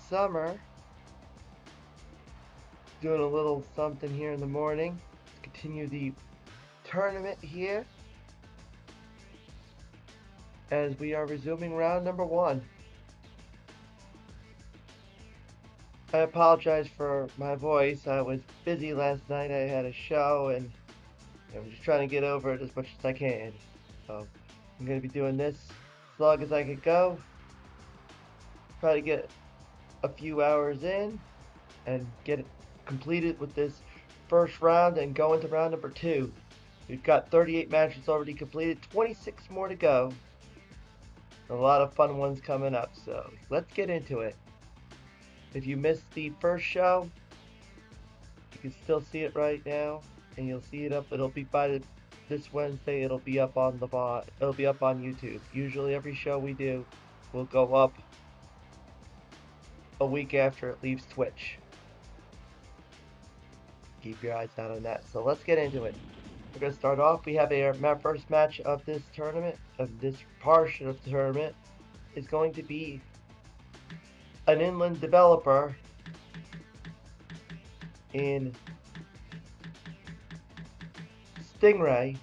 summer. Doing a little something here in the morning. Let's continue the tournament here as we are resuming round number 1. I apologize for my voice. I was busy last night. I had a show and I'm just trying to get over it as much as I can. So I'm going to be doing this as long as I can go. Try to get a few hours in and get it completed with this first round and go into round number 2. We've got 38 matches already completed, 26 more to go. A lot of fun ones coming up, so let's get into it. If you missed the first show, you can still see it right now, and you'll see it up. It'll be by this Wednesday. It'll be up on It'll be up on YouTube. Usually, every show we do will go up a week after it leaves Twitch. Keep your eyes out on that. So let's get into it. We're gonna start off. We have our first match of this tournament, of this portion of the tournament, is going to be an inland developer in Stingray,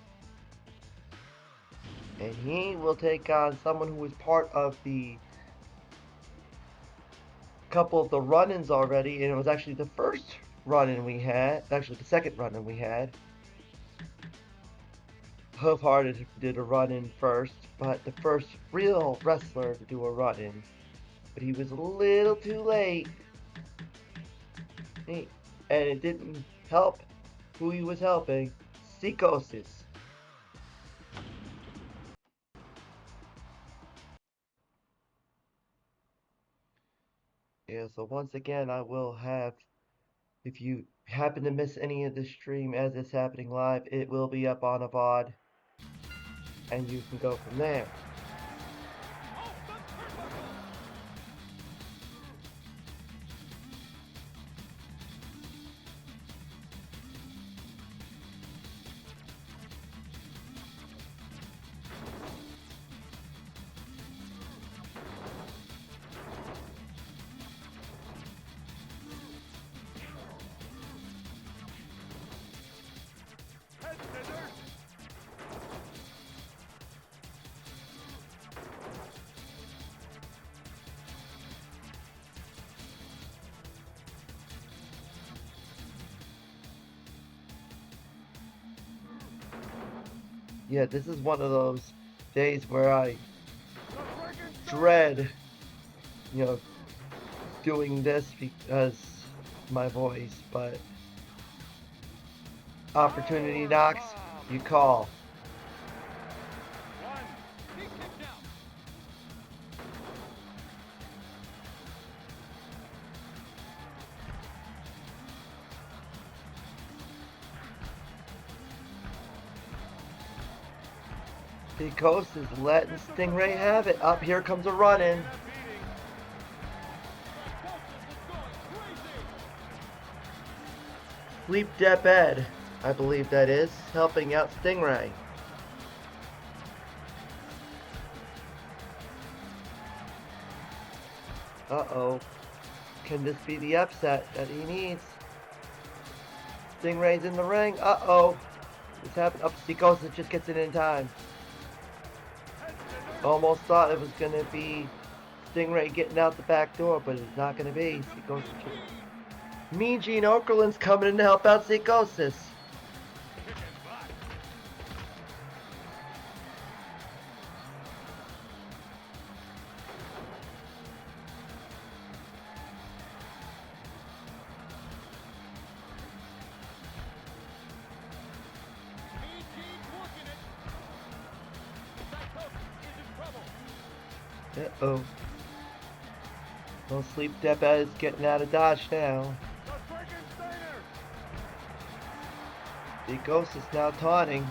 and he will take on someone who was part of the couple of the run-ins already, and it was actually the first run-in we had, actually the second run-in we had. Hoof-Hearted did a run-in first, but the first real wrestler to do a run-in, but he was a little too late. And it didn't help who he was helping, Psychosis. Yeah, so once again, I will have, if you happen to miss any of the stream as it's happening live, it will be up on a VOD, and you can go from there. Yeah, this is one of those days where I dread, doing this because my voice, but opportunity knocks, you call. The Coast is letting Stingray have it. Up here comes a run-in. Sleep Dep Ed, I believe that is, helping out Stingray. Uh-oh. Can this be the upset that he needs? Stingray's in the ring. Uh-oh. This happened. Up Psychosis just gets it in time. Almost thought it was going to be Stingray getting out the back door, but it's not going to be. Psychosis just... Mean Gene Okerlund's coming in to help out Psychosis. Uh-oh. No Sleep Dep Ed is getting out of dodge now. The Ghost is now taunting.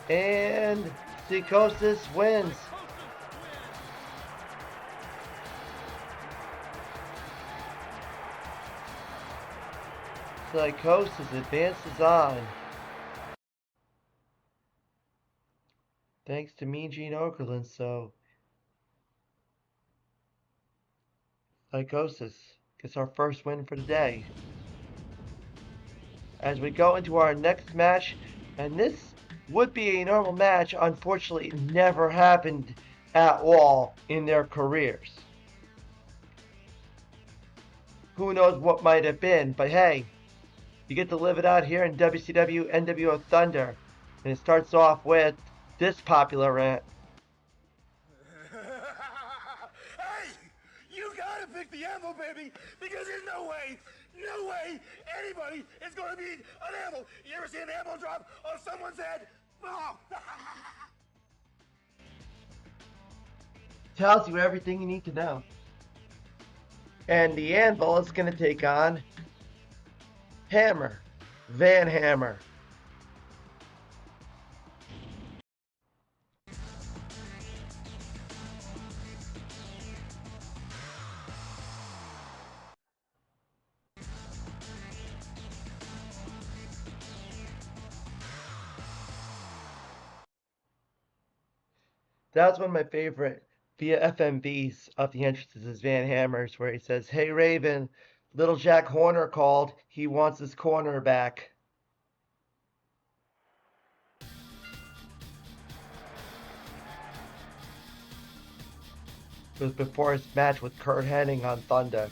And Psychosis wins. Psychosis advances on. Thanks to Mean Gene Okerlund, so Psychosis gets our first win for the day. As we go into our next match, and this would be a normal match, unfortunately it never happened at all in their careers. Who knows what might have been, but hey, you get to live it out here in WCWnWo Thunder. And it starts off with this popular rant. Hey! You gotta pick the Anvil, baby! Because there's no way anybody is gonna beat an Anvil! You ever see an Anvil drop on someone's head? Oh. Tells you everything you need to know. And the Anvil is going to take on Hammer, Van Hammer. That's one of my favorite via FMVs of the entrances is Van Hammer's, where he says, "Hey Raven, little Jack Horner called. He wants his corner back." It was before his match with Curt Hennig on Thunder.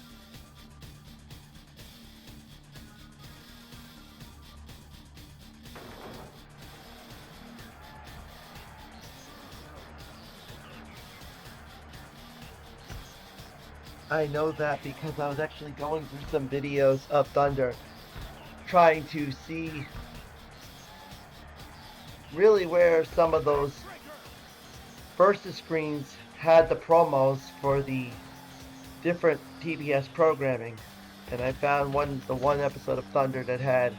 I know that because I was actually going through some videos of Thunder, trying to see really where some of those versus screens had the promos for the different TBS programming, and I found the one episode of Thunder that had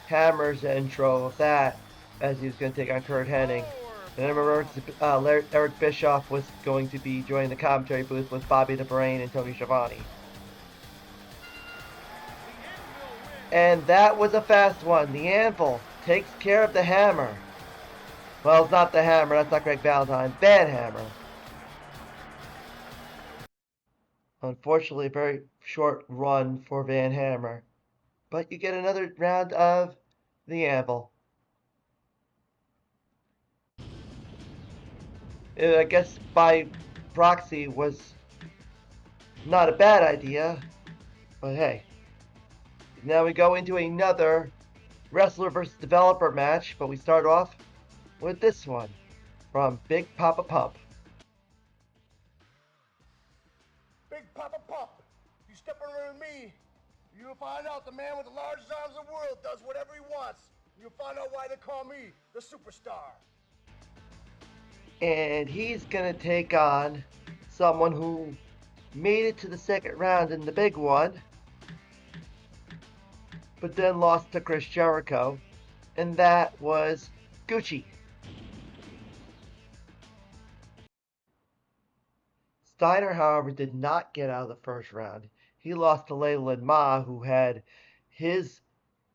Hammer's intro of that as he was going to take on Curt Hennig. And I remember Eric Bischoff was going to be joining the commentary booth with Bobby the Brain and Tony Schiavone. And that was a fast one. The Anvil takes care of the Hammer. Well, it's not the Hammer. That's not Greg Valentine. Van Hammer. Unfortunately, a very short run for Van Hammer. But you get another round of the Anvil. I guess by proxy was not a bad idea, but hey. Now we go into another wrestler versus developer match, but we start off with this one from Big Papa Pump. Big Papa Pump, you step around me, you'll find out the man with the largest arms in the world does whatever he wants. You'll find out why they call me the superstar. And he's going to take on someone who made it to the second round in the big one, but then lost to Chris Jericho, and that was Gucci. Steiner, however, did not get out of the first round. He lost to Leyland Ma, who had his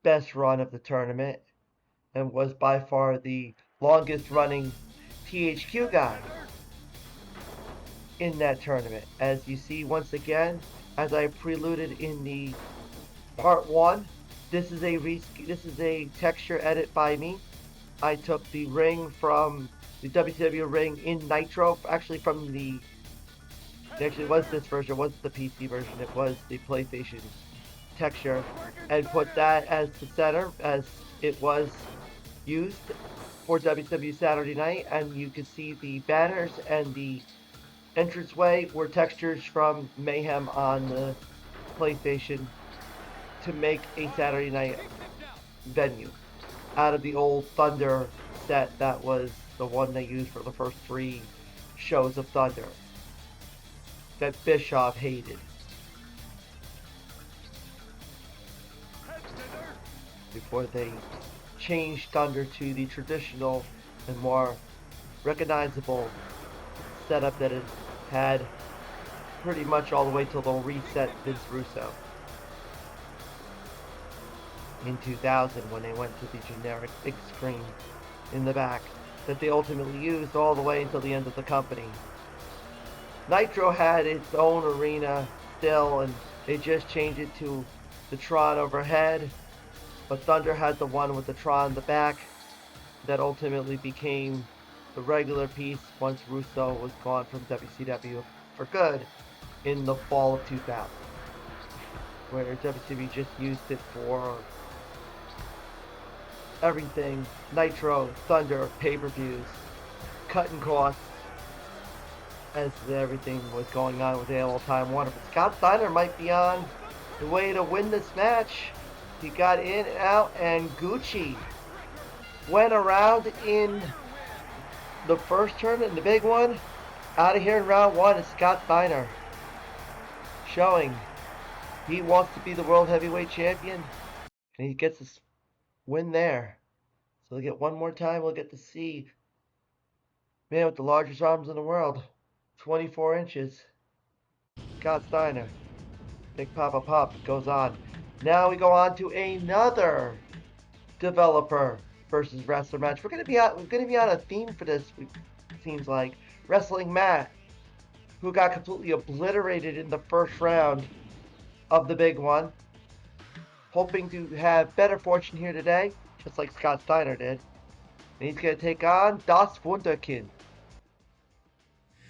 best run of the tournament and was by far the longest running THQ guy in that tournament. As you see once again, as I preluded in the part 1, this is a texture edit by me. I took the ring from the WCW ring in Nitro, actually from the, actually it was this version, it wasn't the PC version, it was the PlayStation texture, and put that as the center as it was used for WCW Saturday Night, and you can see the banners and the entranceway were textures from Mayhem on the PlayStation to make a Saturday Night venue out of the old Thunder set that was the one they used for the first 3 shows of Thunder that Bischoff hated. Before they changed Thunder to the traditional and more recognizable setup that it had pretty much all the way till they'll reset Vince Russo. in 2000 when they went to the generic big screen in the back that they ultimately used all the way until the end of the company. Nitro had its own arena still, and they just changed it to the Tron overhead, but Thunder had the one with the Tron in the back that ultimately became the regular piece once Russo was gone from WCW for good in the fall of 2000, where WCW just used it for everything: Nitro, Thunder, pay-per-views, cutting costs, as everything was going on with AOL Time Warner. But Scott Steiner might be on the way to win this match. He got in and out, and Gucci went around in the first tournament, the big one. Out of here in round one is Scott Steiner, showing he wants to be the World Heavyweight Champion, and he gets this win there. So we'll get one more time. We'll get to see man with the largest arms in the world, 24 inches, Scott Steiner. Big Papa Pop goes on. Now we go on to another developer versus wrestler match. We're gonna be on a theme for this. It seems like Wrestling Matt, who got completely obliterated in the first round of the big one, hoping to have better fortune here today, just like Scott Steiner did. And he's gonna take on Das Wunderkind.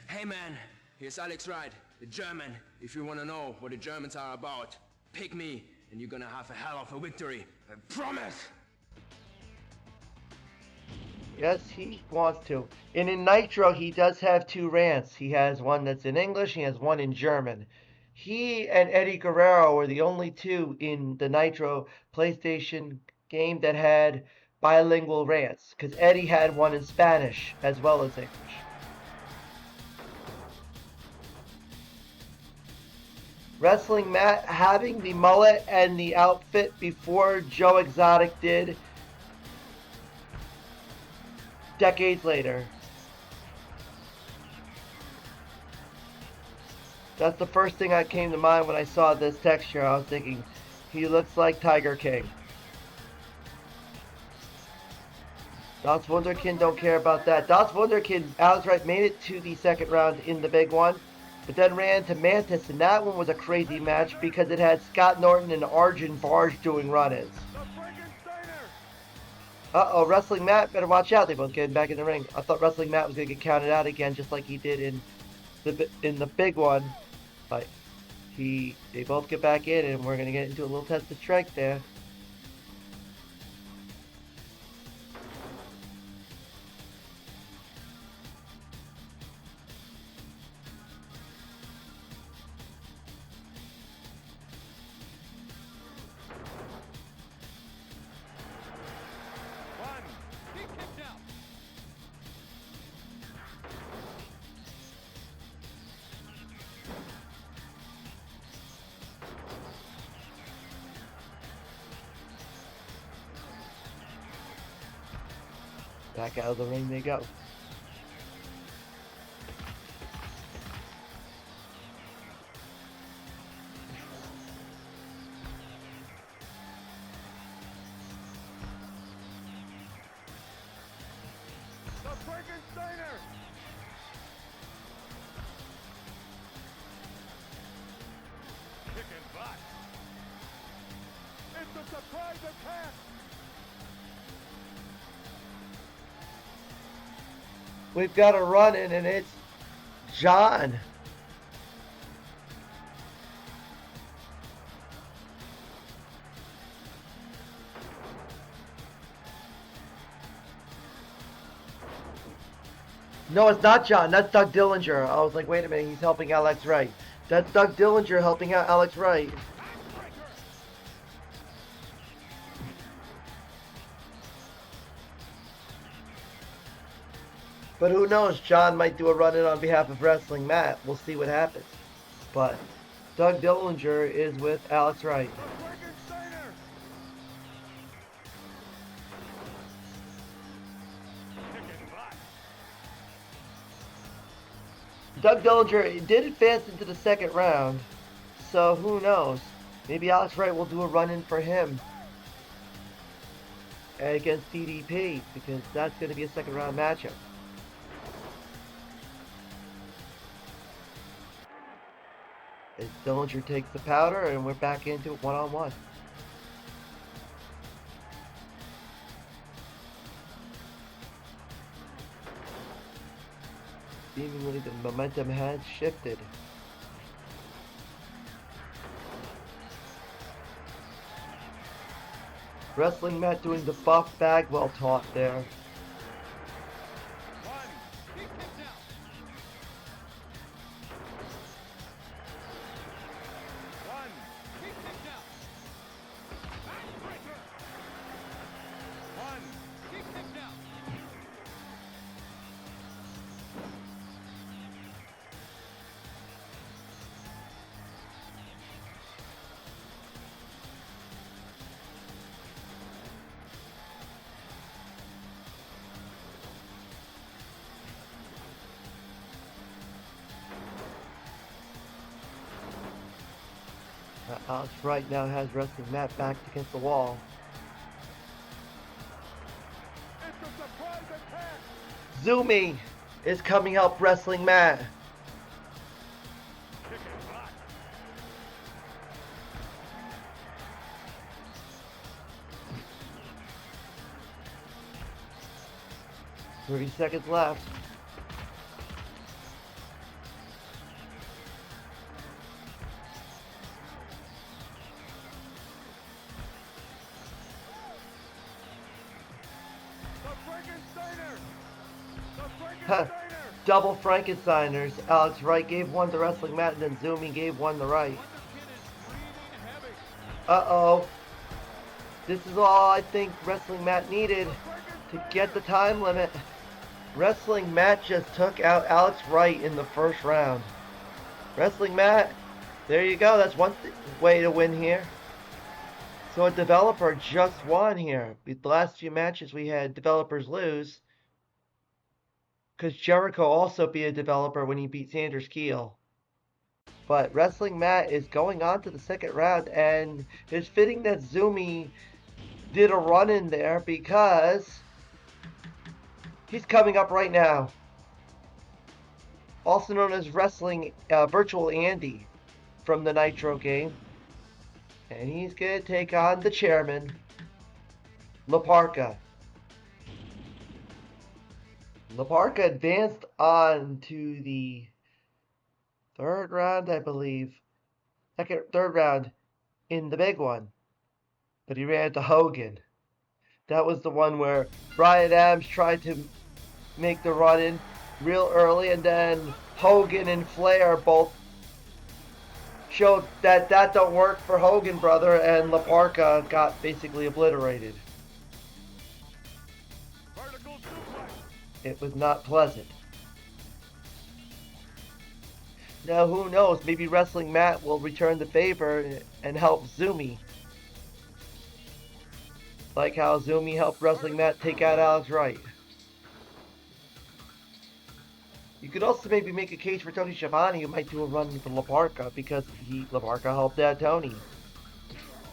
Hey man, here's Alex Wright, the German. If you wanna know what the Germans are about, pick me and you're gonna have a hell of a victory. I promise! Yes, he wants to. And in Nitro, he does have two rants. He has one that's in English, he has one in German. He and Eddie Guerrero were the only two in the Nitro PlayStation game that had bilingual rants, because Eddie had one in Spanish as well as English. Wrestling Matt having the mullet and the outfit before Joe Exotic did decades later. That's the first thing that came to mind when I saw this texture. I was thinking, he looks like Tiger King. Das Wunderkind don't care about that. Das Wunderkind, Alex Wright made it to the second round in the big one, but then ran to Mantis, and that one was a crazy match because it had Scott Norton and Arjun Barge doing run-ins. Uh-oh, Wrestling Matt, better watch out. They both getting back in the ring. I thought Wrestling Matt was going to get counted out again, just like he did in the big one. But they both get back in, and we're going to get into a little test of strength there. Back out of the ring they go. It's a surprise attack! We've got a run-in, and it's John. No, it's not John. That's Doug Dillinger. I was like, wait a minute. He's helping Alex Wright. That's Doug Dillinger helping out Alex Wright. But who knows? John might do a run-in on behalf of Wrestling Matt. We'll see what happens. But Doug Dillinger is with Alex Wright. Doug Dillinger did advance into the second round, so who knows? Maybe Alex Wright will do a run-in for him. against DDP, because that's going to be a second round matchup. As Dillinger takes the powder, and we're back into it one-on-one. Seemingly the momentum has shifted. Wrestling Matt doing the Buff Bagwell taunt there. Alex Wright now has Wrestling Matt backed against the wall. Zumi is coming up Wrestling Matt. 30 seconds left. Double Frankensteiners. Alex Wright gave one to Wrestling Matt, and then Zumi gave one to Wright. Uh-oh. This is all I think Wrestling Matt needed to get the time limit. Wrestling Matt just took out Alex Wright in the first round. Wrestling Matt, there you go. That's one way to win here. So a developer just won here. The last few matches we had developers lose, because Jericho also beat a developer when he beat Sanders Keel. But Wrestling Matt is going on to the second round, and it's fitting that Zumi did a run in there because he's coming up right now. Also known as Wrestling Virtual Andy from the Nitro game. And he's going to take on the chairman, La Parka. La Parka advanced on to the third round, I believe. Third round in the big one. But he ran into Hogan. That was the one where Bryan Adams tried to make the run in real early, and then Hogan and Flair both showed that don't work for Hogan, brother, and La Parka got basically obliterated. It was not pleasant. Now, who knows? Maybe Wrestling Matt will return the favor and help Zumi. Like how Zumi helped Wrestling Matt take out Alex Wright. You could also maybe make a case for Tony Schiavone, who might do a run with La Parka, because La Parka helped out Tony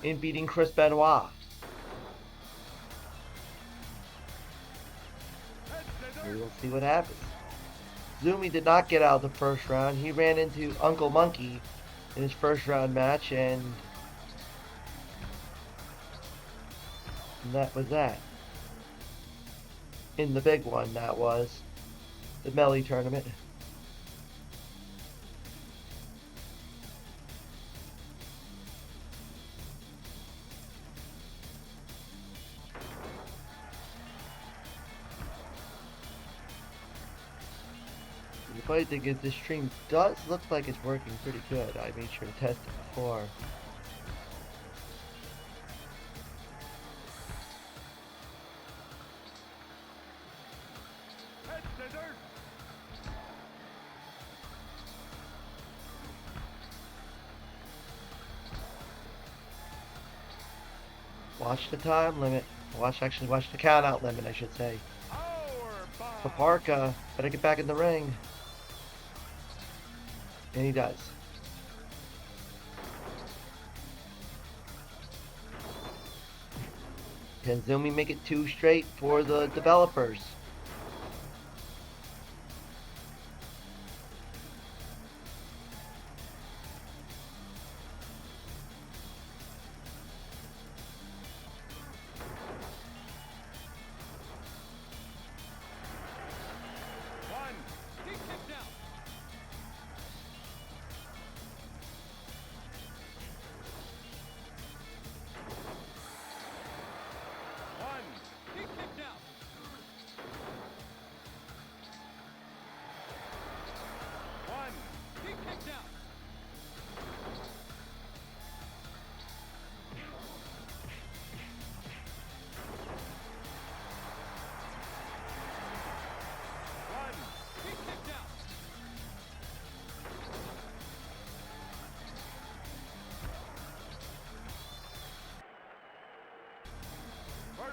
in beating Chris Benoit. We will see what happens. Zumi did not get out of the first round. He ran into Uncle Monkey in his first round match, and that was that. In the big one, that was the Melee tournament. The funny thing is, this stream does look like it's working pretty good. I made sure to test it before. Watch the time limit. Watch the count out limit, I should say. Parka better get back in the ring. And he does. Can Zumi make it 2 straight for the developers?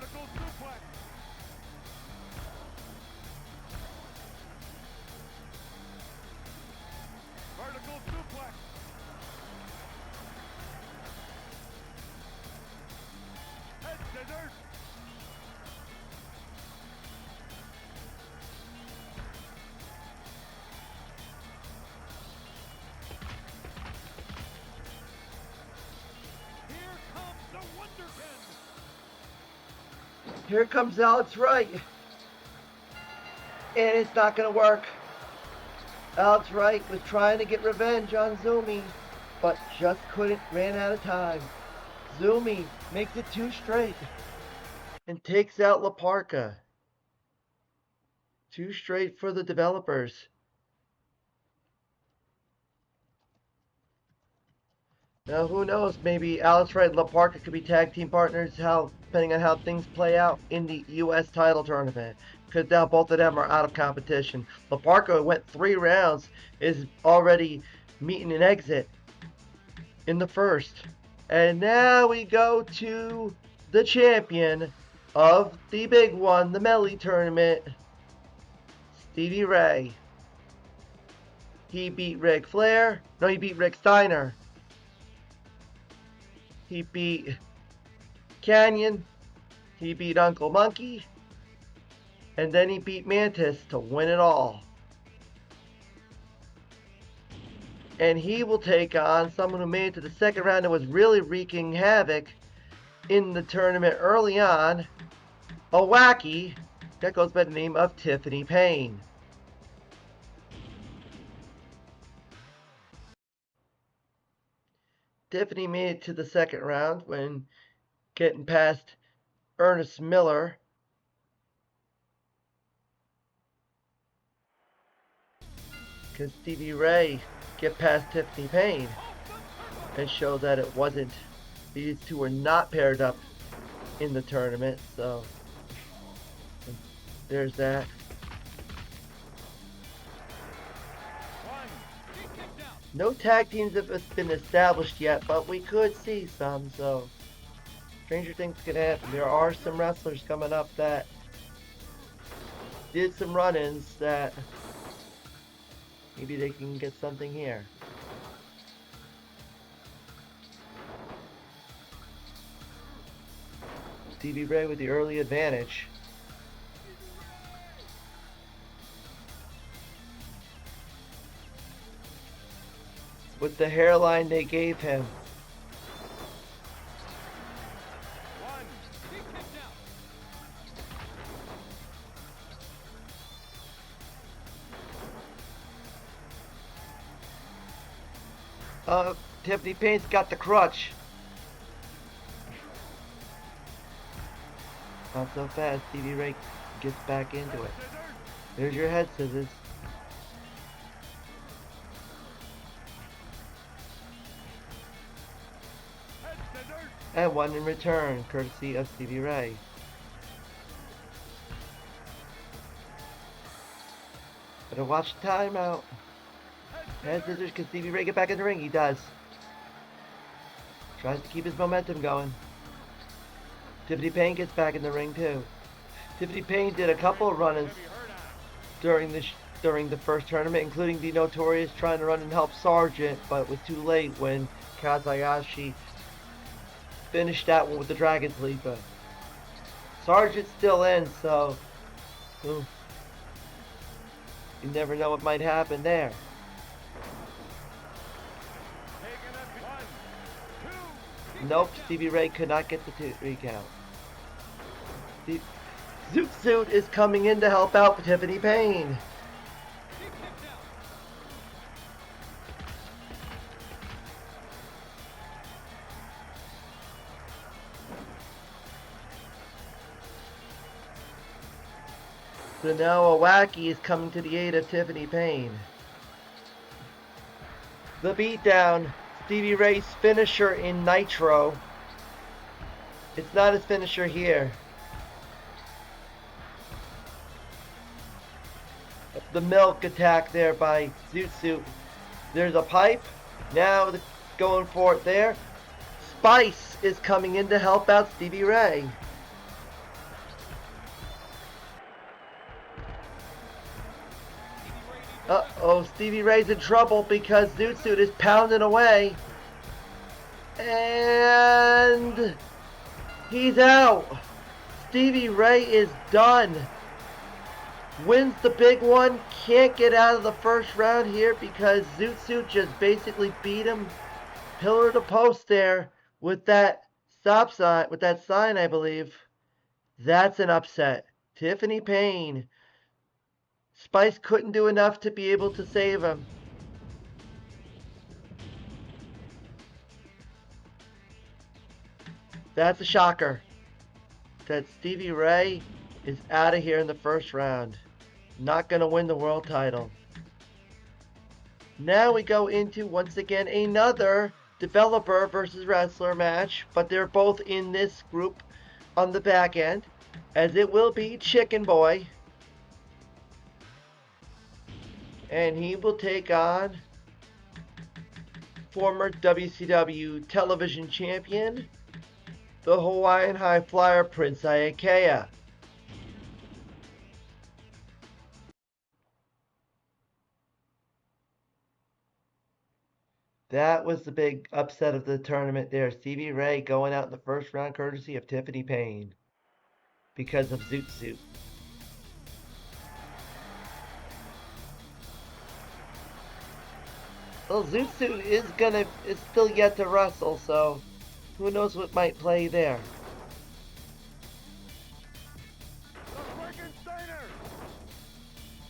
Vertical suplex. Vertical suplex. Head scissors. Here comes the Wonder Pin. Here comes Alex Wright. And it's not going to work. Alex Wright was trying to get revenge on Zumi, but just couldn't, ran out of time. Zumi makes it 2 straight and takes out La Parka. 2 straight for the developers. Now, who knows? Maybe Alex Wright and La Parka could be tag team partners. Depending on how things play out in the U.S. title tournament, because now both of them are out of competition. La Parka went 3 rounds, is already meeting an exit in the first, and now we go to the champion of the big one, the Melee tournament, Stevie Ray. He beat Ric Flair. No, he beat Rick Steiner. He beat Canyon. He beat Uncle Monkey. And then he beat Mantis to win it all. And he will take on someone who made it to the second round and was really wreaking havoc in the tournament early on. A wacky that goes by the name of Tiffany Payne. Tiffany made it to the second round when getting past Ernest Miller. Can Stevie Ray get past Tiffany Payne and show that it wasn't, these two were not paired up in the tournament, so there's that. No tag teams have been established yet, but we could see some, so stranger things could happen. There are some wrestlers coming up that did some run-ins that maybe they can get something here. Stevie Ray with the early advantage. With the hairline they gave him. Tiffany Payne's got the crutch. Not so fast. Stevie Ray gets back into it. There's your head scissors. And one in return, courtesy of Stevie Ray. Better watch the timeout. Head scissors, can Stevie Ray get back in the ring? He does. Tries to keep his momentum going. Tiffany Payne gets back in the ring too. Tiffany Payne did a couple of run-ins during the first tournament, including the Notorious trying to run and help Sargent, but it was too late when Kazayashi finished that one with the Dragon's Leap. Sargent's still in, so ooh, you never know what might happen there. Nope, Stevie Ray could not get the 3 count. Zoot Suit is coming in to help out with Tiffany Payne. So now a Wacky is coming to the aid of Tiffany Payne. The beatdown, Stevie Ray's finisher in Nitro. It's not his finisher here. The milk attack there by Zoot Suit. There's a pipe. Now going for it there. Spice is coming in to help out Stevie Ray. Uh-oh, Stevie Ray's in trouble because Zoot Suit is pounding away. And he's out. Stevie Ray is done. Wins the big one. Can't get out of the first round here because Zoot Suit just basically beat him pillar to post there with that stop sign, with that sign, I believe. That's an upset. Tiffany Payne. Spice couldn't do enough to be able to save him. That's a shocker. That Stevie Ray is out of here in the first round. Not going to win the world title. Now we go into, once again, another developer versus wrestler match. But they're both in this group on the back end. As it will be Chicken Boy. And he will take on former WCW television champion, the Hawaiian High Flyer Prince Iaukea. That was the big upset of the tournament there. Stevie Ray going out in the first round courtesy of Tiffany Payne because of Zoot Suit. Well, Zoot Suit is still yet to wrestle, so who knows what might play there.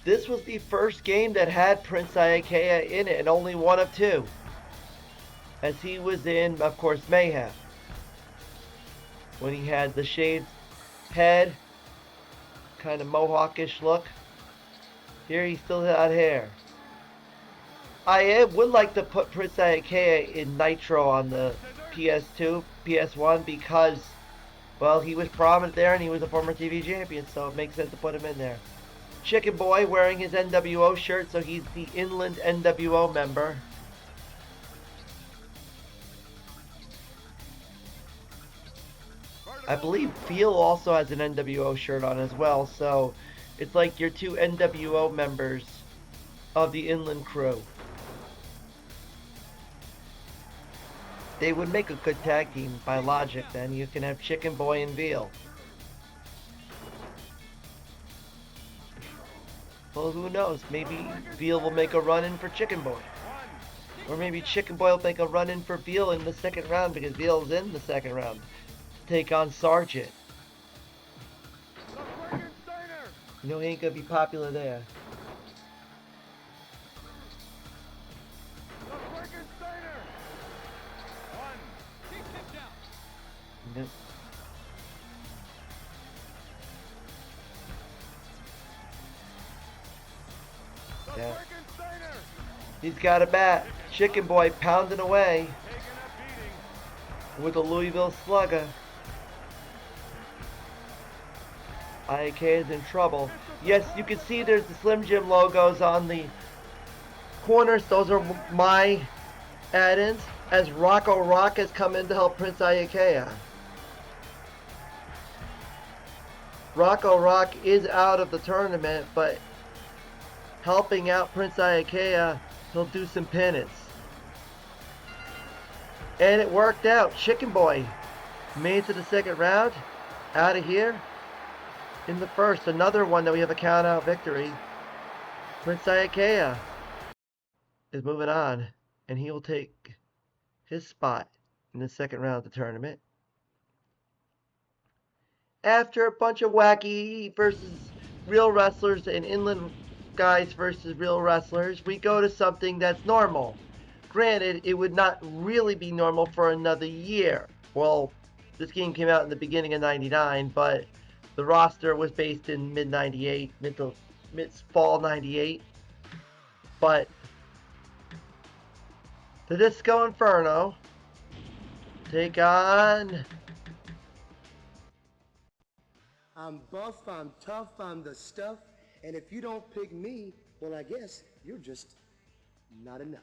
This was the first game that had Prince Iaukea in it, and only one of 2. As he was in, of course, Mayhem. When he had the shaved head, kind of mohawkish look. Here he still had hair. I would like to put Prince Iaukea in Nitro on the PS2, PS1 because, well, he was prominent there and he was a former TV champion, so it makes sense to put him in there. Chicken Boy wearing his NWO shirt, so he's the Inland NWO member. I believe Feel also has an NWO shirt on as well, so it's like your 2 NWO members of the Inland crew. They would make a good tag team by logic then. You can have Chicken Boy and Veal. Well, who knows? Maybe Veal will make a run-in for Chicken Boy. Or maybe Chicken Boy will make a run-in for Veal in the second round because Veal's in the second round to take on Sargent. You know he ain't gonna be popular there. Yep. Yeah. He's got a bat. Chicken Boy pounding away with a Louisville Slugger. Iaukea is in trouble. Yes, you can see there's the Slim Jim logos on the corners. Those are my add-ins. As Rocco Rock has come in to help Prince Iaukea. Rocco Rock is out of the tournament, but helping out Prince Iaukea, he'll do some penance. And it worked out. Chicken Boy made it to the second round. Out of here. in the first, another one that we have a count-out victory. Prince Ayakea is moving on, and he will take his spot in the second round of the tournament. After a bunch of wacky versus real wrestlers and inland guys versus real wrestlers, we go to something that's normal. Granted, it would not really be normal for another year. Well, this game came out in the beginning of '99, but the roster was based in mid '98, mid fall '98. But the Disco Inferno take on. I'm buff, I'm tough, I'm the stuff, and if you don't pick me, well, I guess you're just not enough.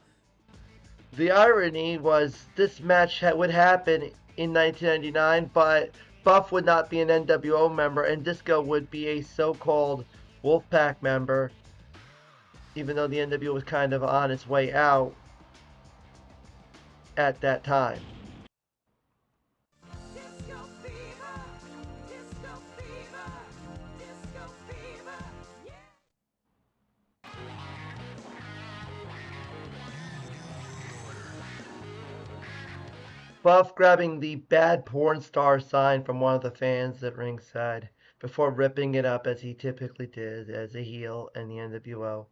The irony was this match would happen in 1999, but Buff would not be an NWO member and Disco would be a so-called Wolfpack member, even though the NWO was kind of on its way out at that time. Buff grabbing the bad porn star sign from one of the fans at ringside before ripping it up as he typically did as a heel in the NWO,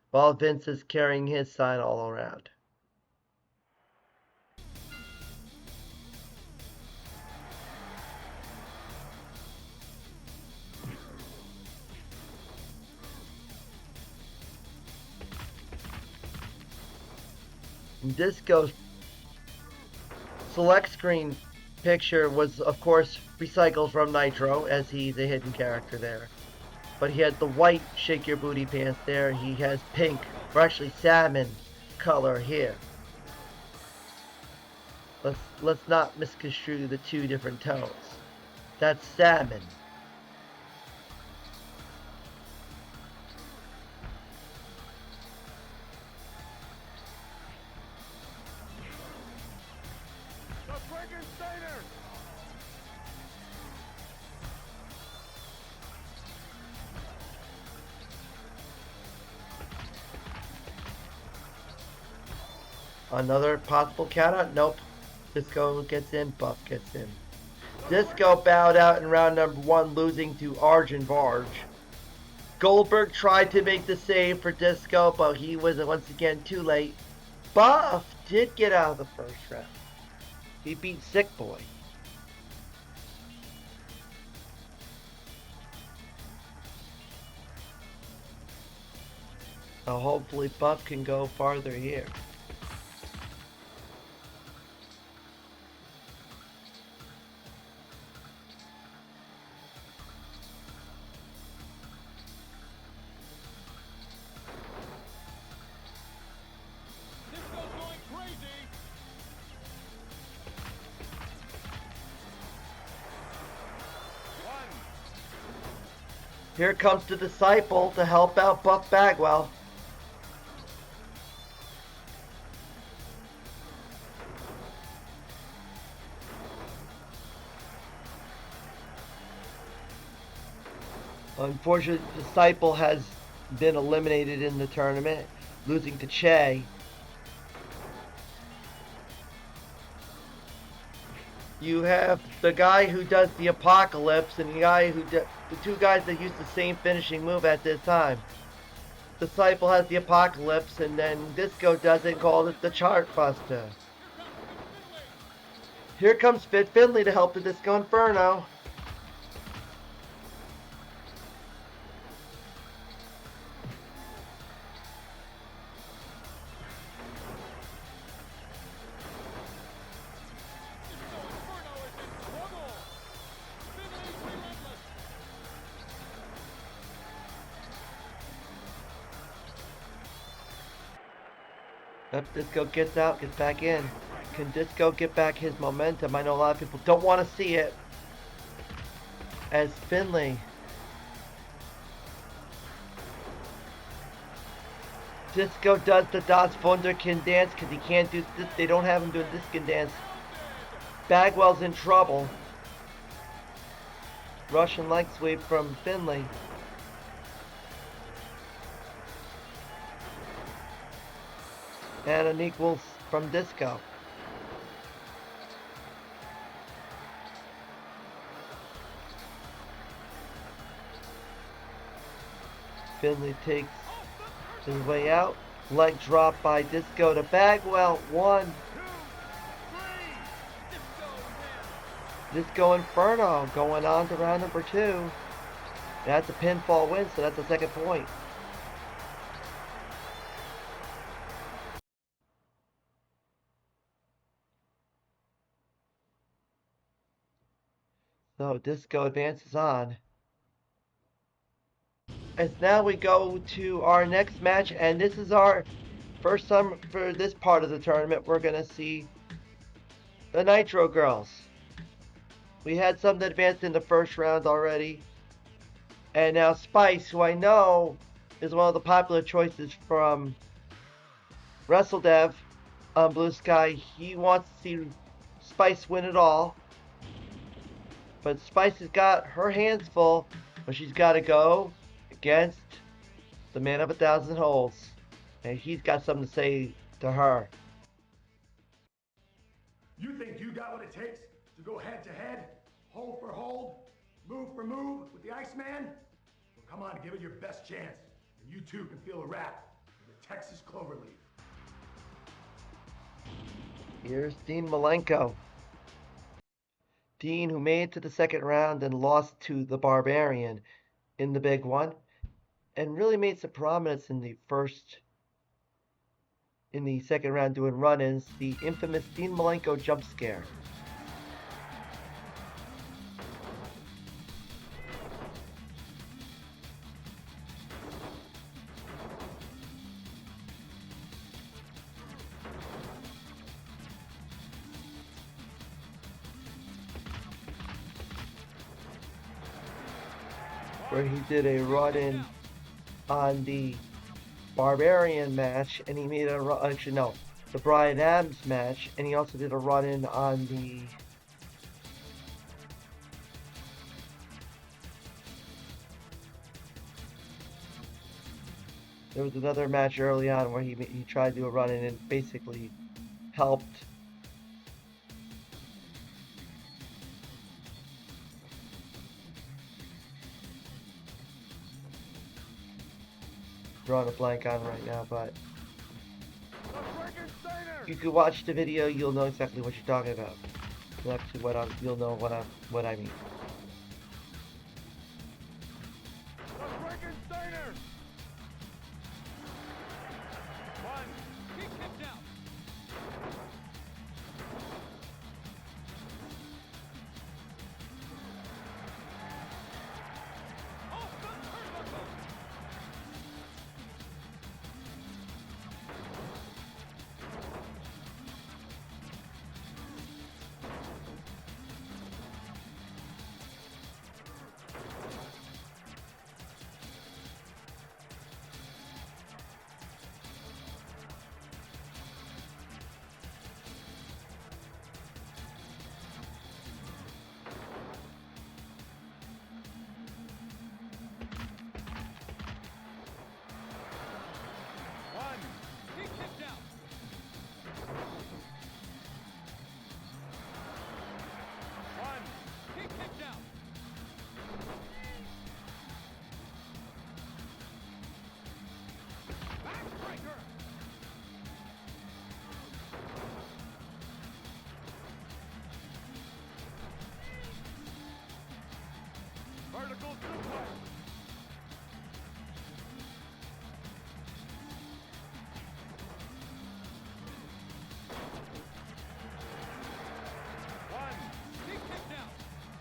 while Vince is carrying his sign all around. Disco's select screen picture was, of course, recycled from Nitro, as he's a hidden character there. But he had the white Shake Your Booty pants there. He has pink, or actually salmon color here. Let's not misconstrue the two different tones. That's salmon. Another possible countout? Nope. Disco gets in, Buff gets in. Disco bowed out in round number 1, losing to Arjun Barge. Goldberg tried to make the save for Disco, but he was once again too late. Buff did get out of the first round. He beat Sick Boy. Now hopefully Buff can go farther here. Here comes the Disciple to help out Buff Bagwell. Unfortunately, the Disciple has been eliminated in the tournament, losing to Che. You have the guy who does the Apocalypse and the guy who the two guys that use the same finishing move at this time. Disciple has the Apocalypse, and then Disco does it, called it the Chartbuster. Here comes Fit Finley to help the Disco Inferno. Yep, Disco gets out, gets back in. Can Disco get back his momentum? I know a lot of people don't want to see it. As Finley. Disco does the Das Wunderkind dance because he can't do this. They don't have him doing this skin dance. Bagwell's in trouble. Russian leg sweep from Finley. And an equals from Disco. Finley takes his way out. Leg drop by Disco to Bagwell. 1. Disco Inferno going on to round number 2. That's a pinfall win, so that's the second point. So Disco advances on. As now we go to our next match, and this is our first time for this part of the tournament. We're going to see the Nitro Girls. We had some that advanced in the first round already. And now Spice, who I know is one of the popular choices from WrestleDev on Blue Sky. He wants to see Spice win it all. But Spice has got her hands full, but she's got to go against the man of 1,000 holds. And he's got something to say to her. You think you got what it takes to go head to head, hold for hold, move for move with the Iceman? Well, come on, give it your best chance, and you too can feel a rap with the Texas Cloverleaf. Here's Dean Malenko. Dean, who made it to the second round and lost to the Barbarian in the big one, and really made some prominence in the second round doing run-ins, the infamous Dean Malenko jump scare. Where he did a run-in on the Barbarian match, and he made the Bryan Adams match, and he also did a run-in on the there was another match early on where he tried to do a run-in and basically helped drawing a blank on right now, but you could watch the video, you'll know exactly what you're talking about. You'll know what I mean.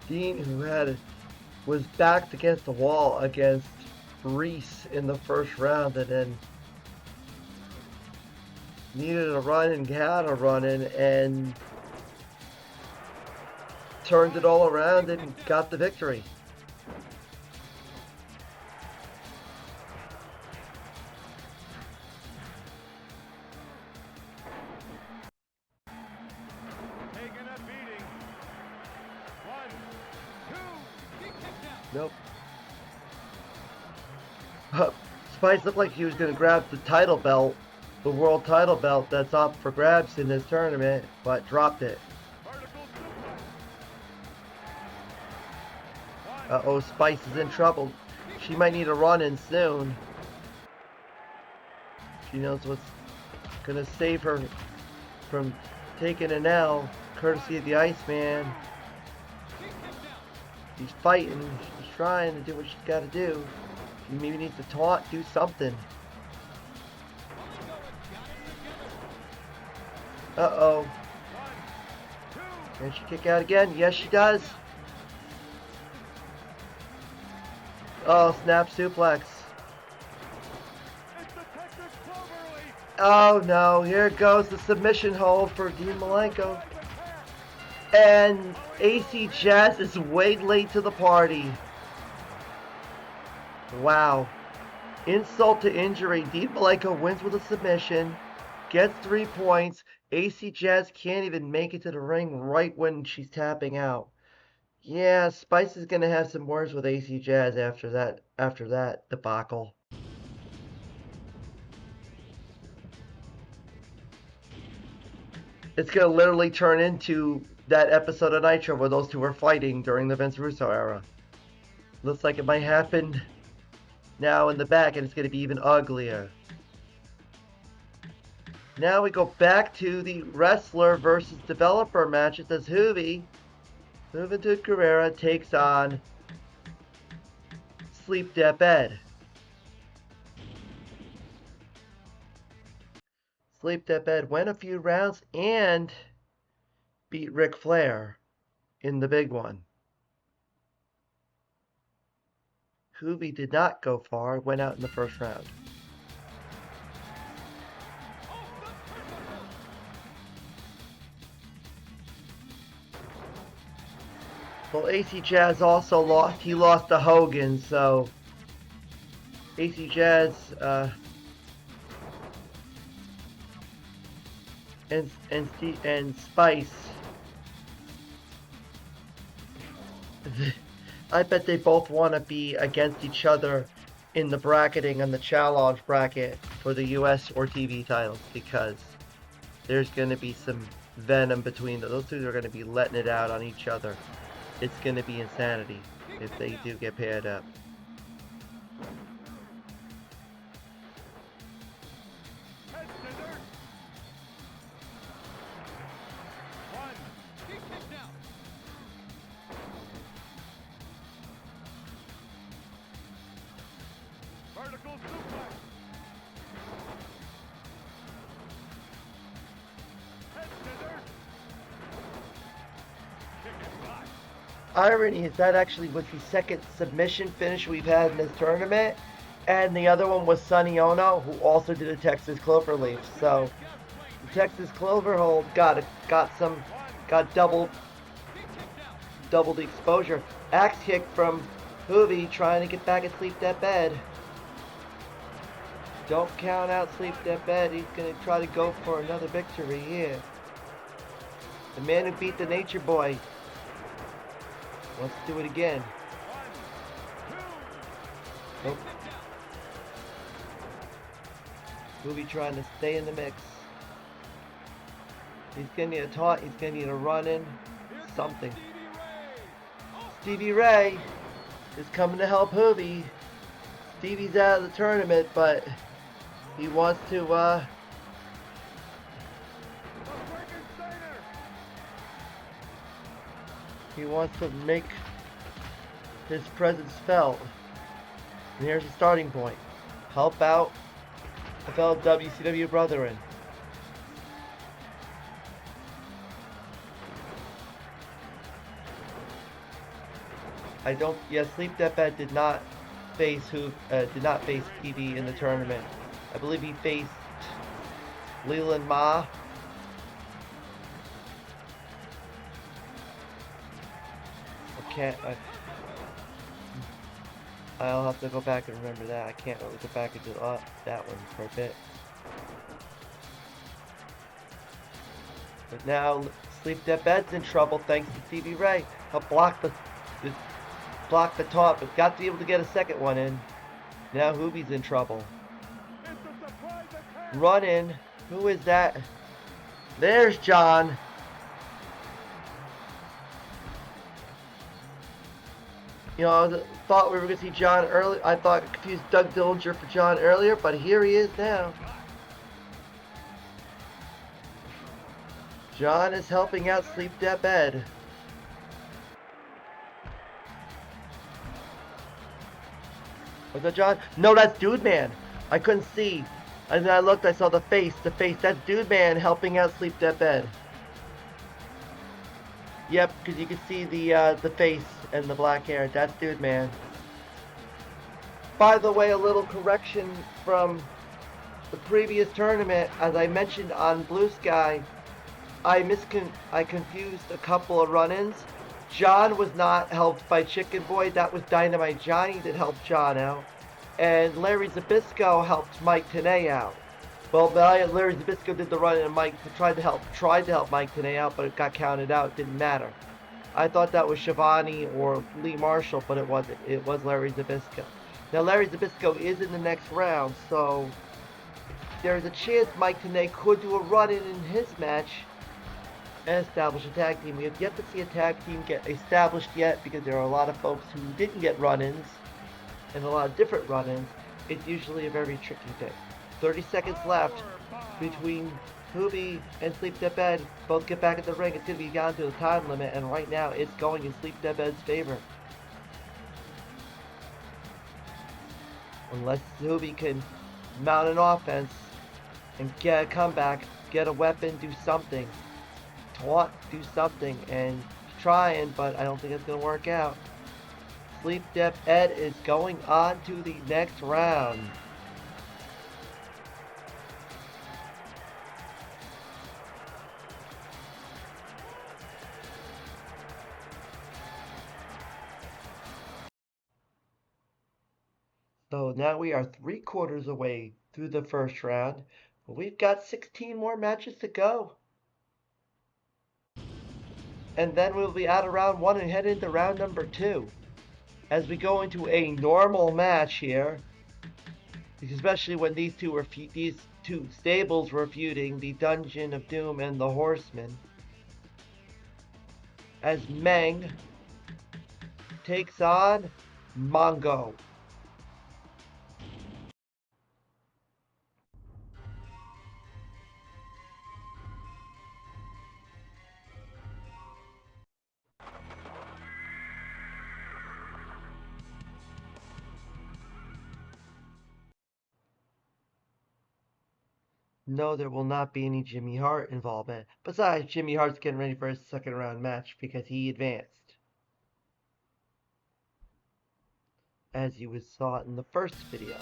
Dean, who was backed against the wall against Reese in the first round, and then needed a run and had a run in and turned it all around and got the victory. Taking a beating. 1, 2, he kicked Nope. Spice looked like he was going to grab the title belt, the world title belt that's up for grabs in this tournament, but dropped it. Uh-oh, Spice is in trouble. She might need a run-in soon. She knows what's going to save her from taking an L, courtesy of the Iceman. She's fighting. She's trying to do what she's got to do. She maybe needs to taunt, do something. Uh-oh. Can she kick out again? Yes, she does. Oh, snap suplex. Oh no, here goes the submission hold for Dean Malenko. And AC Jazz is way late to the party. Wow. Insult to injury. Dean Malenko wins with a submission. Gets 3 points. AC Jazz can't even make it to the ring right when she's tapping out. Yeah, Spice is gonna have some words with AC Jazz after that debacle. It's gonna literally turn into that episode of Nitro where those two were fighting during the Vince Russo era. Looks like it might happen now in the back, and it's gonna be even uglier. Now we go back to the wrestler versus developer matches as Juventud Guerrera takes on Sleep Deathbed. Sleep Deathbed went a few rounds and beat Ric Flair in the big one. Juvi did not go far, went out in the first round. Well, AC Jazz also lost. He lost to Hogan, so AC Jazz and Spice. I bet they both want to be against each other in the bracketing and the challenge bracket for the US or TV titles, because there's going to be some venom between them. Those two are going to be letting it out on each other. It's going to be insanity if they do get paired up. Irony is that actually was the second submission finish we've had in this tournament, and the other one was Sonny Ono, who also did a Texas Cloverleaf. So the Texas Clover hold got double the exposure. Axe kick from Juvi trying to get back at Sleep Deathbed. Don't count out Sleep Deathbed. He's gonna try to go for another victory here. The man who beat the Nature Boy wants to do it again. Nope. Juvi trying to stay in the mix. He's gonna need a taunt. He's gonna need a run-in. Something. Stevie Ray is coming to help Juvi. Stevie's out of the tournament, but he wants to make his presence felt. And here's the starting point. Help out a fellow WCW brethren. Sleep Deathbed did not face Stevie in the tournament. I believe he faced Leland Ma. I'll have to go back and remember that. I can't really go back and do that one for a bit. But now Sleep Deathbed's in trouble thanks to Stevie Ray. Help block blocked the taunt, but got to be able to get a second one in. Now Hoobie's in trouble. Run in. Who is that? There's John. You know, I thought we were going to see John earlier. I thought I confused Doug Dillinger for John earlier, but here he is now. John is helping out Sleep Depp Ed. Was that John? No, that's Dude Man. I couldn't see. And then I looked, I saw the face. The face, that's Dude Man helping out Sleep Depp Ed. Yep, because you can see the face and the black hair. That's Dude Man. By the way, a little correction from the previous tournament. As I mentioned on Blue Sky, I confused a couple of run-ins. John was not helped by Chicken Boy. That was Dynamite Johnny that helped John out. And Larry Zbyszko helped Mike Tenay out. Well, Larry Zbyszko did the run and Mike tried to help Mike Tenay out, but it got counted out. It didn't matter. I thought that was Shivani or Lee Marshall, but it wasn't. It was Larry Zbyszko. Now Larry Zbyszko is in the next round, so there's a chance Mike Tenay could do a run-in his match and establish a tag team. We have yet to see a tag team get established yet because there are a lot of folks who didn't get run-ins and a lot of different run-ins. It's usually a very tricky thing. 30 seconds left between Hoobie and Sleep Depp Ed. Both get back in the ring. It's going to be down to the time limit, and right now it's going in Sleep Depp Ed's favor. Unless Hoobie can mount an offense and get a comeback, get a weapon, do something. Taunt, do something, and trying, but I don't think it's going to work out. Sleep Depp Ed is going on to the next round. So now we are 3/4 away through the first round, but we've got 16 more matches to go. And then we'll be out of round 1 and head into round number 2. As we go into a normal match here, especially when these two stables were feuding, the Dungeon of Doom and the Horsemen, as Meng takes on Mongo. No, there will not be any Jimmy Hart involvement. Besides, Jimmy Hart's getting ready for his second round match because he advanced. As you saw it in the first video.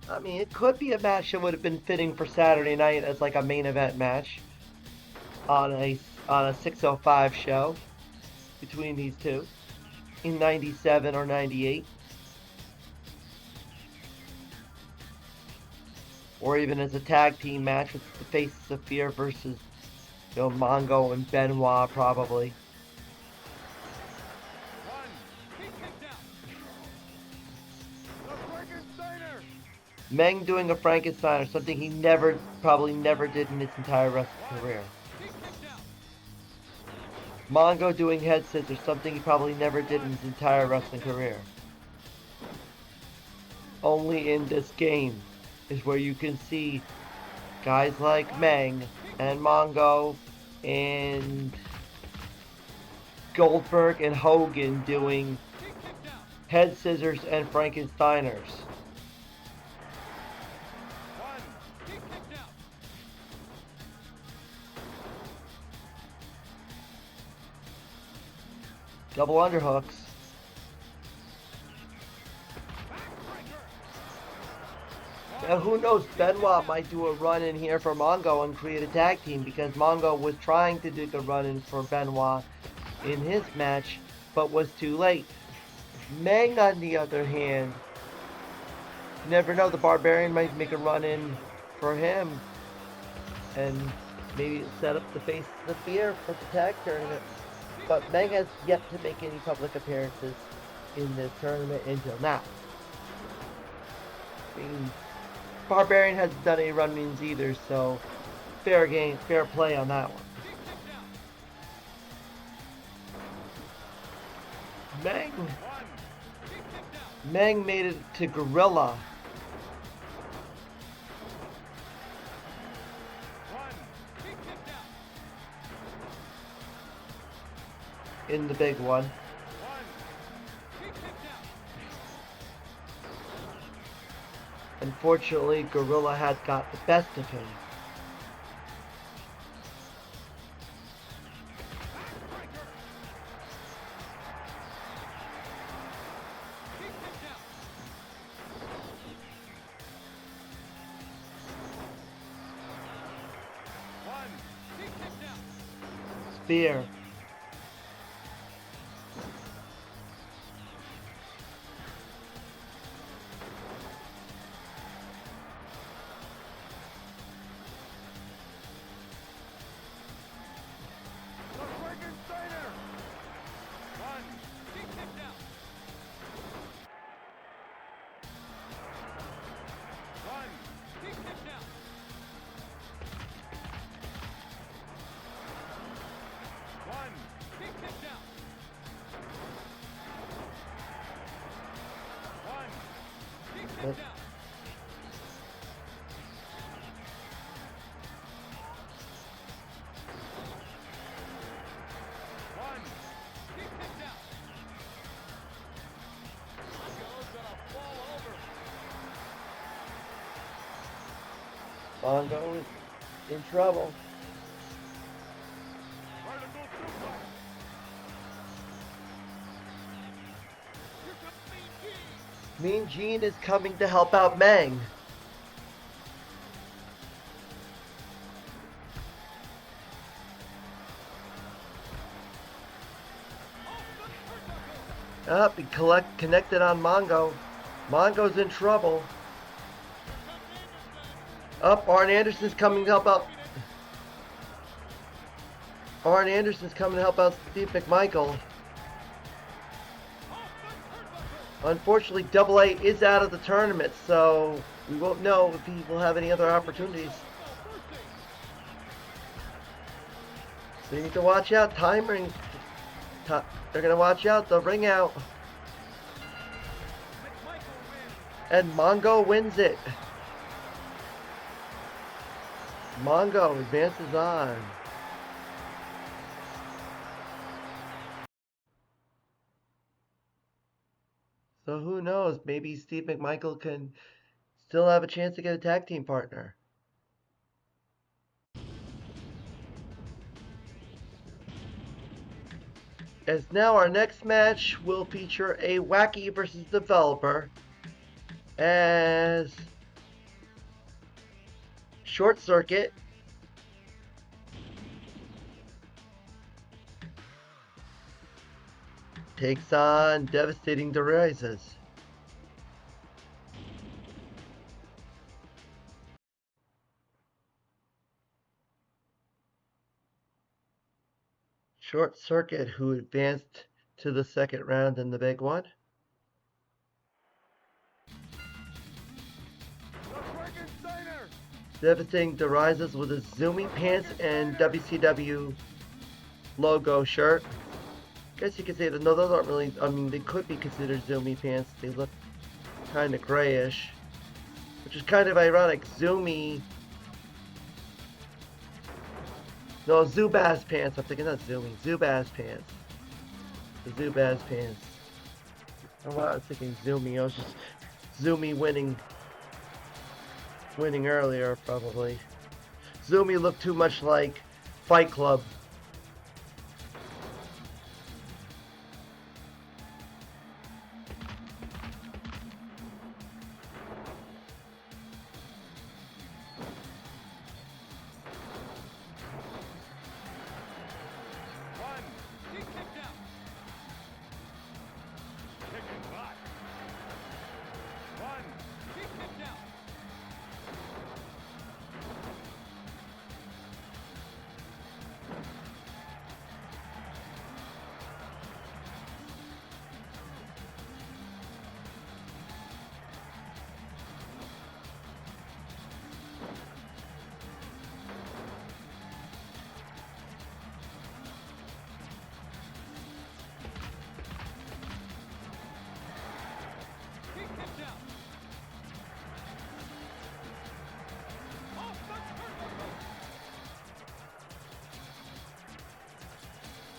I mean, it could be a match that would have been fitting for Saturday night as like a main event match on a 605 show between these two in 97 or 98. Or even as a tag team match with the Faces of Fear versus, you know, Mongo and Benoit probably. Meng doing a Frankenstein or something he probably never did in his entire wrestling career. Mongo doing head scissors, something he probably never did in his entire wrestling career. Only in this game is where you can see guys like Meng and Mongo and Goldberg and Hogan doing head scissors and Frankensteiners. Double underhooks. Now who knows, Benoit might do a run in here for Mongo and create a tag team because Mongo was trying to do the run in for Benoit in his match, but was too late. Meng, on the other hand, you never know, the Barbarian might make a run in for him. and maybe set up the face of the Spear for the tag tournament. But Meng has yet to make any public appearances in this tournament until now. I mean, Barbarian hasn't done any run-ins either, so fair game, fair play on that one. Meng made it to Gorilla. In the big one. Unfortunately, Gorilla had got the best of him. Spear. Mongo is in trouble. Mean Gene is coming to help out Meng. Up, he connected on Mongo. Mongo's in trouble. Up, Arn Anderson's coming to help out. Arn Anderson's coming to help out Steve McMichael. Unfortunately, Double A is out of the tournament, so we won't know if he will have any other opportunities. So you need to watch out. Timing. They're going to watch out. The ring out. And Mongo wins it. Mongo advances on. So who knows? Maybe Steve McMichael can still have a chance to get a tag team partner. As now our next match will feature a Wacky versus Developer as Short Circuit takes on Devastating Devices. Short Circuit, who advanced to the second round in the big one. Devastating Devices with his zooming pants and WCW logo shirt. Guess you could say that, no, those aren't really, I mean, they could be considered zoomy pants. They look kind of grayish, which is kind of ironic. Zoomy, no, Zubaz pants. I'm thinking not zoomy, Zubaz pants. The Zubaz pants. Oh, wow, I was thinking zoomy. I was just zoomy winning earlier, probably. Zoomy looked too much like Fight Club.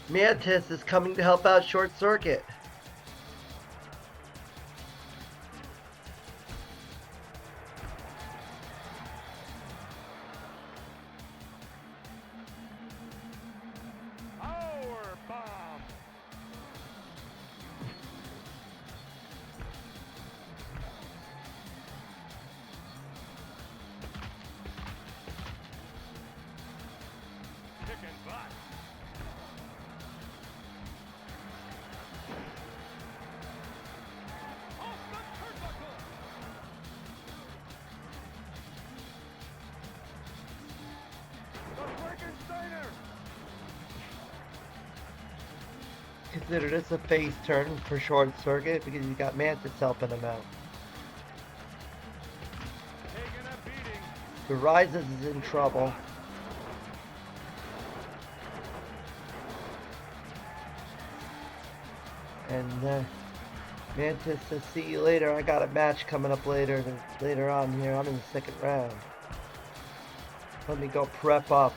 Mantis is coming to help out Short Circuit. Power bomb. Kicking butt. Off the turnbuckle. The Frankensteiner. Consider this a face turn for Short Circuit because you got Mantis helping him out. Taking a beating. The Rises is in trouble. And Mantis says, see you later. I got a match coming up later on here. I'm in the second round. Let me go prep up.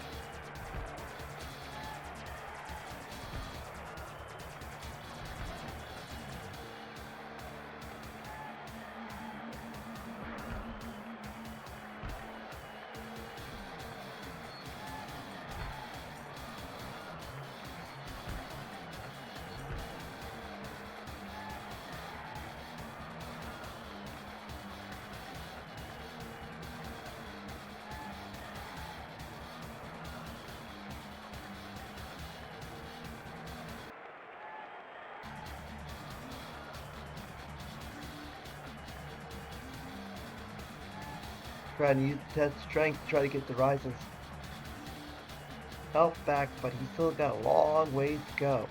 Trying to use test strength to try to get the Rises help back, but he's still got a long ways to go.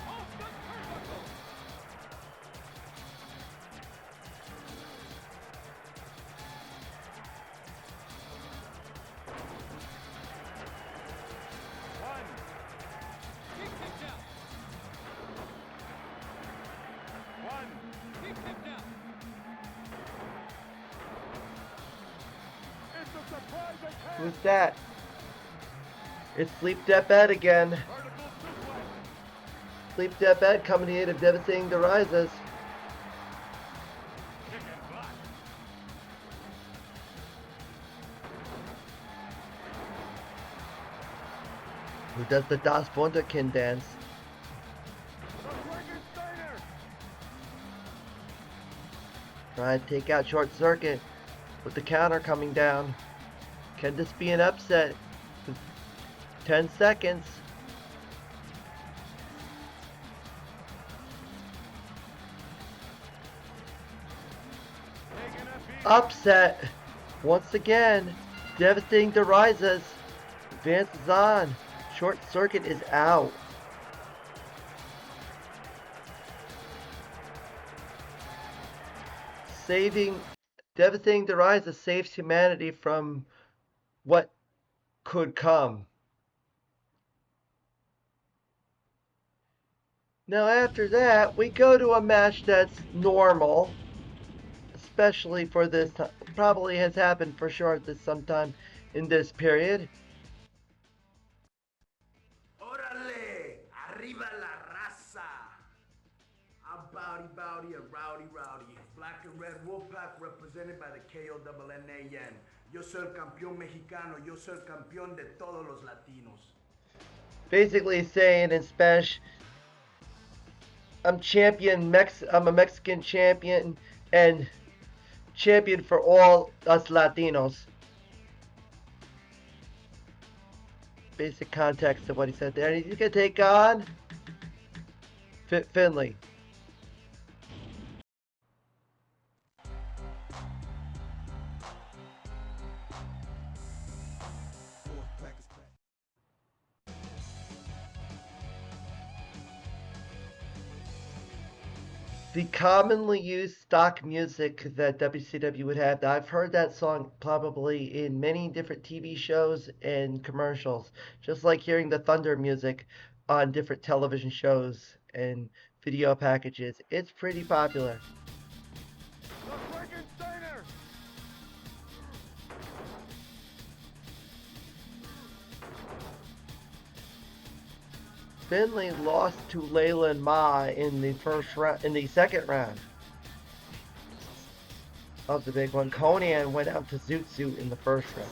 Off the turnbuckle. One. He kicked out. One. He kicked out. It's a surprise attack. Who's that? It's Sleep Death Ed again. Vertical suplex. Sleep Death Ed coming in and devastating the Rises. Kicking butt. Who does the Das Wunderkind dance? The Frankensteiner. Trying to take out Short Circuit with the counter coming down. Can this be an upset? 10 seconds. Taking a beating. Upset. Once again. Devastating the Rises. Advance is on. Short Circuit is out. Devastating the Rises saves humanity from what could come. Now after that, we go to a match that's normal, especially for this time. Probably has happened for sure this sometime in this period. Órale, arriba la raza. I'm Bowdy Bowdy and Rowdy Rowdy. Black and Red Wolfpack represented by the KONNAN. Yo soy el campeón mexicano. Yo soy el campeón de todos los latinos. Basically saying in Spanish, I'm a Mexican champion and champion for all us Latinos. Basic context of what he said there. And he's gonna take on Finley. The commonly used stock music that WCW would have. I've heard that song probably in many different TV shows and commercials, just like hearing the Thunder music on different television shows and video packages. It's pretty popular. Finley lost to Layla and Ma in the second round of the big one. Conan went out to Zoot Suit in the first round.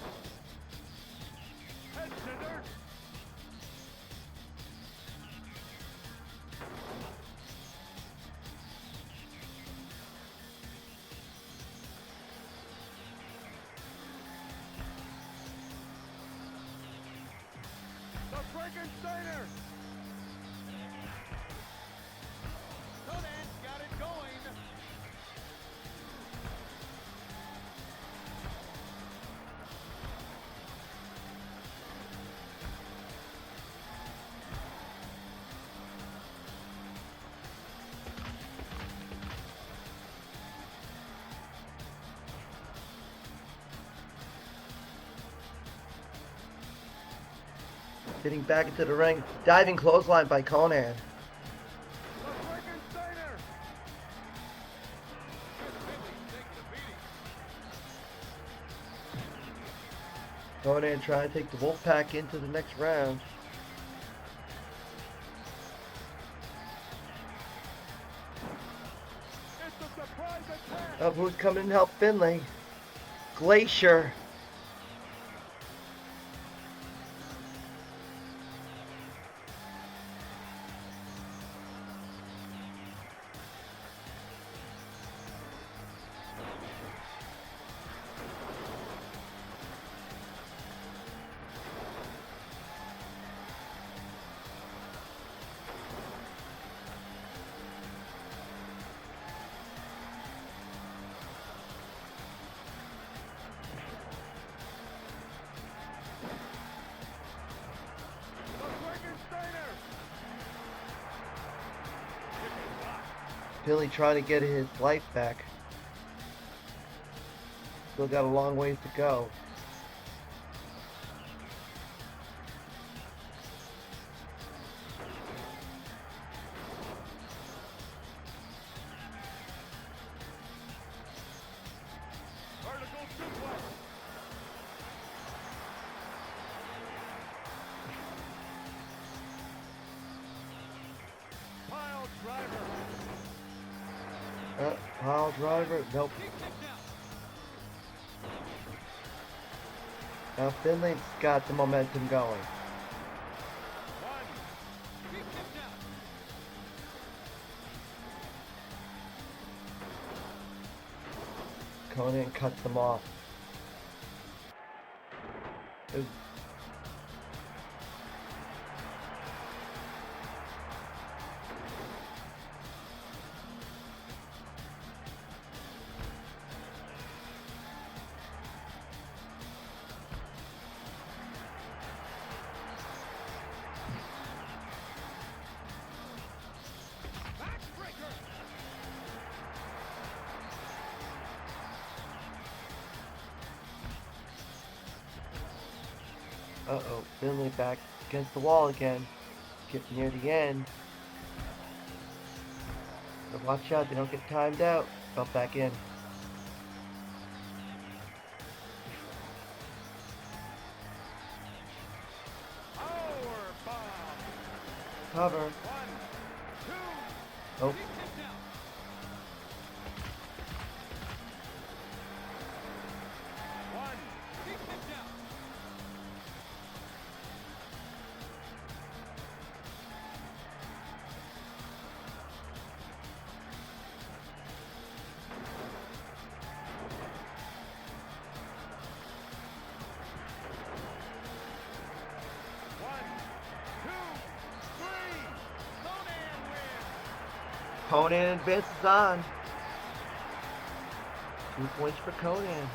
Getting back into the ring. Diving clothesline by Conan. Conan trying to take the Wolfpack into the next round. Oh, who's coming to help Finley? Glacier. Billy trying to get his life back. Still got a long ways to go. Pile driver, nope. Now Finley's got the momentum going. Conan cuts them off. Ooh. Uh-oh, Finley back against the wall again. Getting near the end. But watch out, they don't get timed out. Fell back in. Cover. Oh. Conan advances on. 2 points for Conan.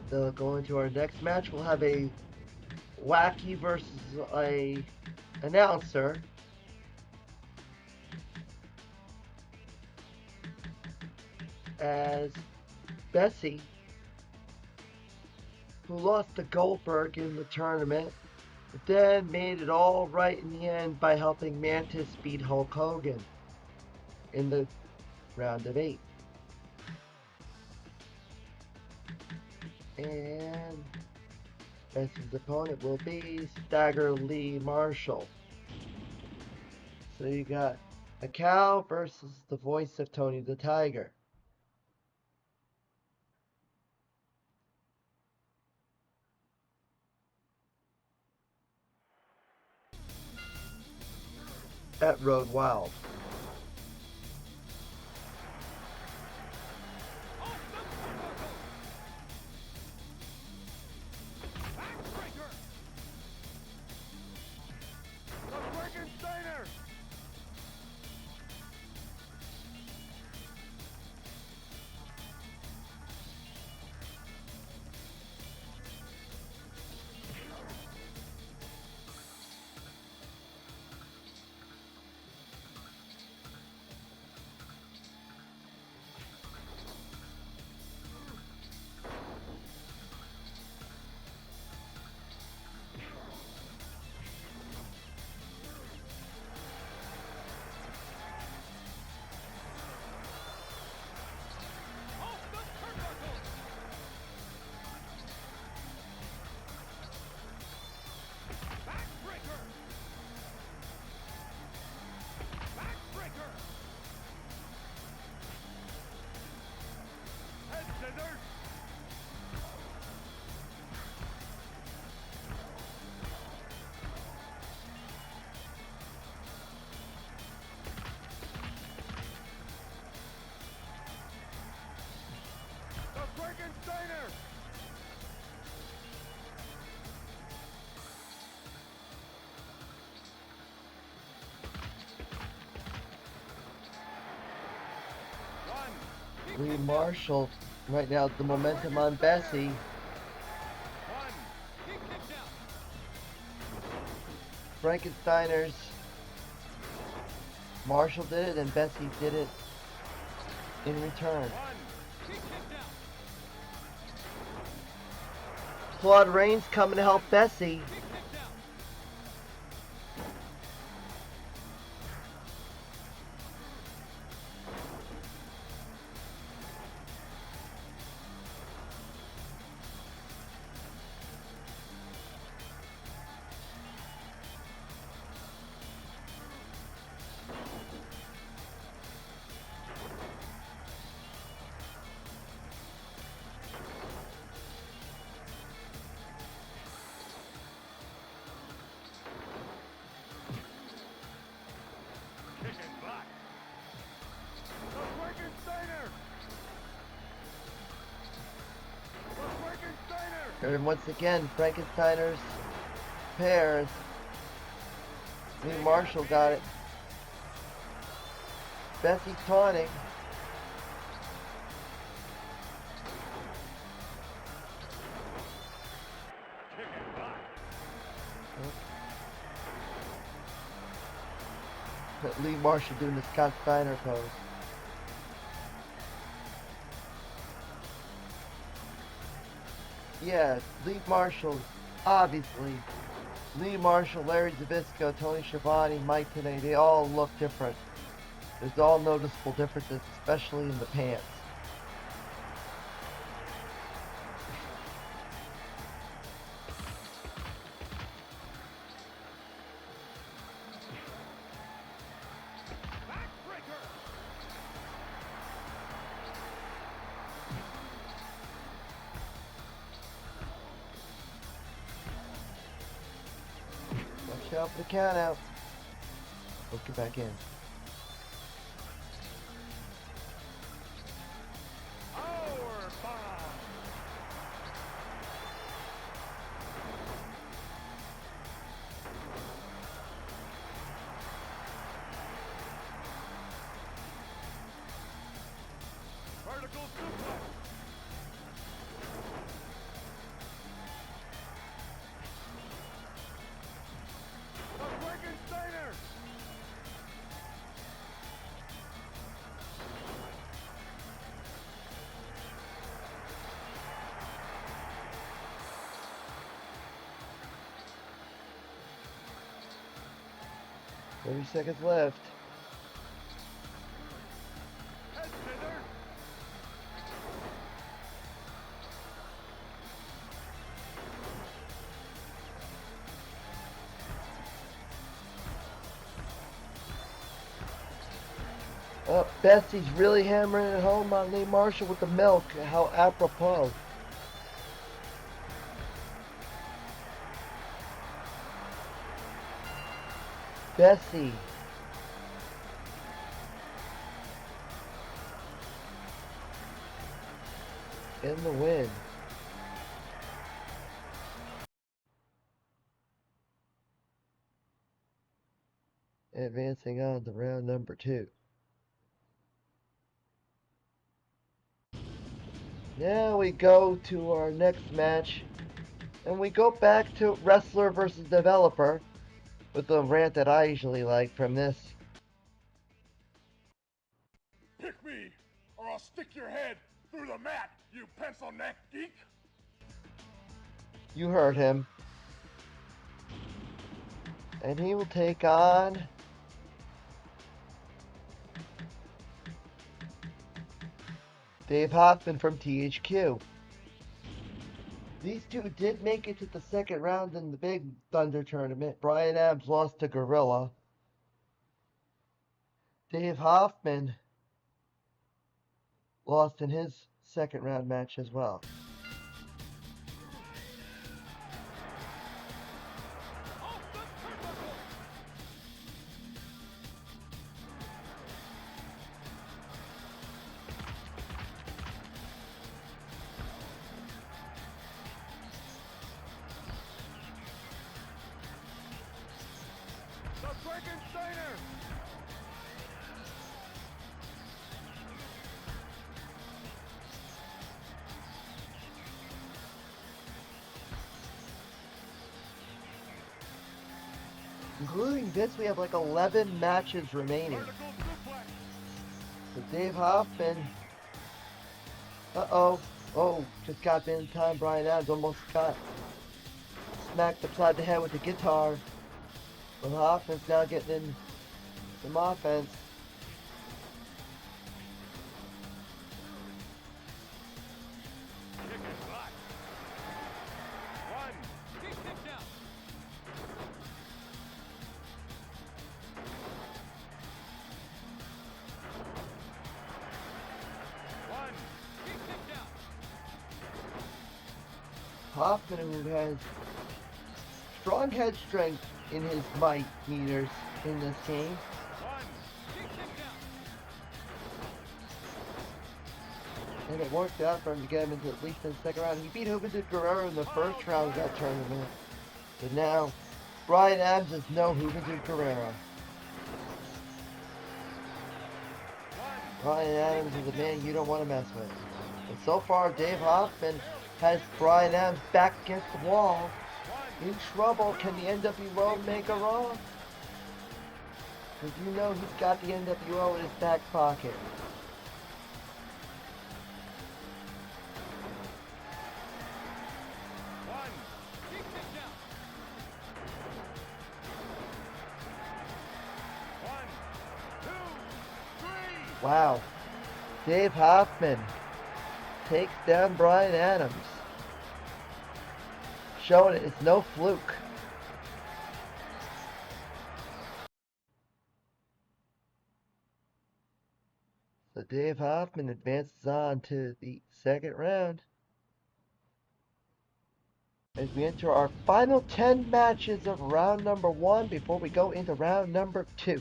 So going to our next match, we'll have a Wacky versus a announcer. as Bessie, who lost to Goldberg in the tournament, but then made it all right in the end by helping Mantis beat Hulk Hogan in the round of 8. And Bessie's opponent will be Stagger Lee Marshall. So you got a cow versus the voice of Tony the Tiger. At Road Wild. Lee Marshall right now, the momentum on Bessie. Frankensteiners. Marshall did it and Bessie did it in return. Claude Rains coming to help Bessie. And once again, Frankensteiner's pairs. Lee Marshall got it. Bessie taunting. Lee Marshall doing the Scott Steiner pose. Yeah, Lee Marshall, obviously. Lee Marshall, Larry Zbyszko, Tony Schiavone, Mike Tenay, they all look different. There's all noticeable differences, especially in the pants. Watch out for the count out. Let's get back in. 30 seconds left. Oh, Bessie's really hammering it home on Lee Marshall with the milk. How apropos. Bessie. In the win. Advancing on to round number 2. Now we go to our next match, and we go back to wrestler versus developer with the rant that I usually like from this. Pick me, or I'll stick your head through the mat, you pencil neck geek. You heard him. And he will take on Dave Hoffman from THQ. These two did make it to the second round in the Big Thunder tournament. Brian Adams lost to Gorilla. Dave Hoffman lost in his second round match as well. Including this, we have like 11 matches remaining. So Dave Hoffman. Uh-oh. Oh, just got in time. Brian Adams almost got smacked upside the head with the guitar. But Hoffman's now getting in some offense. Hoffman, who has strong head strength in his might meters in this game. And it worked out for him to get him into at least in the second round. He beat Juventud Guerrero in the first round of that tournament. But now, Brian Adams is no Juventud Guerrero. Brian Adams is a man you don't want to mess with. But so far, Dave Hoffman has Brian Adams back against the wall. In trouble. Can the NWO make a run? Because you know he's got the NWO in his back pocket. Wow. Dave Hoffman takes down Brian Adams. Showing it, it's no fluke. So Dave Hoffman advances on to the second round. As we enter our final 10 matches of round number 1 before we go into round number 2.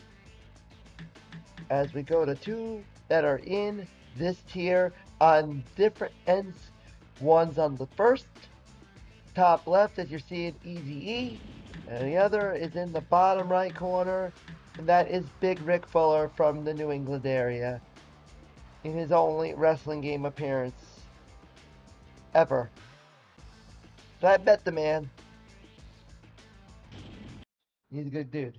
As we go to 2 that are in this tier on different ends. One's on the first top left, as you're seeing, Eazy-E, and the other is in the bottom right corner, and that is Big Rick Fuller from the New England area in his only wrestling game appearance ever. But I bet the man. He's a good dude.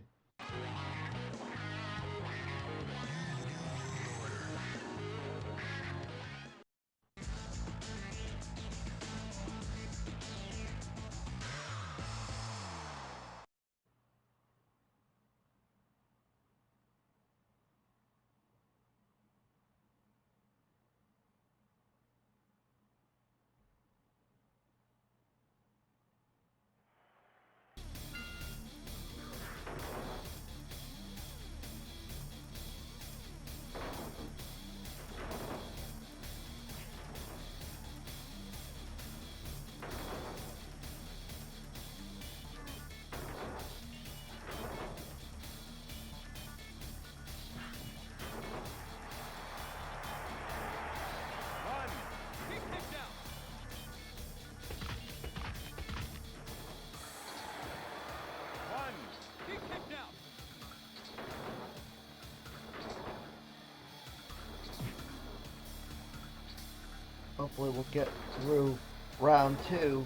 Hopefully we'll get through round 2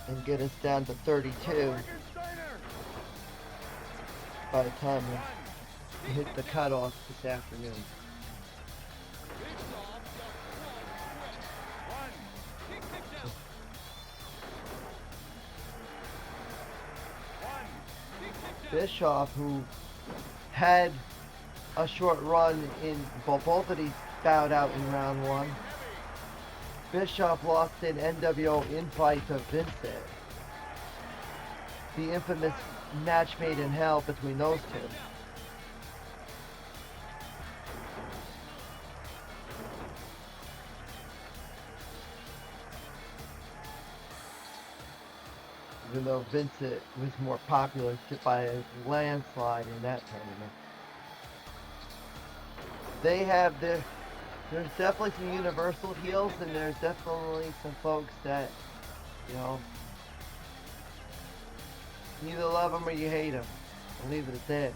and get us down to 32 by the time we hit the cutoff this afternoon. Bischoff, who had a short run in both of these, bowed out in round 1. Bischoff lost an NWO invite to Vincent. The infamous match made in hell between those two. Even though Vincent was more popular by a landslide in that tournament. They have there's definitely some universal heels, and there's definitely some folks that, you know, you either love them or you hate them. I'll leave it at that.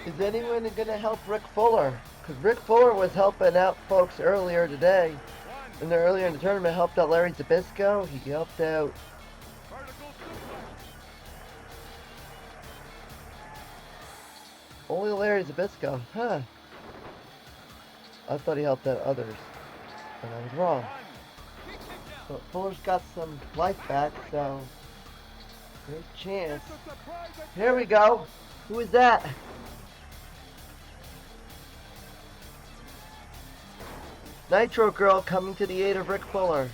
Is anyone going to help Rick Fuller? Because Rick Fuller was helping out folks earlier today. And earlier in the tournament, helped out Larry Zbyszko. He helped out only Larry Zbyszko. Huh. I thought he helped out others. And I was wrong. But Fuller's got some life back, so there's a chance. Here we go. Who is that? Nitro Girl coming to the aid of Rick Fuller.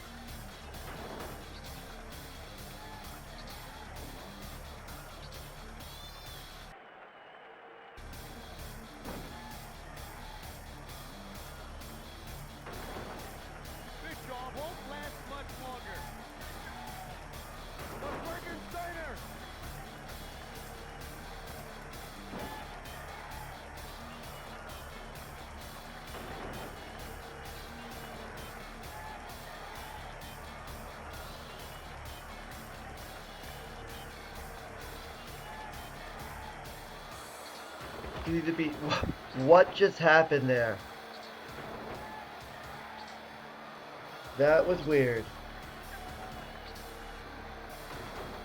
You need to be. What just happened there? That was weird.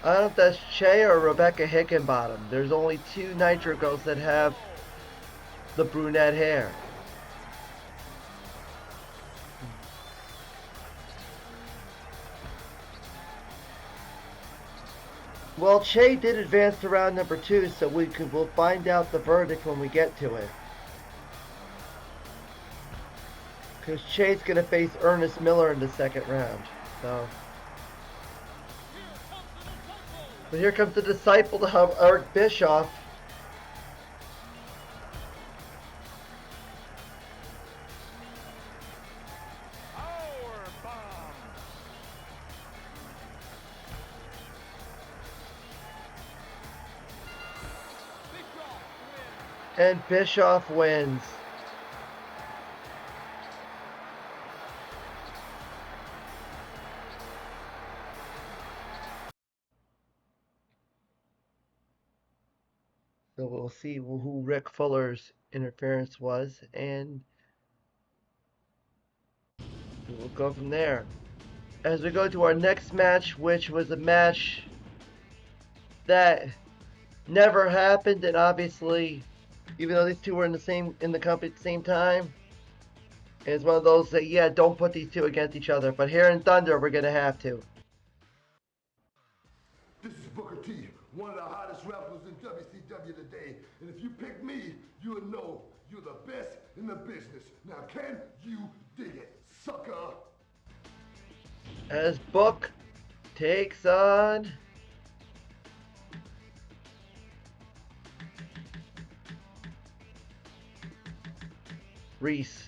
I don't know if that's Che or Rebecca Hickenbottom. There's only 2 Nitro girls that have the brunette hair. Well, Che did advance to round number 2, so we'll find out the verdict when we get to it. Because Che's going to face Ernest Miller in the second round. So. But here comes the disciple of Eric Bischoff. And Bischoff wins. So we'll see who Rick Fuller's interference was, and we'll go from there. As we go to our next match, which was a match that never happened, and obviously, even though these two were in the company at the same time, it's one of those that, yeah, don't put these two against each other. But here in Thunder, we're gonna have to. This is Booker T, one of the hottest rappers in WCW today. And if you pick me, you'll know you're the best in the business. Now, can you dig it, sucker? As Book takes on Reese.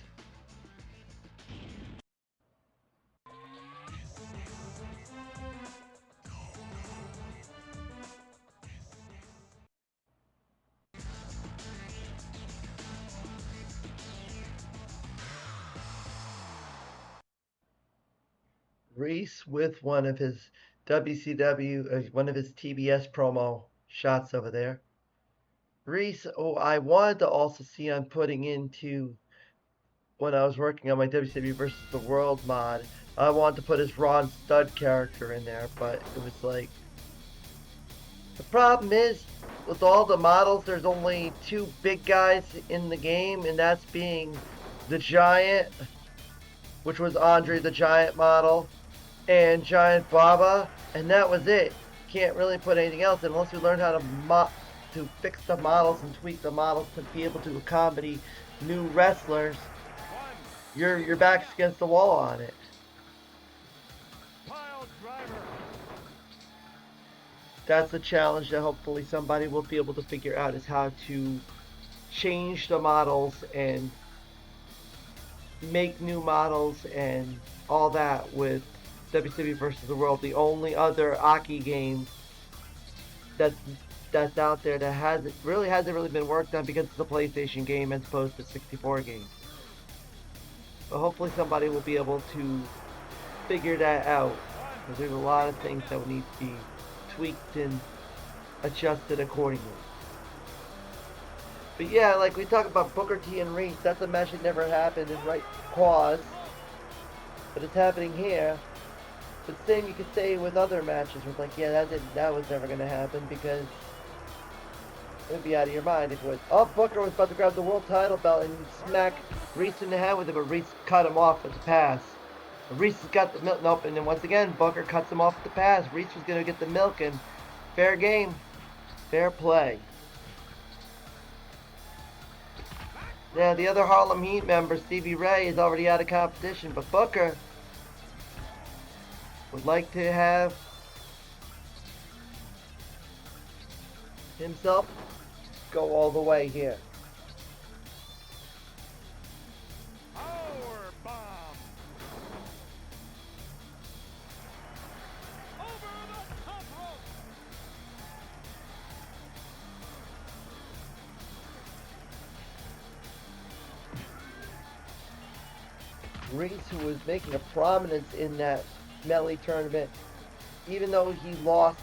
Reese with one of his WCW, one of his TBS promo shots over there. Reese, oh, I wanted to also see on putting into when I was working on my WCW versus the World mod. I wanted to put his Ron Stud character in there, but it was like the problem is with all the models, there's only two big guys in the game, and that's being the Giant, which was Andre the Giant model, and Giant Baba, and that was it. Can't really put anything else in unless we learn how to fix the models and tweak the models to be able to accommodate new wrestlers. Your back's against the wall on it. That's a challenge that hopefully somebody will be able to figure out, is how to change the models and make new models and all that with WCW versus the World. The only other Aki game that's out there that hasn't really been worked on because it's a PlayStation game as opposed to 64 game. But hopefully somebody will be able to figure that out, because there's a lot of things that would need to be tweaked and adjusted accordingly. But yeah, like we talk about Booker T and Reese, that's a match that never happened in right cause, but it's happening here. But same you could say with other matches, where it's like, yeah, that was never gonna happen, because it would be out of your mind if it was, oh, Booker was about to grab the world title belt and smack Reese in the head with it, but Reese cut him off with the pass. Reese has got the milk. Nope. And then once again, Booker cuts him off at the pass. Reese was going to get the milk, and fair game. Fair play. Now, the other Harlem Heat member, Stevie Ray, is already out of competition, but Booker would like to have himself go all the way here. Reese, who was making a prominence in that melee tournament, even though he lost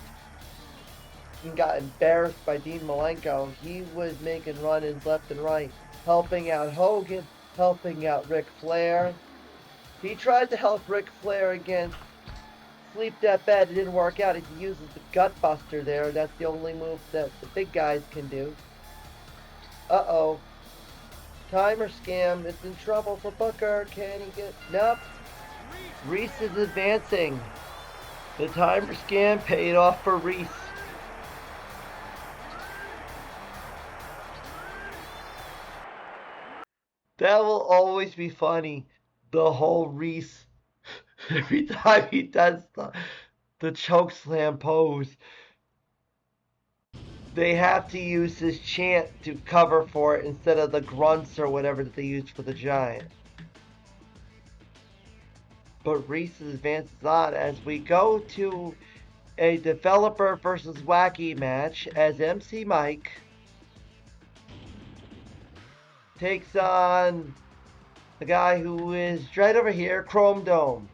and got embarrassed by Dean Malenko, he was making run-ins left and right, helping out Hogan, helping out Ric Flair. He tried to help Ric Flair against Sleep That Bad. It didn't work out. He uses the Gut Buster there. That's the only move that the big guys can do. Uh-oh. Timer scam. It's in trouble for Booker. Can he get... Nope. Reese is advancing. The timer scam paid off for Reese. That will always be funny. The whole Reese. Every time he does the choke slam pose, they have to use his chant to cover for it instead of the grunts or whatever that they used for the Giant. But Reese advances on as we go to a developer versus wacky match, as MC Mike takes on the guy who is right over here, Chrome Dome.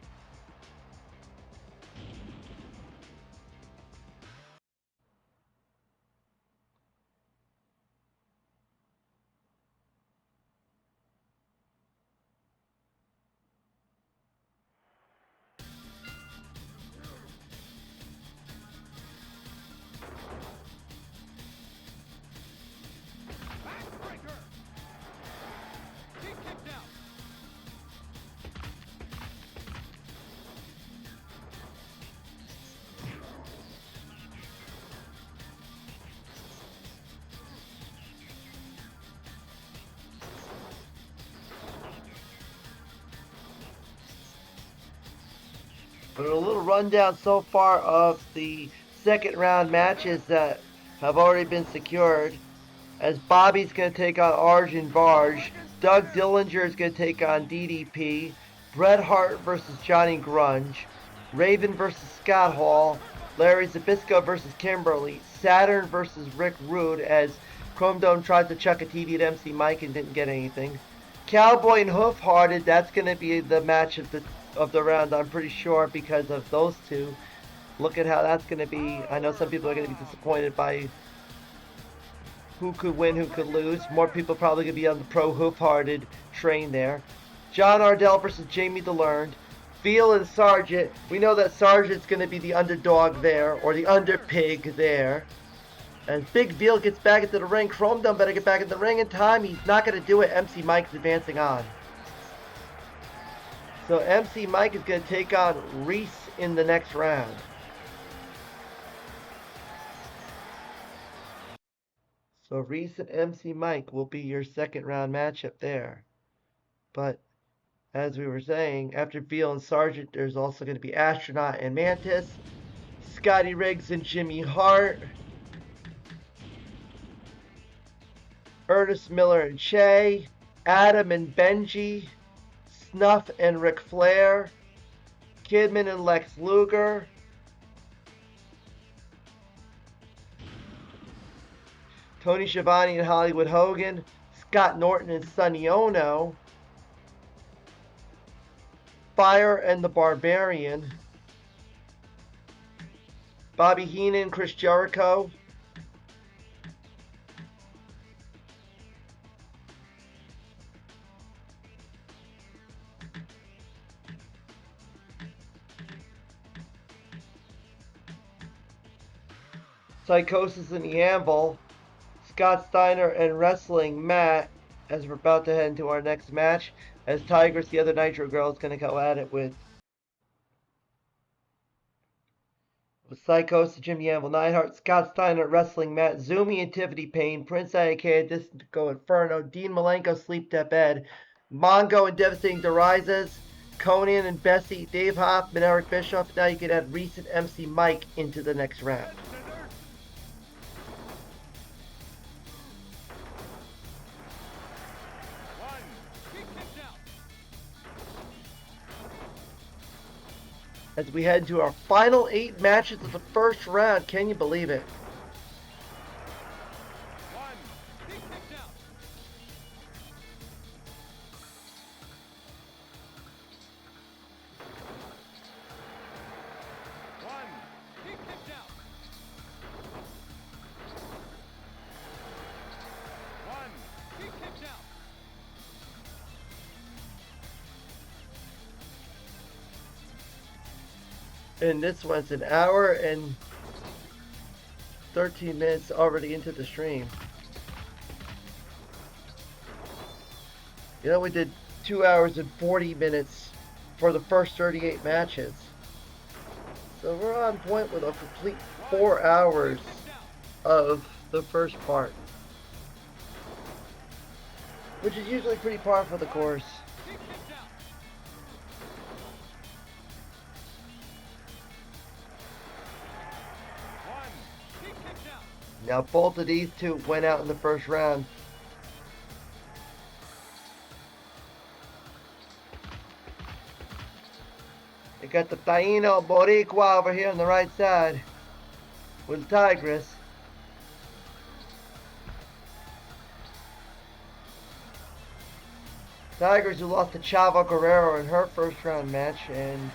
But a little rundown so far of the second round matches that have already been secured. As Bobby's going to take on Arjun Barge. Doug Dillinger is going to take on DDP. Bret Hart versus Johnny Grunge. Raven versus Scott Hall. Larry Zbyszko versus Kimberly. Saturn versus Rick Rude, as Chrome Dome tried to chuck a TV at MC Mike and didn't get anything. Cowboy and Hoof Hearted, that's going to be the match of the of the round, I'm pretty sure, because of those two. Look at how that's going to be. I know some people are going to be disappointed by who could win, who could lose. More people probably going to be on the pro hoof-hearted train there. John Ardell versus Jamie DeLearned. Veal and Sargent. We know that Sargent's going to be the underdog there, or the underpig there. As Big Veal gets back into the ring, Chrome Dome better get back in the ring in time. He's not going to do it. MC Mike's advancing on. So MC Mike is going to take on Reese in the next round. So Reese and MC Mike will be your second round matchup there. But as we were saying, after Veal and Sargent, there's also going to be Astronaut and Mantis, Scotty Riggs and Jimmy Hart, Ernest Miller and Che, Adam and Benji, Snuff and Ric Flair, Kidman and Lex Luger, Tony Schiavone and Hollywood Hogan, Scott Norton and Sonny Ono, Fire and the Barbarian, Bobby Heenan, Chris Jericho, Psychosis and the Anvil, Scott Steiner and Wrestling Matt, as we're about to head into our next match, as Tigress, the other Nitro Girl, is going to go at it with Psychosis, Jim the Anvil Neidhart, Scott Steiner, Wrestling Matt, Zumi and Tiffany Payne, Prince Iakea, Disco Inferno, Dean Malenko, Sleep Death Ed, Mongo and Devastating Derizes, Conan and Bessie, Dave Hoffman, Eric Bischoff. Now you can add recent MC Mike into the next round. As we head into our final 8 matches of the first round. Can you believe it? And this one's an hour and 13 minutes already into the stream. You know, we did 2 hours and 40 minutes for the first 38 matches. So we're on point with a complete 4 hours of the first part, which is usually pretty par for the course. Now both of these two went out in the first round. You got the Taino Boricua over here on the right side with Tigress. Tigers, who lost to Chavo Guerrero in her first round match, and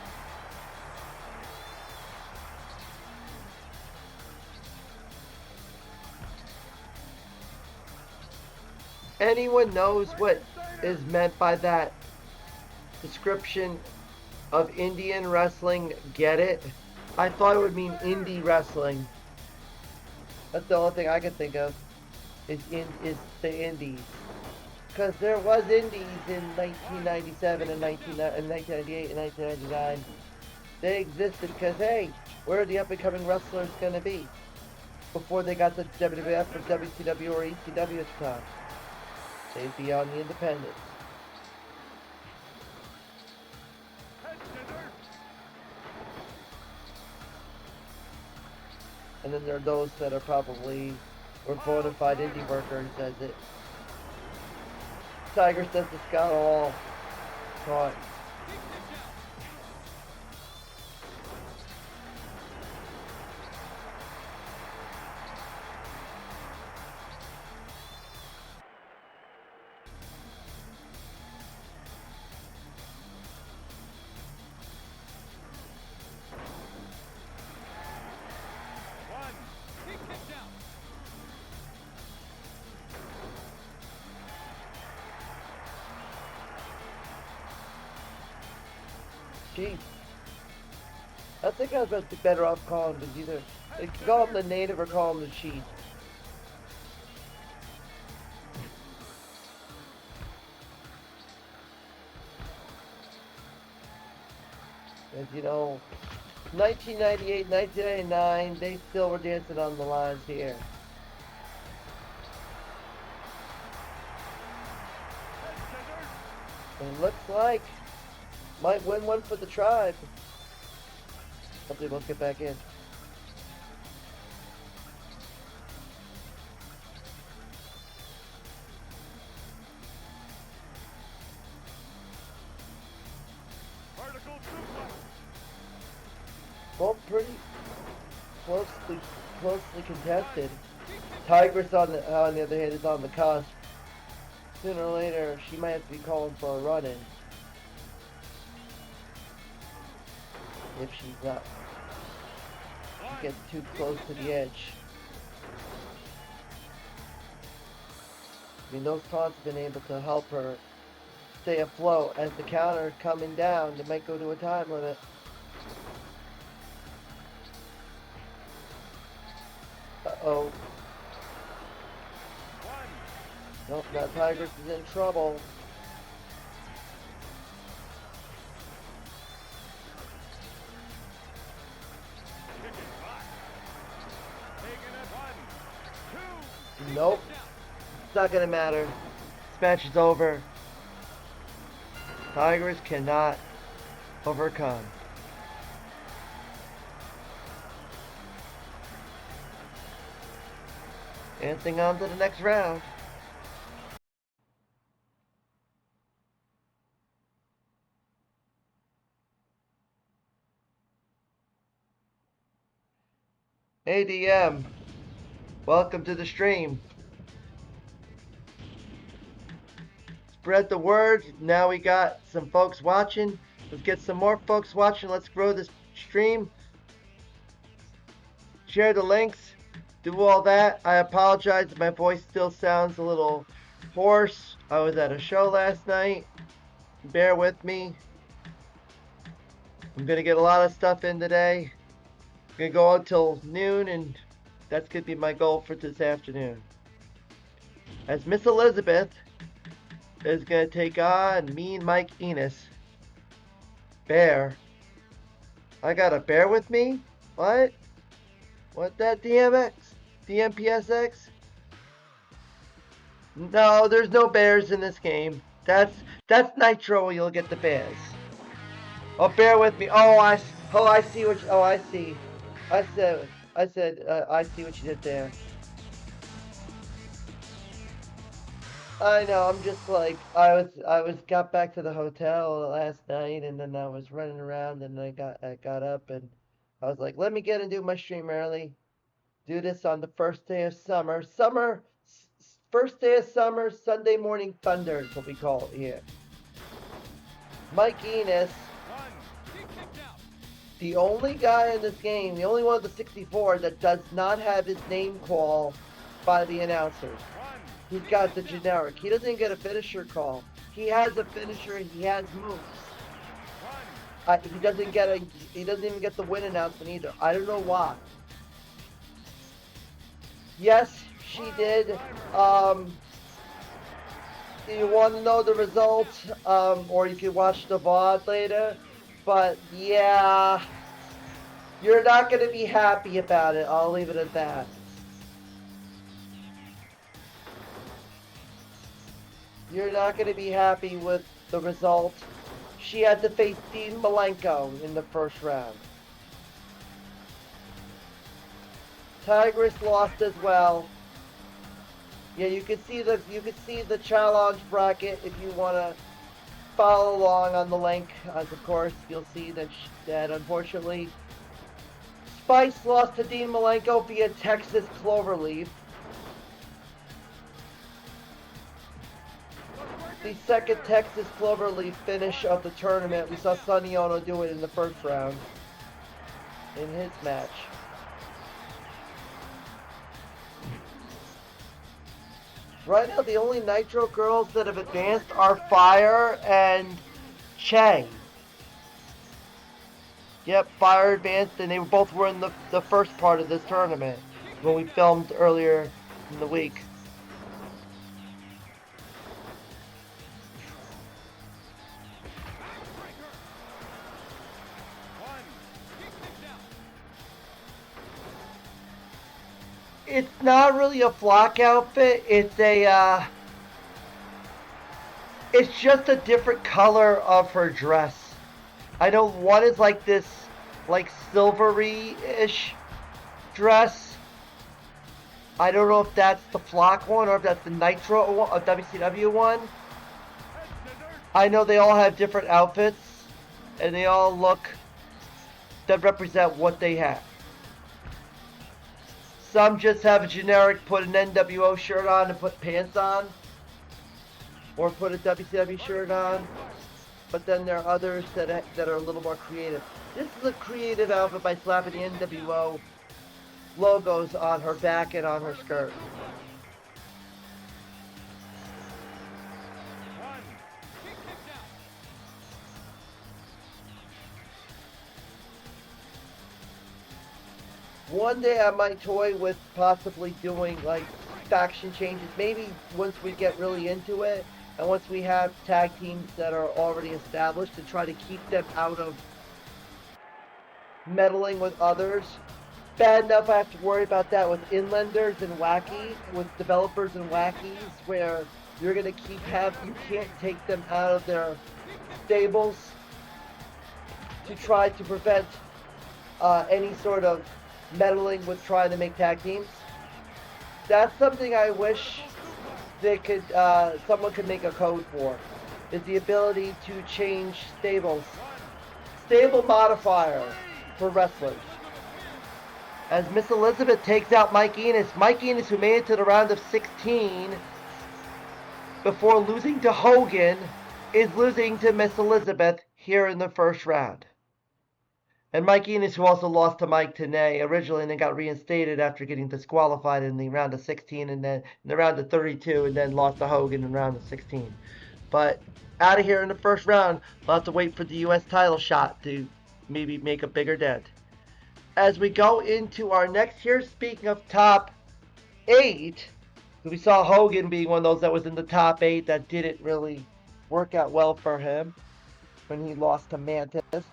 anyone knows what is meant by that description of Indian wrestling, get it? I thought it would mean indie wrestling. That's the only thing I can think of is the indies. Because there was indies in 1997 and 1998 and 1999. They existed because, hey, where are the up-and-coming wrestlers going to be before they got to WWF or WCW or ECW at the time? They'd be on the independents. And then there are those that are probably were bona fide indie workers, as it Tiger says the Scott Hall taught. Chief. I think I was better off calling him either. They could call him the native or call him the chief. As you know, 1998, 1999, they still were dancing on the lines here. And it looks like might win one for the tribe. Hopefully we'll get back in. Both pretty closely contested. Tigress on the other hand is on the cusp. Sooner or later, she might have to be calling for a run-in. If she's not, she gets too close to the edge. I mean, those taunts have been able to help her stay afloat. As the counter coming down, they might go to a time limit. Uh-oh. Nope, now Tigress is in trouble. Nope. It's not gonna matter. This match is over. Tigress cannot overcome. Dancing on to the next round. ADM, welcome to the stream. Spread the word. Now we got some folks watching. Let's get some more folks watching. Let's grow this stream. Share the links. Do all that. I apologize if my voice still sounds a little hoarse. I was at a show last night. Bear with me. I'm going to get a lot of stuff in today. I'm going to go until noon, and that's going to be my goal for this afternoon. As Miss Elizabeth is going to take on me and Mike Enos. Bear. I got a bear with me? What? What that DMX? DMPSX? No, there's no bears in this game. That's Nitro. You'll get the bears. Oh, bear with me. I see what. I see. I said. I see what you did there. I know. I'm just like I got back to the hotel last night, and then I was running around, and I got up, and I was like, let me get and do my stream early. Do this on the first day of summer. First day of summer, Sunday morning thunder is what we call it here. Mike Enos, the only guy in this game, the only one of the 64 that does not have his name call by the announcers. He's got the generic. He doesn't get a finisher call. He has a finisher. He has moves. He doesn't even get the win announcement either. I don't know why. Yes, she did. You want to know the results, or you can watch the VOD later. But yeah, you're not going to be happy about it. I'll leave it at that. You're not going to be happy with the result. She had to face Dean Malenko in the first round. Tigress lost as well. Yeah, you can see the challenge bracket if you want to follow along on the link. As of course, you'll see that unfortunately Spice lost to Dean Malenko via Texas Cloverleaf. The second Texas Cloverleaf finish of the tournament. We saw Sonny Ono do it in the first round in his match. Right now, the only Nitro girls that have advanced are Fire and Che. Yep, Fire advanced, and they both were in the first part of this tournament when we filmed earlier in the week. It's not really a flock outfit. It's just a different color of her dress. I know one is like this, like silvery-ish dress. I don't know if that's the flock one or if that's the Nitro one, or WCW one. I know they all have different outfits, and they all look that represent what they have. Some just have a generic put an NWO shirt on and put pants on, or put a WCW shirt on. But then there are others that are a little more creative. This is a creative outfit by slapping the NWO logos on her back and on her skirt. One day I might toy with possibly doing like faction changes. Maybe once we get really into it, and once we have tag teams that are already established, to try to keep them out of meddling with others. Bad enough I have to worry about that with inlanders and wacky, with developers and wackies, where you're gonna you can't take them out of their stables to try to prevent any sort of meddling with trying to make tag teams. That's something I wish someone could make a code for, is the ability to change stables. Stable modifier for wrestlers. As Miss Elizabeth takes out Mike Enos, who made it to the round of 16 before losing to Hogan, is losing to Miss Elizabeth here in the first round. And Mike Enos, who also lost to Mike Tenay originally and then got reinstated after getting disqualified in the round of 16 and then in the round of 32 and then lost to Hogan in the round of 16. But out of here in the first round, we'll have to wait for the U.S. title shot to maybe make a bigger dent. As we go into our next here, speaking of top 8, we saw Hogan being one of those that was in the top 8 that didn't really work out well for him when he lost to Mantis.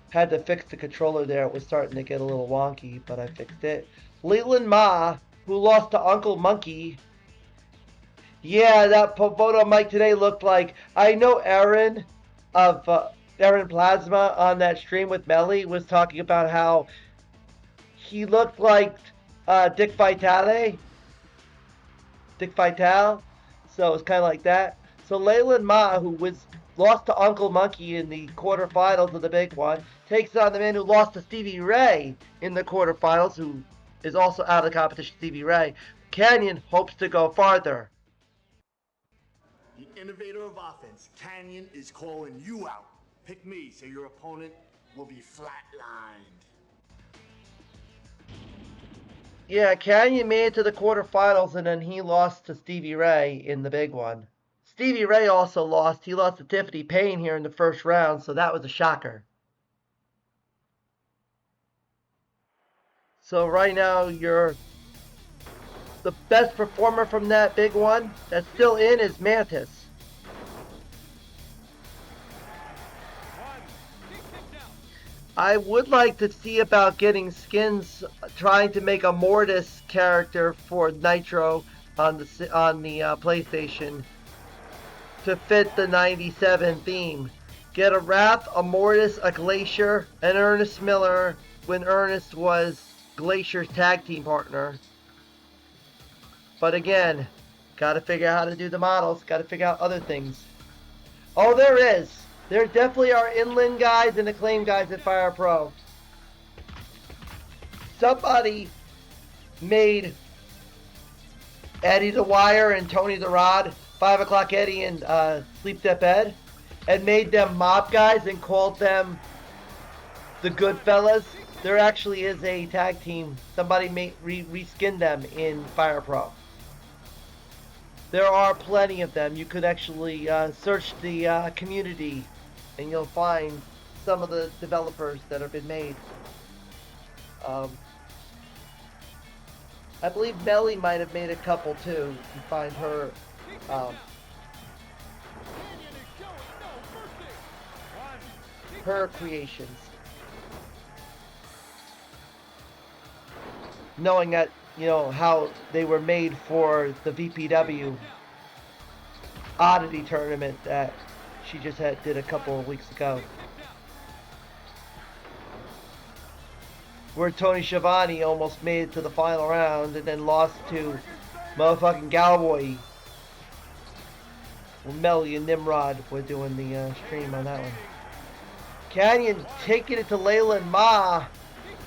Had to fix the controller there. It was starting to get a little wonky, but I fixed it. Leland Ma, who lost to Uncle Monkey. Yeah, that photo of Mike today looked like... I know Aaron of Aaron Plasma on that stream with Melly was talking about how he looked like Dick Vitale. Dick Vitale. So it's kind of like that. So Leland Ma, who lost to Uncle Monkey in the quarterfinals of the big one, takes on the man who lost to Stevie Ray in the quarterfinals, who is also out of the competition, Stevie Ray. Canyon hopes to go farther. The innovator of offense, Canyon, is calling you out. Pick me so your opponent will be flatlined. Yeah, Canyon made it to the quarterfinals and then he lost to Stevie Ray in the big one. Stevie Ray also lost. He lost to Tiffany Payne here in the first round, so that was a shocker. So right now, the best performer from that big one that's still in is Mantis. I would like to see about getting Skins trying to make a Mortis character for Nitro on the PlayStation to fit the 97 theme. Get a Wrath, a Mortis, a Glacier, and Ernest Miller when Ernest was Glacier's tag team partner. But again, gotta figure out how to do the models, gotta figure out other things. Oh, there is. There definitely are inland guys and acclaim guys at Fire Pro. Somebody made Eddie the Wire and Tony the Rod, 5 o'clock Eddie and Sleep Death Ed, and made them mob guys and called them the Goodfellas. There actually is a tag team. Somebody reskinned them in Fire Pro. There are plenty of them. You could actually search the community and you'll find some of the developers that have been made. Um, I believe Melly might have made a couple too. You can find her her creations. Knowing that, how they were made for the VPW oddity tournament that she just did a couple of weeks ago. Where Tony Schiavone almost made it to the final round and then lost to motherfucking Cowboy. Well, Melly and Nimrod were doing the stream on that one. Canyon taking it to Layla and Ma.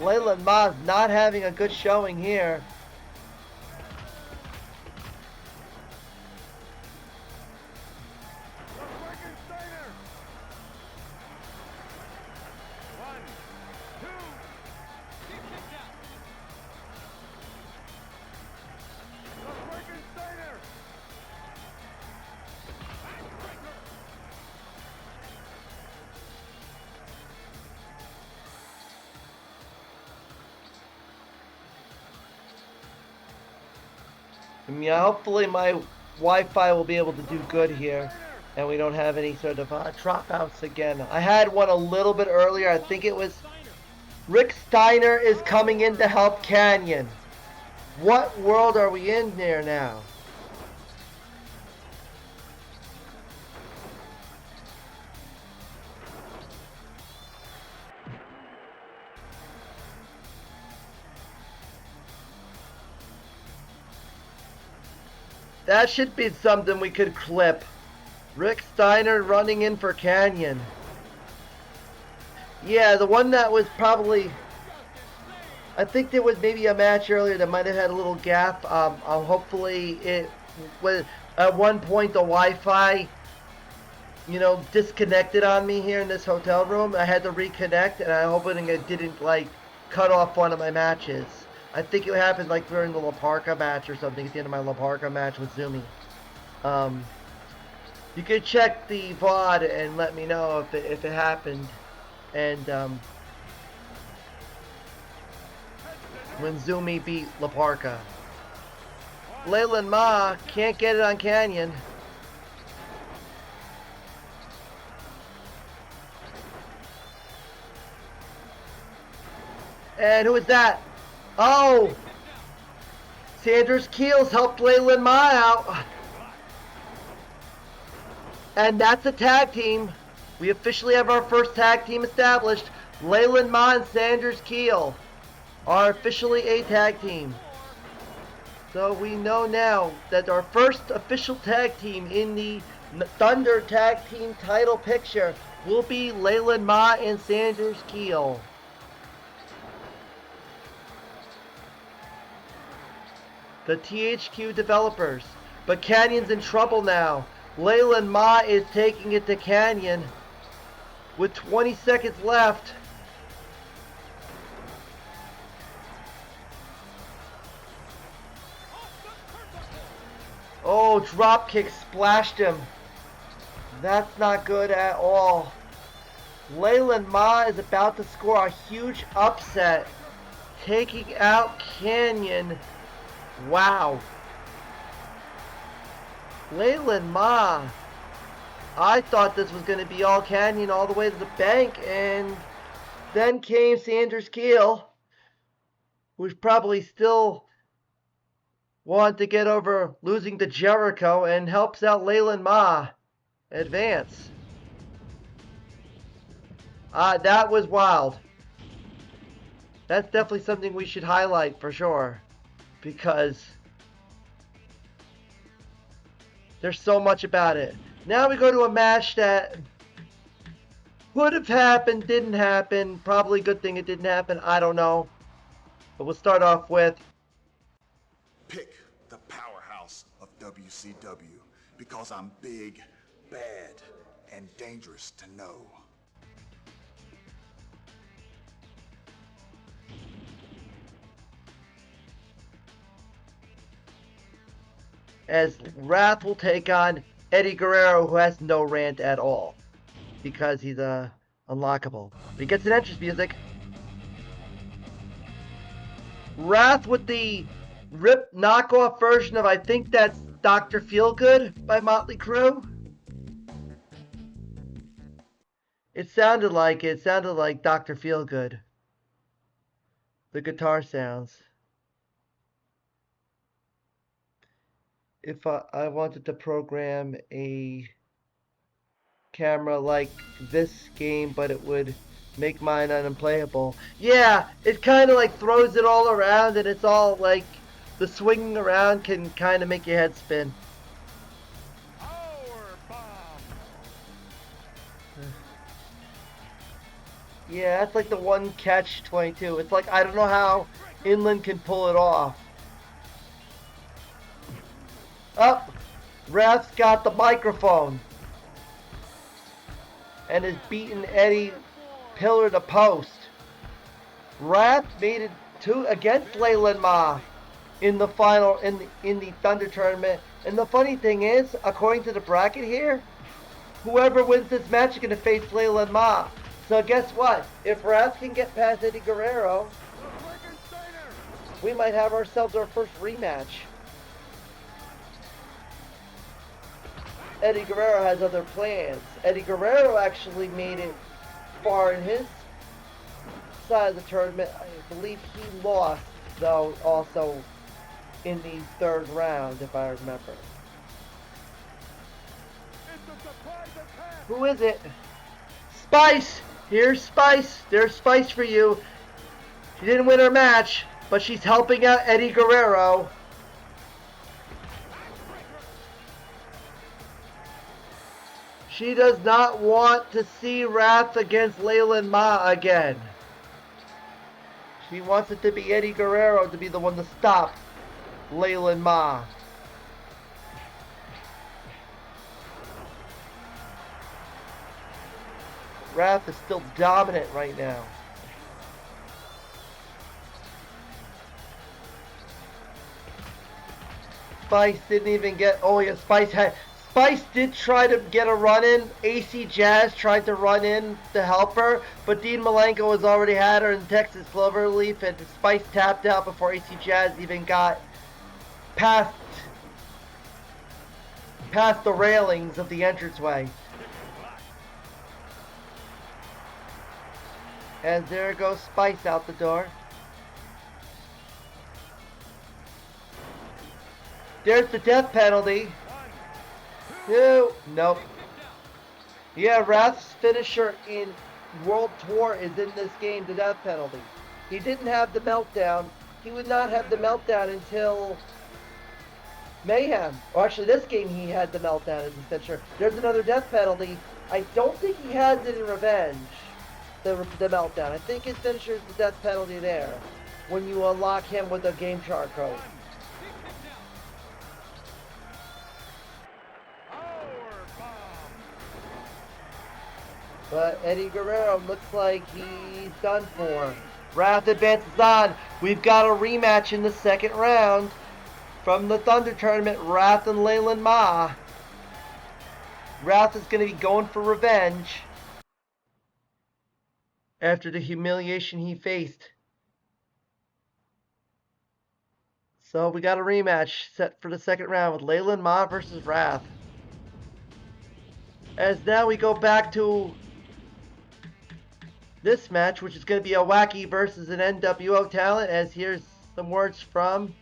Layla and Ma's not having a good showing here. Yeah, hopefully my Wi-Fi will be able to do good here and we don't have any sort of dropouts again. I had one a little bit earlier. I think it was Rick Steiner is coming in to help Canyon. What world are we in there now? That should be something we could clip. Rick Steiner running in for Canyon. Yeah, the one that was probably... I think there was maybe a match earlier that might have had a little gap. Hopefully it was... At one point the Wi-Fi, disconnected on me here in this hotel room. I had to reconnect and I'm hoping it didn't, cut off one of my matches. I think it happened during the La Parka match or something at the end of my La Parka match with Zumi. You could check the VOD and let me know if it happened. And when Zumi beat La Parka. Layla and Ma can't get it on Canyon. And who is that? Oh! Sanders Keels helped Layla and Ma out. And that's a tag team. We officially have our first tag team established. Layla and Ma and Sanders Keel are officially a tag team. So we know now that our first official tag team in the Thunder Tag Team title picture will be Layla and Ma and Sanders Keel. The THQ developers. But Canyon's in trouble now. Layla and Ma is taking it to Canyon with 20 seconds left. Oh, drop kick splashed him. That's not good at all. Layla and Ma is about to score a huge upset, taking out Canyon. Wow. Layla and Ma. I thought this was going to be all Canyon all the way to the bank, and then came Sanders Keel, who's probably still wanting to get over losing to Jericho, and helps out Layla and Ma advance. That was wild. That's definitely something we should highlight for sure, because there's so much about it. Now we go to a match that would have happened, didn't happen. Probably a good thing it didn't happen. I don't know. But we'll start off with... Pick the powerhouse of WCW because I'm big, bad, and dangerous to know. as Wrath will take on Eddie Guerrero, who has no rant at all because he's unlockable. But he gets an entrance music. Wrath with the rip knockoff version of, I think that's Dr. Feelgood by Motley Crue. It sounded like Dr. Feelgood. The guitar sounds. If I wanted to program a camera like this game, but it would make mine unplayable. Yeah, it kind of like throws it all around, and it's all like the swinging around can kind of make your head spin. Yeah, that's like the one catch 22. It's like I don't know how Inland can pull it off. Up, Wrath's got the microphone and is beating Eddie pillar to post. Wrath made it against Leyland Ma in the final in the Thunder tournament. And the funny thing is, according to the bracket here, whoever wins this match is going to face Leyland Ma. So guess what? If Wrath can get past Eddie Guerrero, we might have ourselves our first rematch. Eddie Guerrero has other plans. Eddie Guerrero actually made it far in his side of the tournament. I believe he lost, though, also in the third round, if I remember. Who is it? Spice! Here's Spice. There's Spice for you. She didn't win her match, but she's helping out Eddie Guerrero. She does not want to see Wrath against Leyland Ma again. She wants it to be Eddie Guerrero to be the one to stop Leyland Ma. Wrath is still dominant right now. Spice didn't even get... Oh yeah, Spice did try to get a run in. AC Jazz tried to run in to help her, but Dean Malenko has already had her in Texas Cloverleaf, and Spice tapped out before AC Jazz even got past the railings of the entranceway. As there goes Spice out the door. There's the death penalty. Two. Nope. Yeah, Wrath's finisher in World Tour is in this game, the death penalty. He didn't have the meltdown. He would not have the meltdown until Mayhem. Or actually, this game he had the meltdown as his finisher. There's another death penalty. I don't think he has it in Revenge. The meltdown. I think his finisher is the death penalty there when you unlock him with a game chart code. But Eddie Guerrero looks like he's done for. Wrath advances on. We've got a rematch in the second round from the Thunder tournament. Wrath and Leyland Ma. Wrath is going to be going for revenge after the humiliation he faced. So we got a rematch set for the second round with Leyland Ma versus Wrath. As now we go back to this match, which is going to be a Wacky versus an NWO talent, as here's some words from...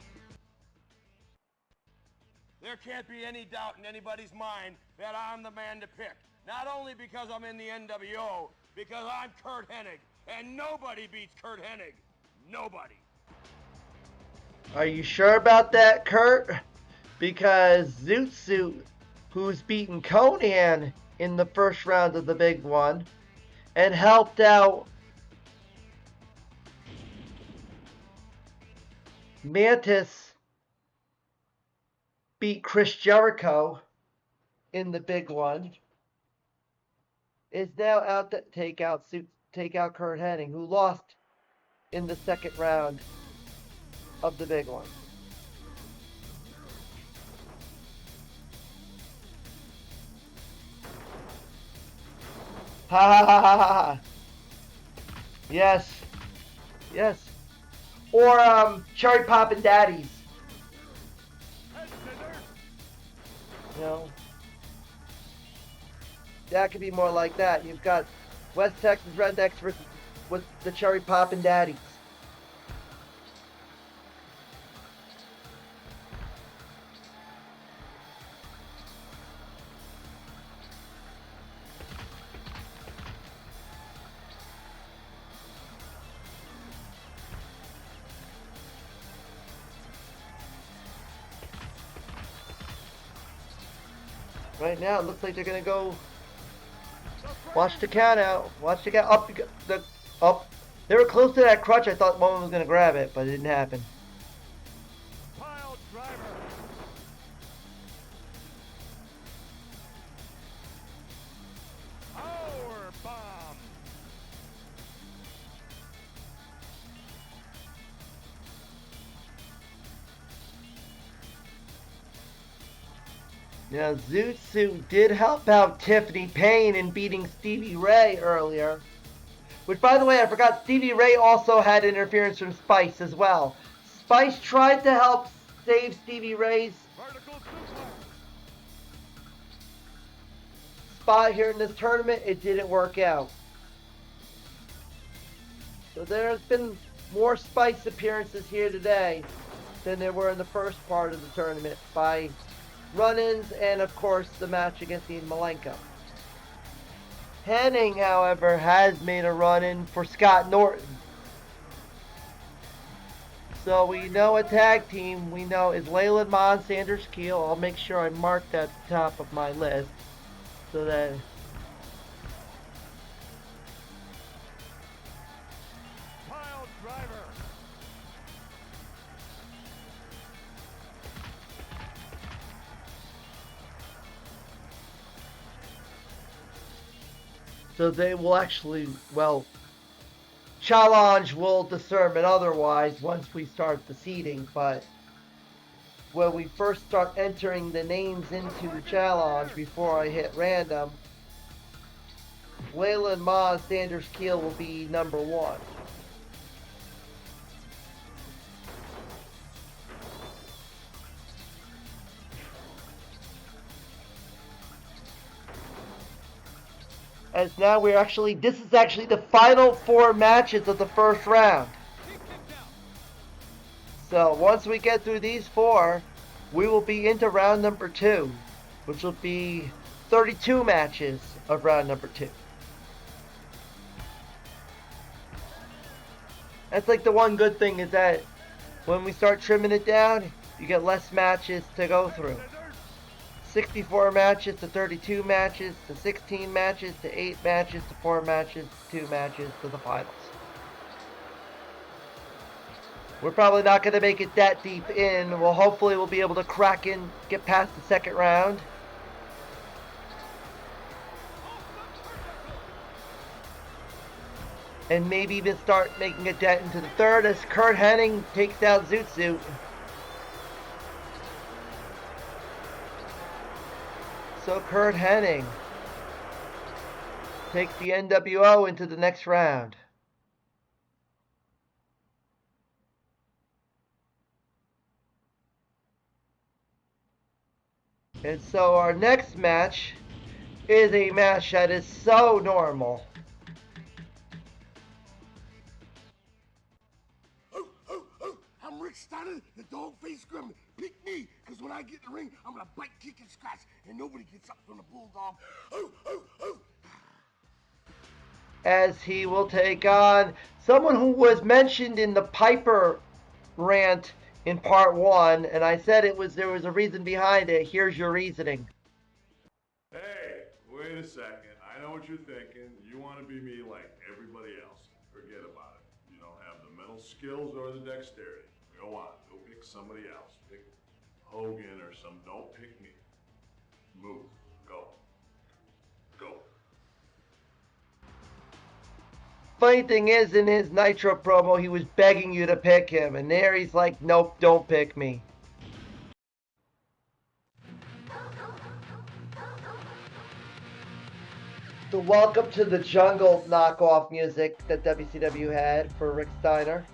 There can't be any doubt in anybody's mind that I'm the man to pick. Not only because I'm in the NWO, because I'm Kurt Hennig, and nobody beats Kurt Hennig. Nobody. Are you sure about that, Kurt? Because Zoot Suit, who's beaten Conan in the first round of the big one, and helped out Mantis beat Chris Jericho in the big one, is now out to take out Kurt Hennig, who lost in the second round of the big one. Ha ha ha ha ha ha. Yes. Yes. Or cherry poppin' daddies. You know, that could be more like that. You've got West Texas rednecks versus with the cherry poppin' daddies. Right now, it looks like they're gonna go. Watch the count out. Watch the count up. The up. They were close to that crutch. I thought one was gonna grab it, but it didn't happen. Pile driver. Power bomb. Now, Zootsuit did help out Tiffany Payne in beating Stevie Ray earlier. Which, by the way, I forgot Stevie Ray also had interference from Spice as well. Spice tried to help save Stevie Ray's Vertical suplex. spot here in this tournament. It didn't work out. So there's been more Spice appearances here today than there were in the first part of the tournament by run-ins and, of course, the match against Ian Malenko. Henning, however, has made a run-in for Scott Norton. So we know a tag team we know is Leyland Mon, Sanders Keel. I'll make sure I mark that at the top of my list so that Pile driver. so they will actually, well, challenge will determine otherwise once we start the seeding, but when we first start entering the names into the challenge before I hit random, Leyland Ma, Sanders Keel will be number one. As now this is actually the final 4 matches of the first round. So once we get through these 4, we will be into round number 2, which will be 32 matches of round number 2. That's like the one good thing is that when we start trimming it down, you get less matches to go through. 64 matches to 32 matches to 16 matches to 8 matches to 4 matches to 2 matches to the finals. We're probably not going to make it that deep in. Hopefully we'll be able to crack in, get past the second round. And maybe even start making a dent into the third as Kurt Hennig takes out Zootsuit. So Kurt Hennig takes the NWO into the next round. And so our next match is a match that is so normal. I'm Rick Steiner, the dog-faced gremlin. Pick me, because when I get in the ring, I'm going to bite, kick, and scratch, and nobody gets up from the bulldog. As he will take on someone who was mentioned in the Piper rant in part 1, and I said there was a reason behind it. Here's your reasoning. Hey, wait a second. I know what you're thinking. You want to be me like everybody else. Forget about it. You don't have the mental skills or the dexterity. Go on. Go pick somebody else. Pick Hogan or some. Don't pick me. Move. Go. Go. Funny thing is, in his Nitro promo, he was begging you to pick him, and there he's like, nope, don't pick me. The Welcome to the Jungle knockoff music that WCW had for Rick Steiner.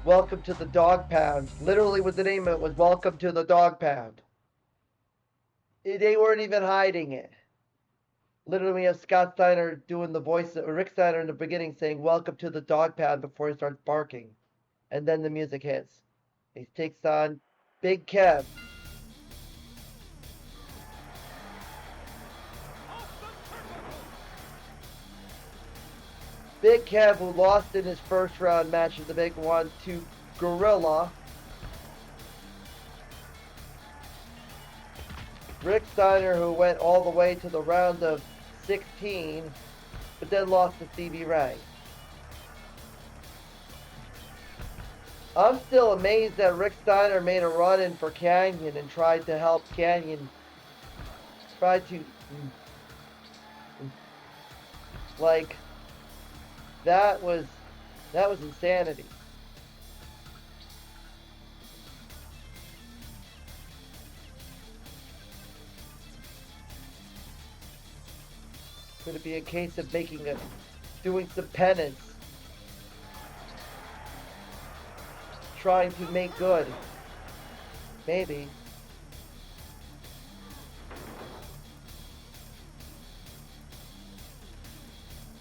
Welcome to the Dog Pound. Literally what the name of it was, Welcome to the Dog Pound. They weren't even hiding it. Literally, we have Scott Steiner doing the voice of Rick Steiner in the beginning saying, Welcome to the Dog Pound before he starts barking. And then the music hits. He takes on Big Kev. Big Kev, who lost in his first round match of the big one to Gorilla. Rick Steiner, who went all the way to the round of 16, but then lost to Stevie Ray. I'm still amazed that Rick Steiner made a run-in for Canyon and tried to help Canyon. That was insanity. Could it be a case of doing some penance? Trying to make good? Maybe.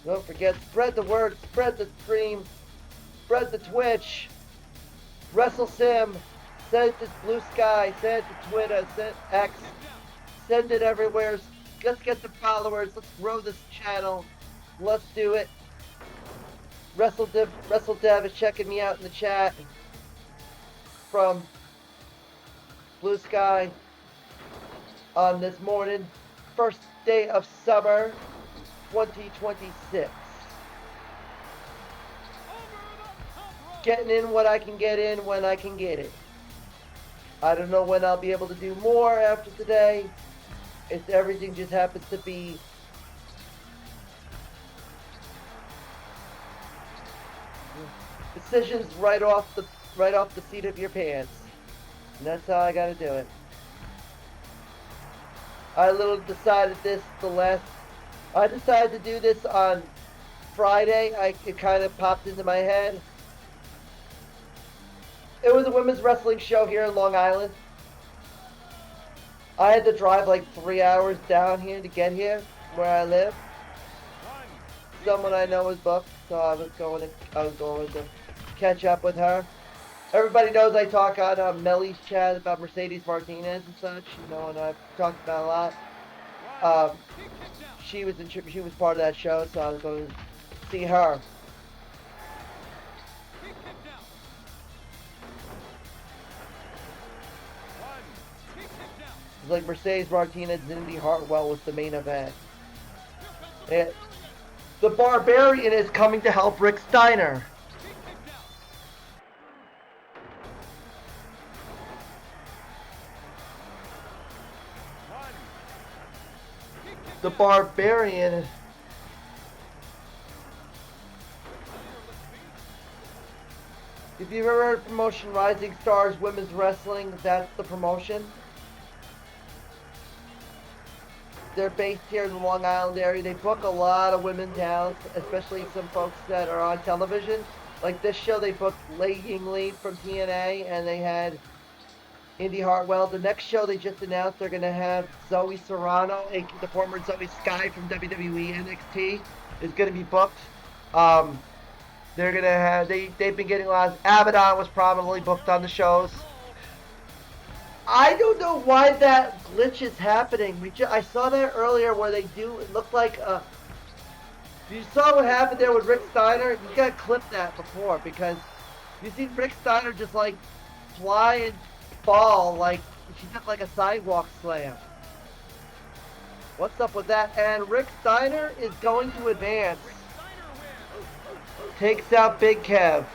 Don't forget, spread the word, spread the stream, spread the Twitch, WrestleSim, send it to Blue Sky, send it to Twitter, send it to X, send it everywhere. Let's get some followers. Let's grow this channel. Let's do it. WrestleDev is checking me out in the chat from Blue Sky on this morning. First day of summer 2026. Getting in what I can get in when I can get it. I don't know when I'll be able to do more after today. Everything just happens to be decisions right off the seat of your pants. And that's how I gotta do it. I decided to do this on Friday. It kind of popped into my head. It was a women's wrestling show here in Long Island. I had to drive like 3 hours down here to get here, where I live. Someone I know was booked, so I was going to catch up with her. Everybody knows I talk on Melly's chat about Mercedes Martinez and such, and I've talked about a lot. She was part of that show, so I was going to see her. It's like Mercedes Martinez and Indy Hartwell was the main event. The Barbarian is coming to help Rick Steiner. The Barbarian. If you've ever heard of promotion Rising Stars Women's Wrestling, that's the promotion. They're based here in the Long Island area. They book a lot of women talents, especially some folks that are on television. Like this show, they booked Lei Yingli from TNA, and they had Indy Hartwell. The next show they just announced they're going to have Zoe Serrano, the former Zoe Sky from WWE NXT, is going to be booked. They're going to have, they've been getting a lot of, Abaddon was prominently booked on the shows. I don't know why that glitch is happening. I saw that earlier where they do, it looked like, you saw what happened there with Rick Steiner? You gotta clip that before, because you see Rick Steiner just like fly and fall like she took like a sidewalk slam. What's up with that? And Rick Steiner is going to advance. Takes out Big Kev.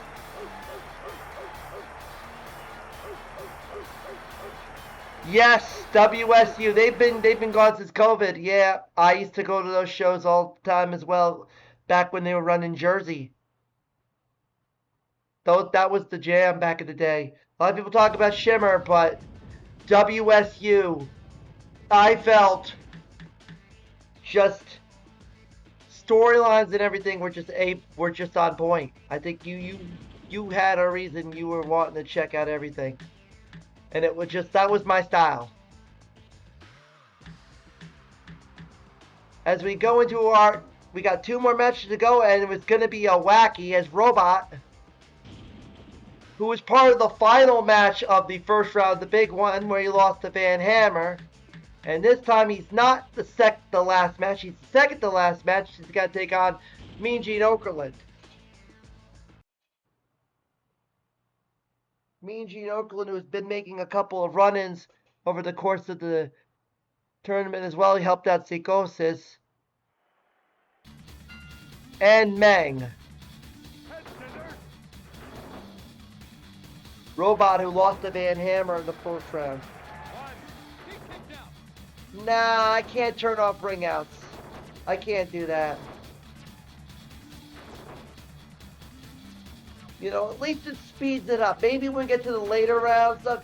Yes, WSU. They've been gone since COVID. Yeah, I used to go to those shows all the time as well, back when they were running Jersey. Though that was the jam back in the day. A lot of people talk about Shimmer, but WSU, I felt, just storylines and everything were just on point. I think you had a reason you were wanting to check out everything, and it was just that was my style. As we go into we got 2 more matches to go, and it was going to be a wacky as Robot, who was part of the final match of the first round, the big one where he lost to Van Hammer. And this time he's not the last match. He's the second to last match. He's got to take on Mean Gene Okerlund. Mean Gene Okerlund, who has been making a couple of run-ins over the course of the tournament as well. He helped out Psychosis. And Meng. Robot, who lost to Van Hammer in the first round. Nah, I can't turn off ring outs. I can't do that. You know, at least it speeds it up. Maybe when we get to the later rounds of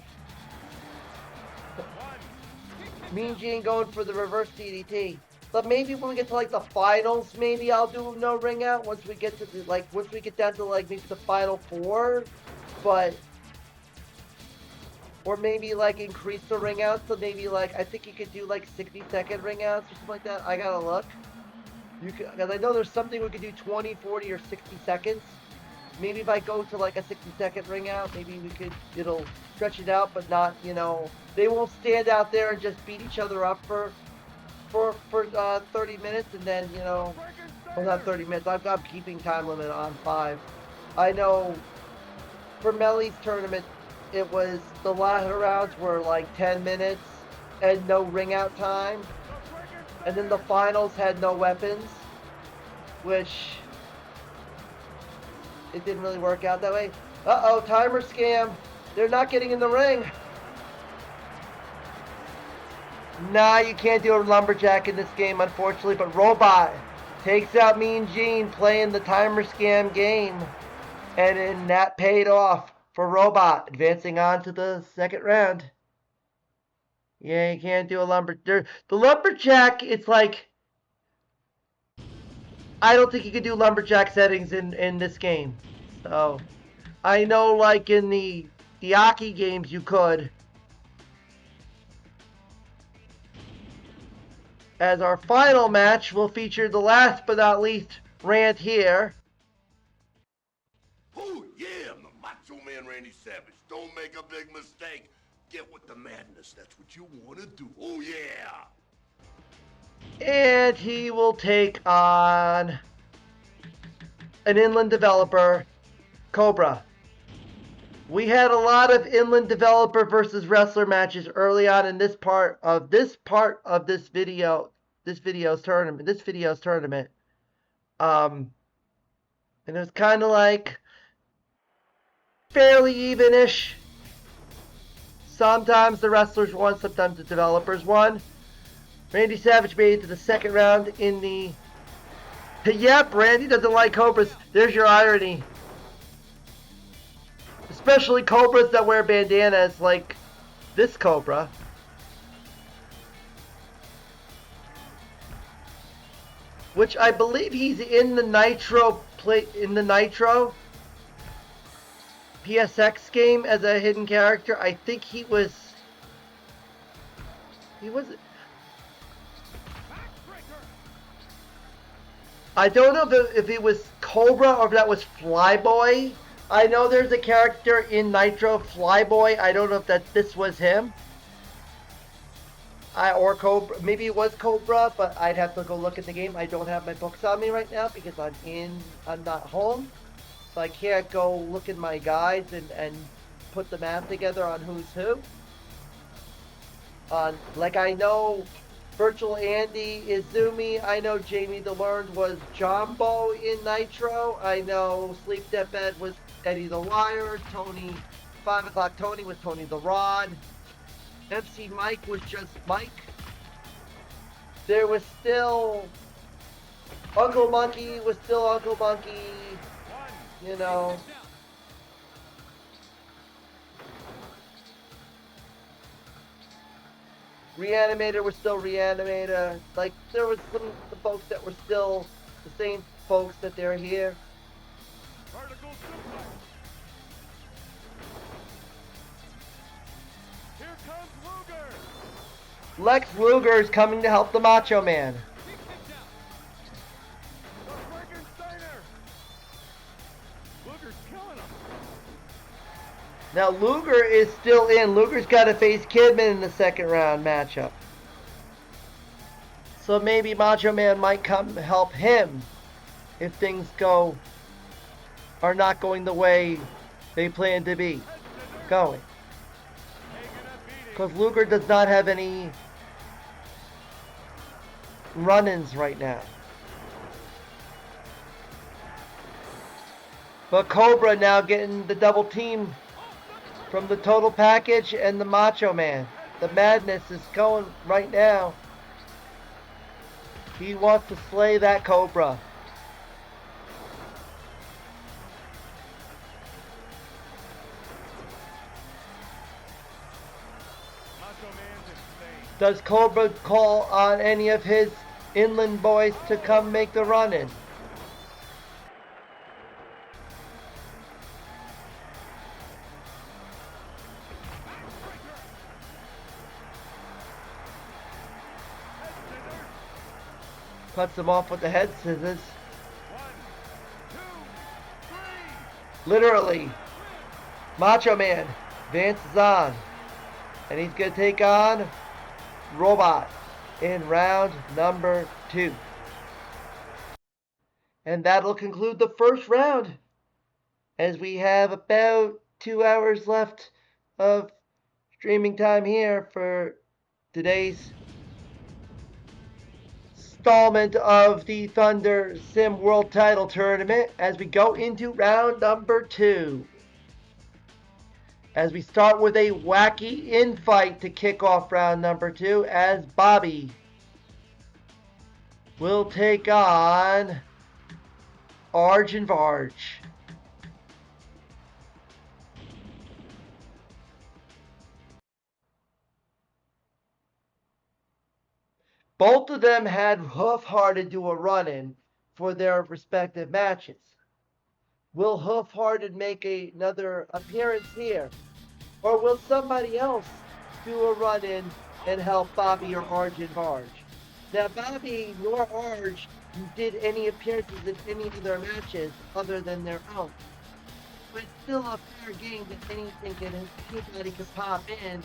Mean Gene going for the reverse DDT. But maybe when we get to like the finals, maybe I'll do no ring out once we get to the, once we get down to like maybe the final 4. But or maybe like increase the ring outs, so maybe like I think you could do like 60-second ring outs or something like that. I gotta look. You could, because I know there's something we could do 20, 40, or 60 seconds. Maybe if I go to like a 60-second ring out, maybe it'll stretch it out, but not, you know, they won't stand out there and just beat each other up for 30 minutes and then, you know, well, not 30 minutes. I'm keeping time limit on 5. I know for Melly's tournament, it was the latter rounds were like 10 minutes and no ring out time. And then the finals had no weapons, which it didn't really work out that way. Uh-oh, timer scam. They're not getting in the ring. Nah, you can't do a lumberjack in this game, unfortunately, but Robot takes out Mean Gene playing the timer scam game. And then that paid off for Robot, advancing on to the second round. Yeah, you can't do a lumberjack. The lumberjack, it's like, I don't think you could do lumberjack settings in this game. So, I know like in the Aki games you could. As our final match will feature the last but not least rant here. Oh, yeah, I'm the Macho Man Randy Savage. Don't make a big mistake. Get with the madness. That's what you want to do. Oh, yeah. And he will take on an inland developer, Cobra. We had a lot of inland developer versus wrestler matches early on in this part of this video's tournament. And it was kind of like fairly even-ish. Sometimes the wrestlers won, sometimes the developers won. Randy Savage made it to the second round in the... Yep, Randy doesn't like Cobras. There's your irony. Especially Cobras that wear bandanas like this Cobra. Which I believe he's in the Nitro PSX game as a hidden character. I think he was... I don't know if it was Cobra or if that was Flyboy. I know there's a character in Nitro, Flyboy. I don't know if this was him. Or Cobra. Maybe it was Cobra, but I'd have to go look at the game. I don't have my books on me right now because I'm not home. So I can't go look in my guides and put the map together on who's who. Like I know Virtual Andy Izumi. I know Jamie the Learned was Jumbo in Nitro. I know Sleep Deathbed was Eddie the Liar. 5 o'clock Tony was Tony the Rod. MC Mike was just Mike. There was still Uncle Monkey was still Uncle Monkey. You know. Reanimator was still Reanimator. Like, there was some of the folks that were still the same folks that they're here. Vertical suplex. Here comes Luger. Lex Luger is coming to help the Macho Man. The Frankensteiner. Luger's killing him. Now Luger is still in. Luger's got to face Kidman in the second round matchup. So maybe Macho Man might come help him if things are not going the way they plan to be going. Because Luger does not have any run-ins right now. But Cobra now getting the double team from the Total Package and the Macho Man. The madness is going right now. He wants to slay that Cobra. Does Cobra call on any of his inland boys to come make the run-in? Cuts him off with the head scissors. Literally. Macho Man advances on. And he's going to take on Robot in round number 2. And that'll conclude the first round, as we have about 2 hours left of streaming time here for today's installment of the Thunder Sim World Title Tournament as we go into round number 2. As we start with a wacky infight to kick off round number 2, as Bobby will take on Arj and Varj. Both of them had Hoof-Hearted do a run-in for their respective matches. Will Hoof-Hearted make another appearance here? Or will somebody else do a run-in and help Bobby or Arj and Varj? Now, Bobby nor Arj did any appearances in any of their matches other than their own. But it's still a fair game that anybody can pop in,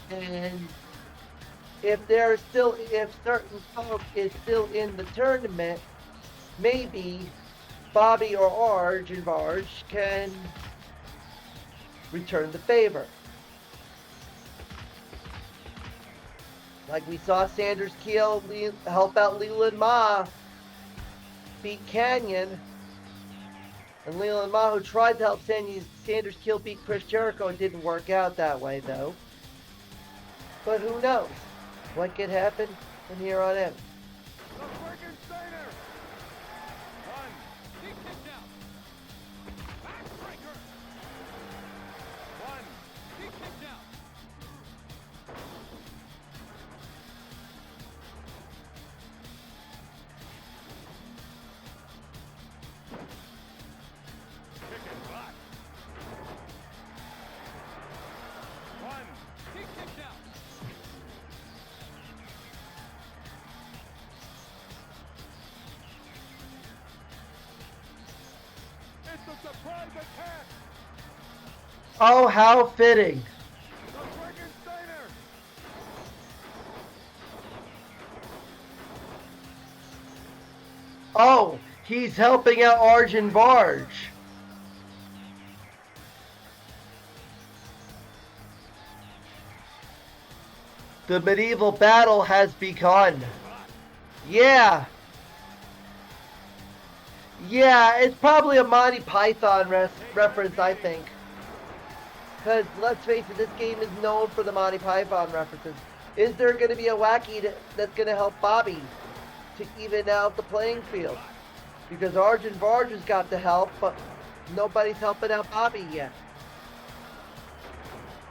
and if certain folk is still in the tournament, maybe Bobby or Arj and Varj can return the favor. Like we saw Sanders Keel help out Leland Ma beat Canyon. And Leland Ma, who tried to help Sanders Keel beat Chris Jericho, it didn't work out that way though. But who knows? What could happen from here on in. The Frankensteiner. One. He kicked out. Backbreaker. One. He kicked out. Kicking back. One. He kicked out. It's a surprise attack! Oh, how fitting. The Frankensteiner! Oh, he's helping out Arj and Varj. The medieval battle has begun. Yeah. Yeah, it's probably a Monty Python reference, I think. Because, let's face it, this game is known for the Monty Python references. Is there going to be a wacky that's going to help Bobby to even out the playing field? Because Arj and Varj has got the help, but nobody's helping out Bobby yet.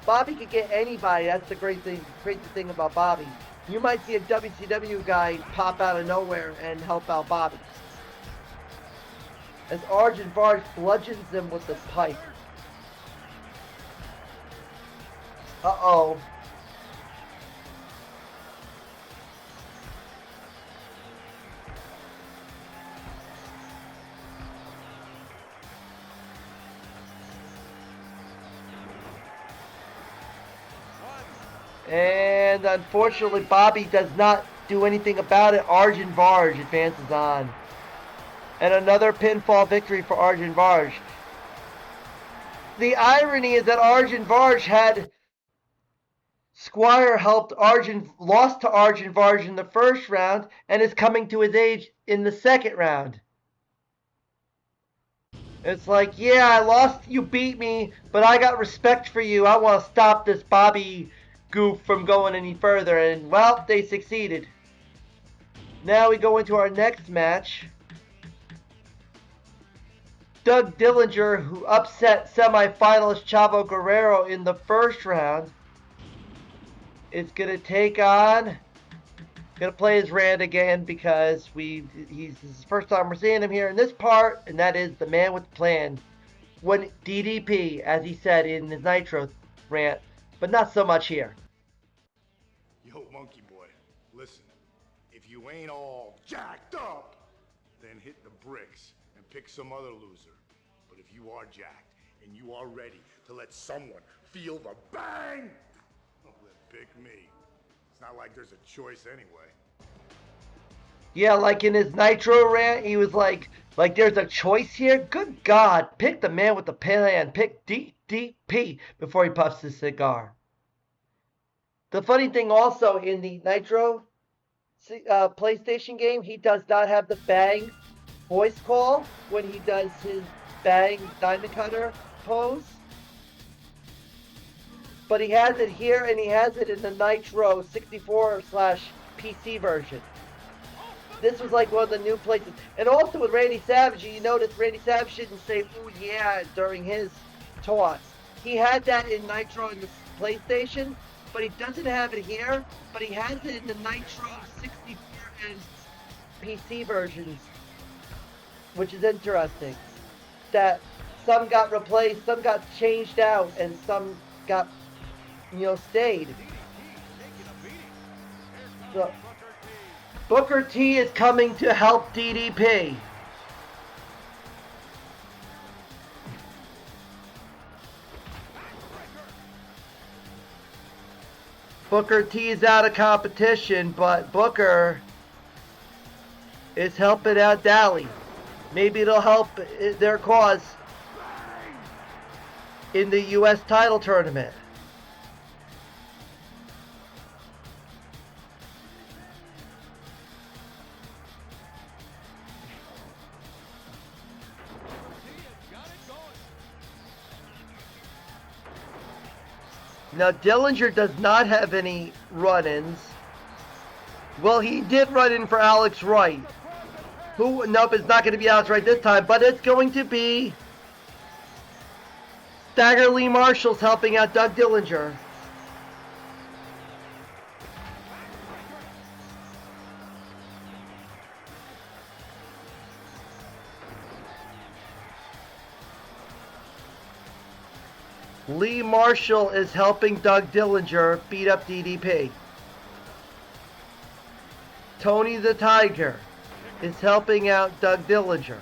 Bobby could get anybody. That's the great thing about Bobby. You might see a WCW guy pop out of nowhere and help out Bobby. as Arjun Varj bludgeons him with the pipe. Uh-oh. And unfortunately, Bobby does not do anything about it. Arjun Varj advances on. And another pinfall victory for Arjun Varj. The irony is that Arjun Varj had Squire lost to Arjun Varj in the first round and is coming to his age in the second round. It's like, yeah, I lost, you beat me, but I got respect for you. I want to stop this Bobby goof from going any further. And, well, they succeeded. Now we go into our next match. Doug Dillinger, who upset semifinalist Chavo Guerrero in the first round, is going to take on, going to play as Rand again because this is the first time we're seeing him here in this part, and that is the man with the plan. When DDP, as he said in his Nitro rant, but not so much here. Yo, monkey boy, listen. If you ain't all jacked up, then hit the bricks and pick some other loser. But if you are jacked and you are ready to let someone feel the bang, well, then pick me. It's not like there's a choice anyway. Yeah, like in his Nitro rant, he was like there's a choice here? Good God, pick the man with the plan. Pick DDP before he puffs his cigar. The funny thing also in the Nitro PlayStation game, he does not have the bang voice call when he does his bang diamond cutter pose. But he has it here and he has it in the Nitro 64/PC version. This was like one of the new places. And also with Randy Savage, you notice Randy Savage didn't say, ooh yeah, during his taunts. He had that in Nitro in the PlayStation, but he doesn't have it here, but he has it in the Nitro 64 and PC versions, which is interesting. That some got replaced, some got changed out, and some got, stayed. So, Booker T is coming to help DDP. Booker T is out of competition, but Booker is helping out Dally. Maybe it'll help their cause in the U.S. title tournament. Now, Dillinger does not have any run-ins. Well, he did run in for Alex Wright. Nope, it's not going to be Alex Wright this time, but it's going to be Stagger Lee Marshall's helping out Doug Dillinger. Lee Marshall is helping Doug Dillinger beat up DDP. Tony the Tiger is helping out Doug Dillinger.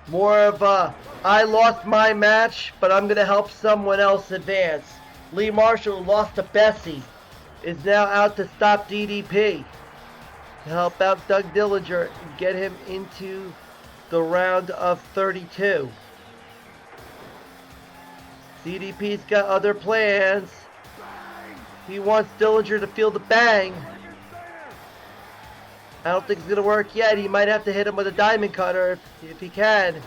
More of a, I lost my match, but I'm going to help someone else advance. Lee Marshall lost to Bessie, is now out to stop DDP. To help out Doug Dillinger and get him into the round of 32. DDP's got other plans. He wants Dillinger to feel the bang. I don't think it's going to work yet. He might have to hit him with a diamond cutter if he can.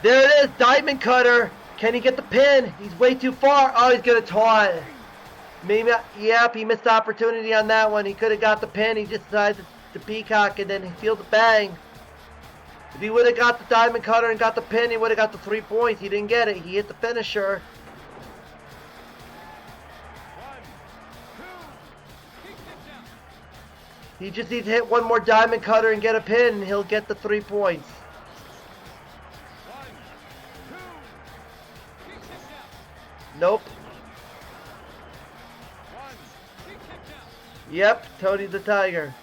There it is, diamond cutter. Can he get the pin? He's way too far. Oh, he's going to taunt. Maybe, yep, he missed the opportunity on that one. He could have got the pin. He just decided to peacock and then he feel the bang. If he would have got the diamond cutter and got the pin, he would have got the 3 points. He didn't get it. He hit the finisher. He just needs to hit one more diamond cutter and get a pin, and he'll get the 3 points. Nope. Yep, Tony the Tiger.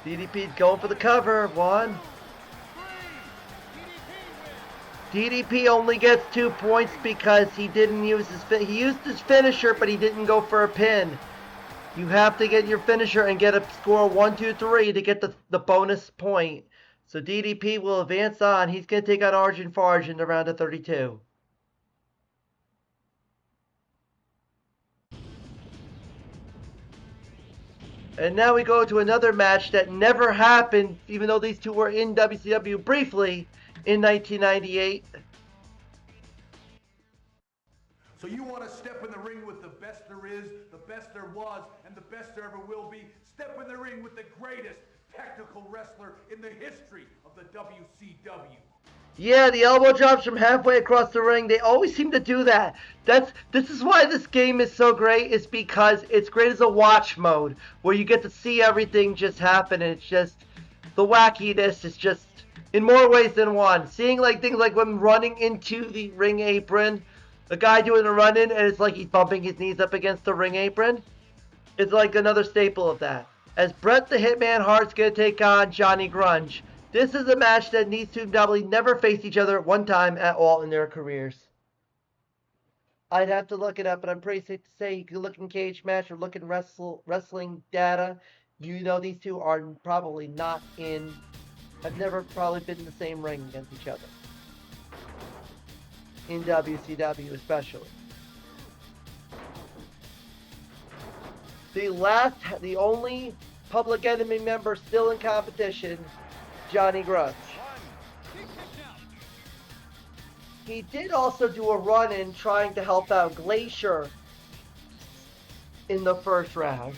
DDP's going for the cover. 1. DDP only gets 2 points because he didn't use he used his finisher, but he didn't go for a pin. You have to get your finisher and get a score 1, 2, 3 to get the bonus point. So DDP will advance on. He's going to take out Arjun Farj in the round of 32. And now we go to another match that never happened, even though these two were in WCW briefly in 1998. So you want to step in the ring with the best there is, the best there was, and the best there ever will be? Step in the ring with the greatest technical wrestler in the history of the WCW. Yeah, the elbow drops from halfway across the ring. They always seem to do that. This is why this game is so great. Is because it's great as a watch mode where you get to see everything just happen. And it's just the wackiness is just in more ways than one. Seeing like things like when running into the ring apron, a guy doing a run-in, and it's like he's bumping his knees up against the ring apron. It's like another staple of that. As Bret the Hitman Hart's gonna take on Johnny Grunge. This is a match that needs to probably never face each other at one time at all in their careers. I'd have to look it up, but I'm pretty safe to say you can look in Cage Match or look in wrestling data. You know these two are probably not in, have never probably been in the same ring against each other. In WCW especially. The only Public Enemy member still in competition, Johnny Grunge. He did also do a run-in trying to help out Glacier in the first round.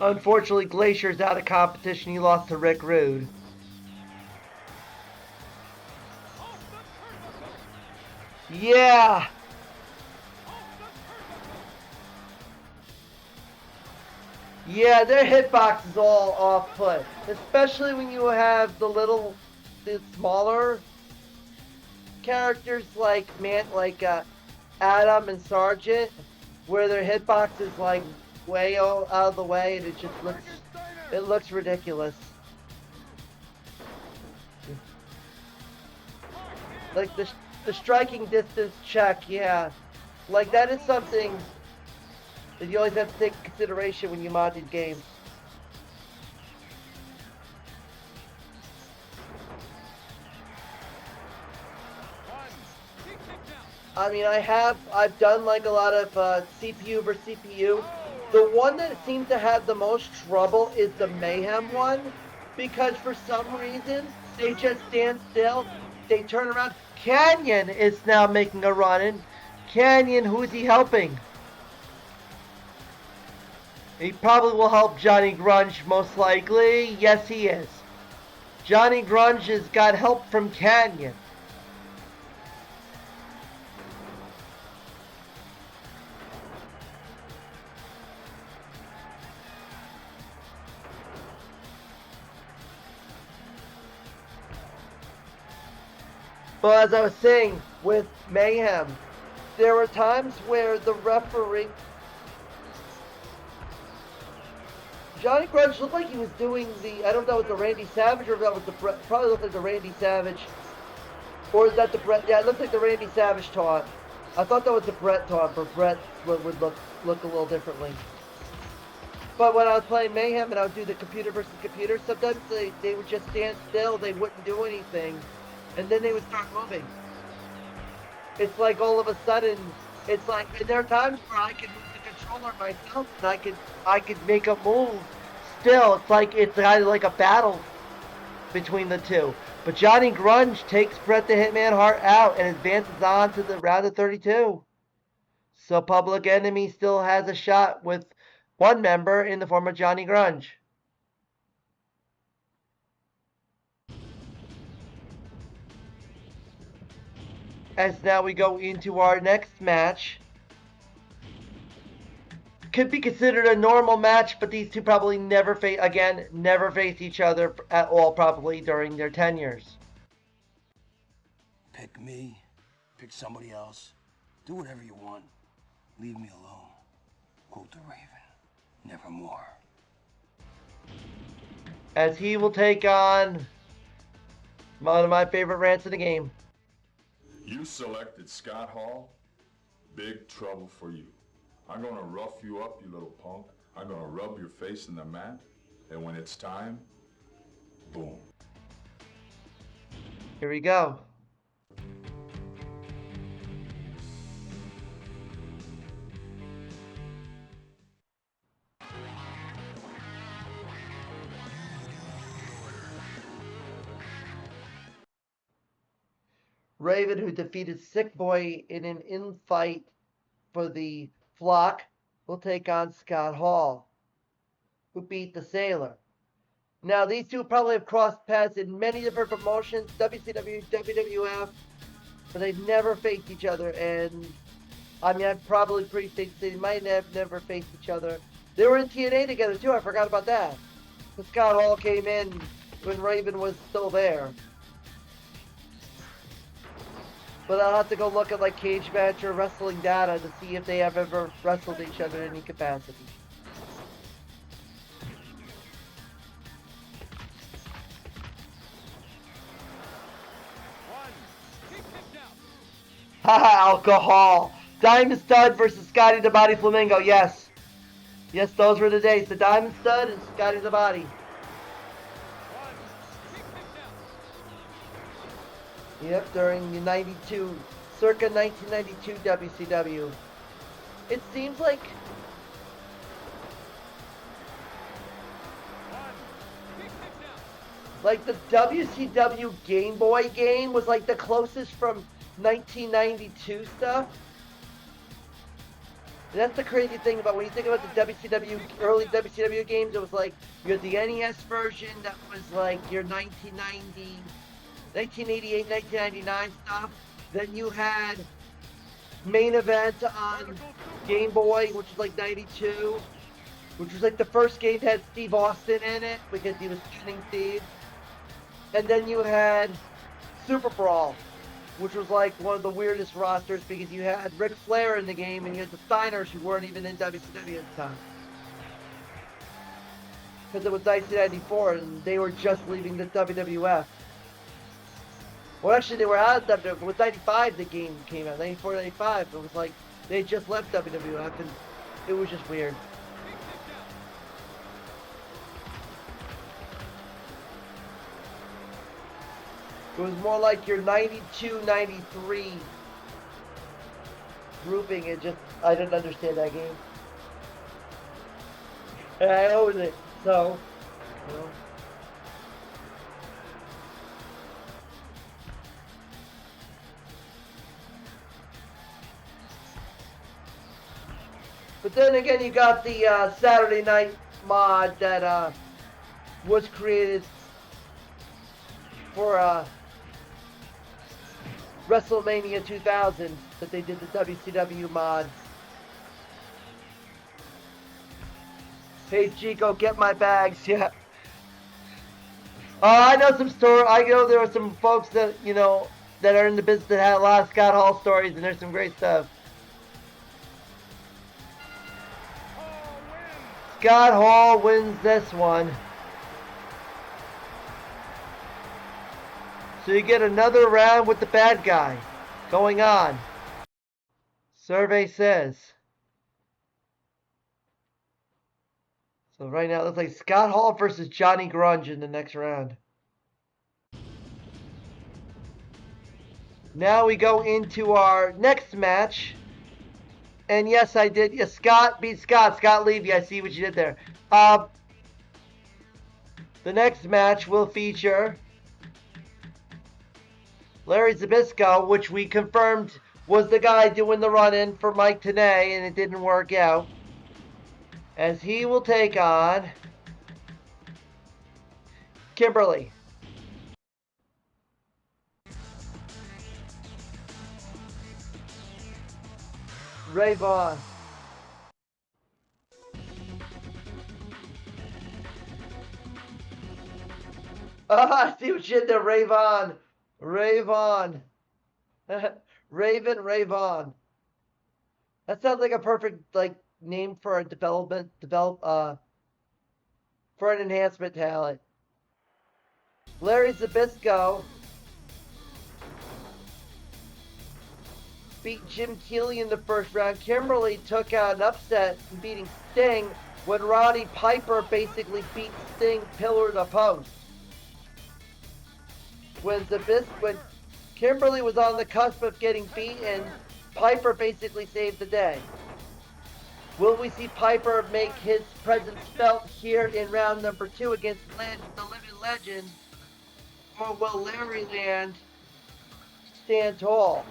Unfortunately, Glacier's out of competition. He lost to Rick Rude. Yeah! Yeah, their hitbox is all off put. Especially when you have the smaller characters like Adam and Sargent, where their hitbox is like way out of the way and it looks ridiculous. Like the striking distance check, yeah. Like that is something that you always have to take into consideration when you mod these games. I mean, I've done like a lot of CPU versus CPU. The one that seems to have the most trouble is the Mayhem one, because for some reason, they just stand still, they turn around. Canyon is now making a run-in. Canyon, who is he helping? He probably will help Johnny Grunge, most likely. Yes, he is. Johnny Grunge has got help from Canyon. But as I was saying, with Mayhem, there were times where the referee... Johnny Grunge looked like he was doing the... I don't know if it was the Randy Savage or if that was the Bret... Probably looked like the Randy Savage. Or is that the Bret... Yeah, it looked like the Randy Savage taunt. I thought that was the Bret taunt, but Bret would look a little differently. But when I was playing Mayhem and I would do the computer versus computer, sometimes they would just stand still, they wouldn't do anything, and then they would start moving. It's like all of a sudden, it's like, and there are times where I can move the controller myself and I could make a move. Still, it's kind of like a battle between the two. But Johnny Grunge takes Bret the Hitman Hart out and advances on to the round of 32. So Public Enemy still has a shot with one member in the form of Johnny Grunge. As now we go into our next match. Could be considered a normal match, but these two probably never face each other at all probably during their tenures. Pick me, pick somebody else, do whatever you want. Leave me alone. Quote the Raven, nevermore. As he will take on one of my favorite rants in the game. You selected Scott Hall. Big trouble for you. I'm gonna rough you up, you little punk. I'm gonna rub your face in the mat, and when it's time, boom. Here we go. Raven, who defeated Sick Boy in an in-fight for the Flock, will take on Scott Hall, who beat the Sailor. Now, these two probably have crossed paths in many different promotions, WCW, WWF, but they've never faced each other. And I mean, I'm probably pretty safe to say they might have never faced each other. They were in TNA together too. I forgot about that. But Scott Hall came in when Raven was still there. But I'll have to go look at like Cage Match or Wrestling Data to see if they have ever wrestled each other in any capacity. Haha, alcohol. Diamond Stud versus Scotty the Body Flamingo. Yes. Yes, those were the days. The Diamond Stud and Scotty the Body. Yep, during the 92, circa 1992 WCW. It seems like the WCW Game Boy game was like the closest from 1992 stuff. And that's the crazy thing about when you think about the WCW, early WCW games, it was like you had the NES version that was like your 1990, 1988, 1999 stuff. Then you had Main Event on Game Boy, which was like 92, which was like the first game that had Steve Austin in it because he was Cunning Steve. And then you had Super Brawl, which was like one of the weirdest rosters because you had Ric Flair in the game and you had the Steiners who weren't even in WCW at the time. Because it was 1994 and they were just leaving the WWF. Well, actually, they were out of WWF. It was 95 the game came out, 94, 95. It was like they just left WWF and it was just weird. It was more like your 92, 93 grouping. I didn't understand that game. And I owned it, so, you know. But then again, you got the Saturday Night mod that was created for WrestleMania 2000 that they did the WCW mod. Hey Chico, get my bags, yeah. I know some story. I know there are some folks that that are in the business that had a lot of Scott Hall stories, and there's some great stuff. Scott Hall wins this one. So you get another round with the bad guy going on. Survey says So right now it looks like Scott Hall versus Johnny Grunge in the next round. Now we go into our next match. And yes, I did. Yes, Scott beat Scott. Scott Levy, I see what you did there. The next match will feature Larry Zbyszko, which we confirmed was the guy doing the run-in for Mike Tenay, and it didn't work out. As he will take on Kimberly. Ray Vaughn. I see what you did there, Ray Vaughn. Ray Vaughn. Raven Ray Vaughn. That sounds like a perfect name for a for an enhancement talent. Larry Zbyszko beat Jim Keeley in the first round. Kimberly took out an upset, beating Sting when Roddy Piper basically beat Sting pillar to post. When Kimberly was on the cusp of getting beaten, Piper basically saved the day. Will we see Piper make his presence felt here in round number 2 against the living legend? Or will Larry Land stand tall?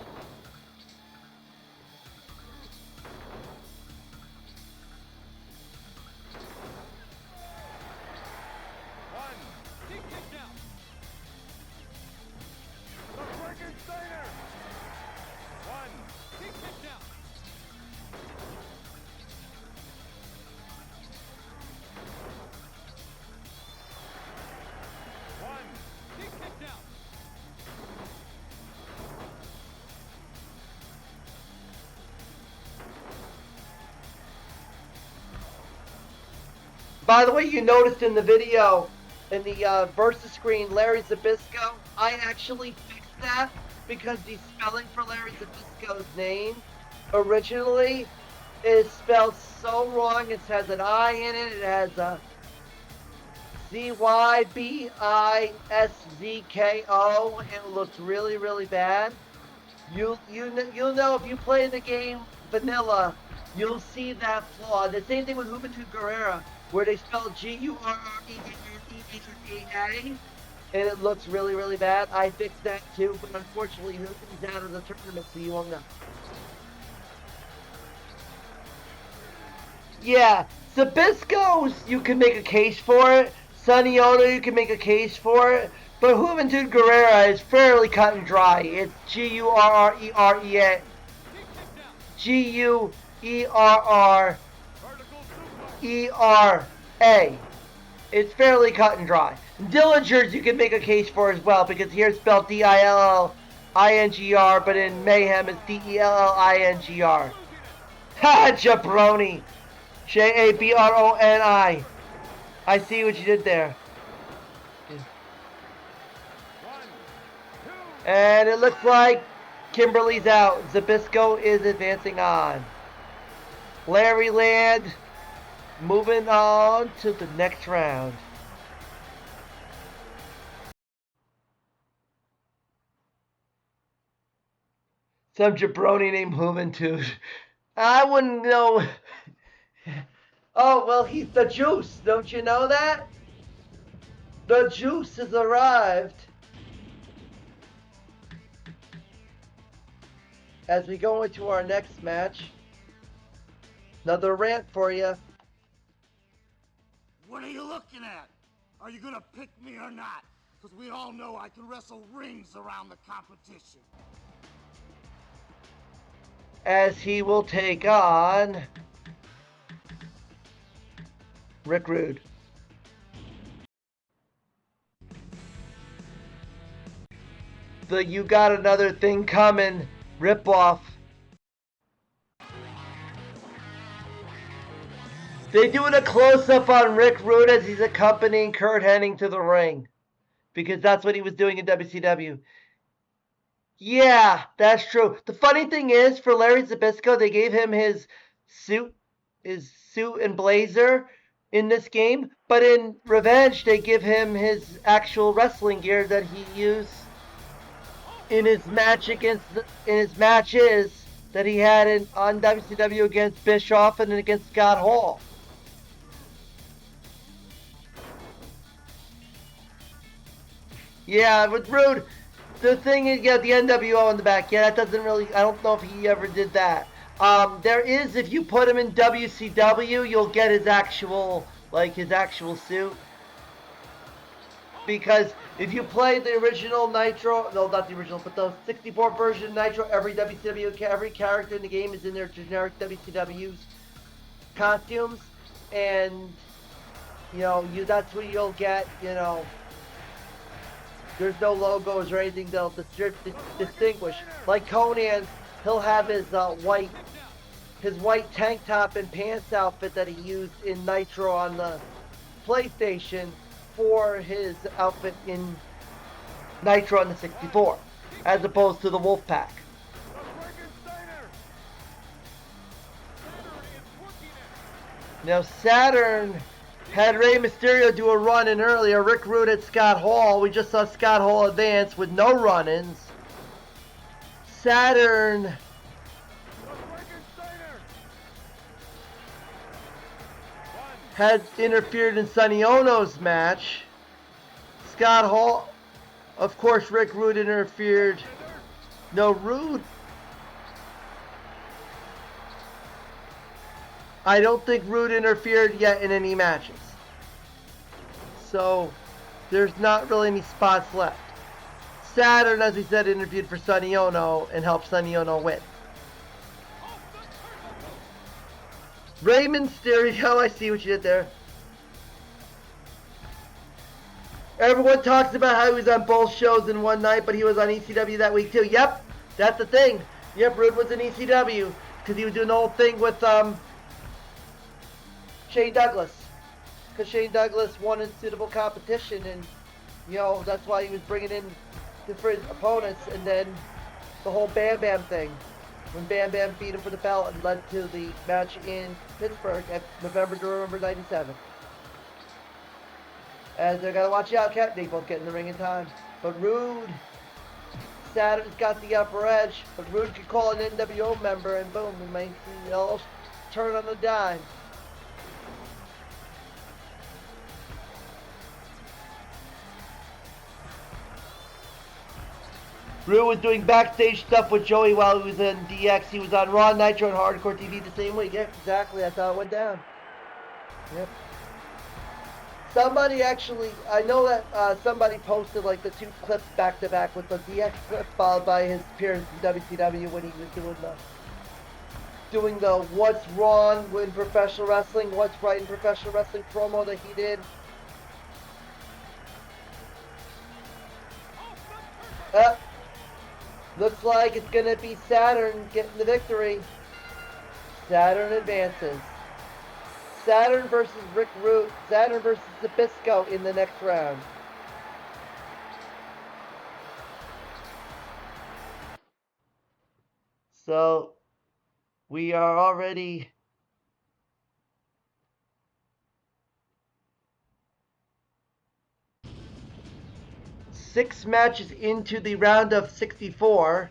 By the way, you noticed in the video, in the versus screen, Larry Zbyszko, I actually fixed that because the spelling for Larry Zbyszko's name originally is spelled so wrong. It has an I in it. It has a Zybisczko. It looks really, really bad. You'll know if you play the game vanilla, you'll see that flaw. The same thing with Juventud Guerrera, where they spell Gurrerea, and it looks really, really bad. I fixed that too, but unfortunately, he's out of the tournament, so you won't know. Yeah, Zbyszko's, you can make a case for it. Sonny Ono, you can make a case for it. But Juventud Guerrera is fairly cut and dry. It's Gurrerea. Gurrera. It's fairly cut and dry. Dillingers you can make a case for as well, because here it's spelled Dillingr, but in Mayhem it's Dellingr. Ha! Jabroni. Jabroni. I see what you did there. And it looks like Kimberly's out. Zbyszko is advancing on. Larry Land moving on to the next round. Some jabroni named Juventud. I wouldn't know. Oh, well, he's the Juice. Don't you know that? The Juice has arrived. As we go into our next match, another rant for you. What are you looking at? Are you gonna pick me or not? Because we all know I can wrestle rings around the competition. As he will take on Rick Rude. The You Got Another Thing Coming ripoff. They doing a close-up on Rick Rude as he's accompanying Curt Hennig to the ring. Because that's what he was doing in WCW. Yeah, that's true. The funny thing is, for Larry Zbyszko, they gave him his suit and blazer in this game, but in Revenge they give him his actual wrestling gear that he used in his matches that he had on WCW against Bischoff and against Scott Hall. Yeah, with Rude, the thing is, yeah, the NWO on the back. Yeah, that doesn't really. I don't know if he ever did that. There is, if you put him in WCW, you'll get his actual suit. Because if you play the original Nitro, no, not the original, but the 64 version of Nitro, every character in the game is in their generic WCW costumes, and that's what you'll get. There's no logos or anything that'll distinguish. Like Conan's, he'll have his white tank top and pants outfit that he used in Nitro on the PlayStation for his outfit in Nitro on the 64, as opposed to the Wolfpack. Now Saturn had Rey Mysterio do a run-in earlier. Rick Rude at Scott Hall. We just saw Scott Hall advance with no run-ins. Saturn had interfered in Sonny Ono's match. Scott Hall, of course, Rick Rude interfered. No, Rude. I don't think Rude interfered yet in any matches. So, there's not really any spots left. Saturn, as we said, interviewed for Sonny Ono and helped Sonny Ono win. Rey Mysterio, I see what you did there. Everyone talks about how he was on both shows in one night, but he was on ECW that week too. Yep, that's the thing. Yep, Rude was in ECW because he was doing the whole thing with Shane Douglas. Because Shane Douglas won in suitable competition, and that's why he was bringing in different opponents. And then the whole Bam Bam thing, when Bam Bam beat him for the belt and led to the match in Pittsburgh at November to November '97. As they're gonna watch out, they both get in the ring in time. But Rude, Saturn's got the upper edge. But Rude could call an NWO member, and boom, we might see all turn on the dime. Rude was doing backstage stuff with Joey while he was in DX. He was on Raw, Nitro, and Hardcore TV the same week. Yep, exactly. That's how it went down. Yep. Somebody actually, I know that somebody posted like the two clips back to back with the DX clip followed by his appearance in WCW when he was doing the what's wrong in professional wrestling, what's right in professional wrestling promo that he did. Looks like it's going to be Saturn getting the victory. Saturn advances. Saturn versus Rick Rude. Saturn versus Zbyszko in the next round. So, we are already 6 matches into the round of 64,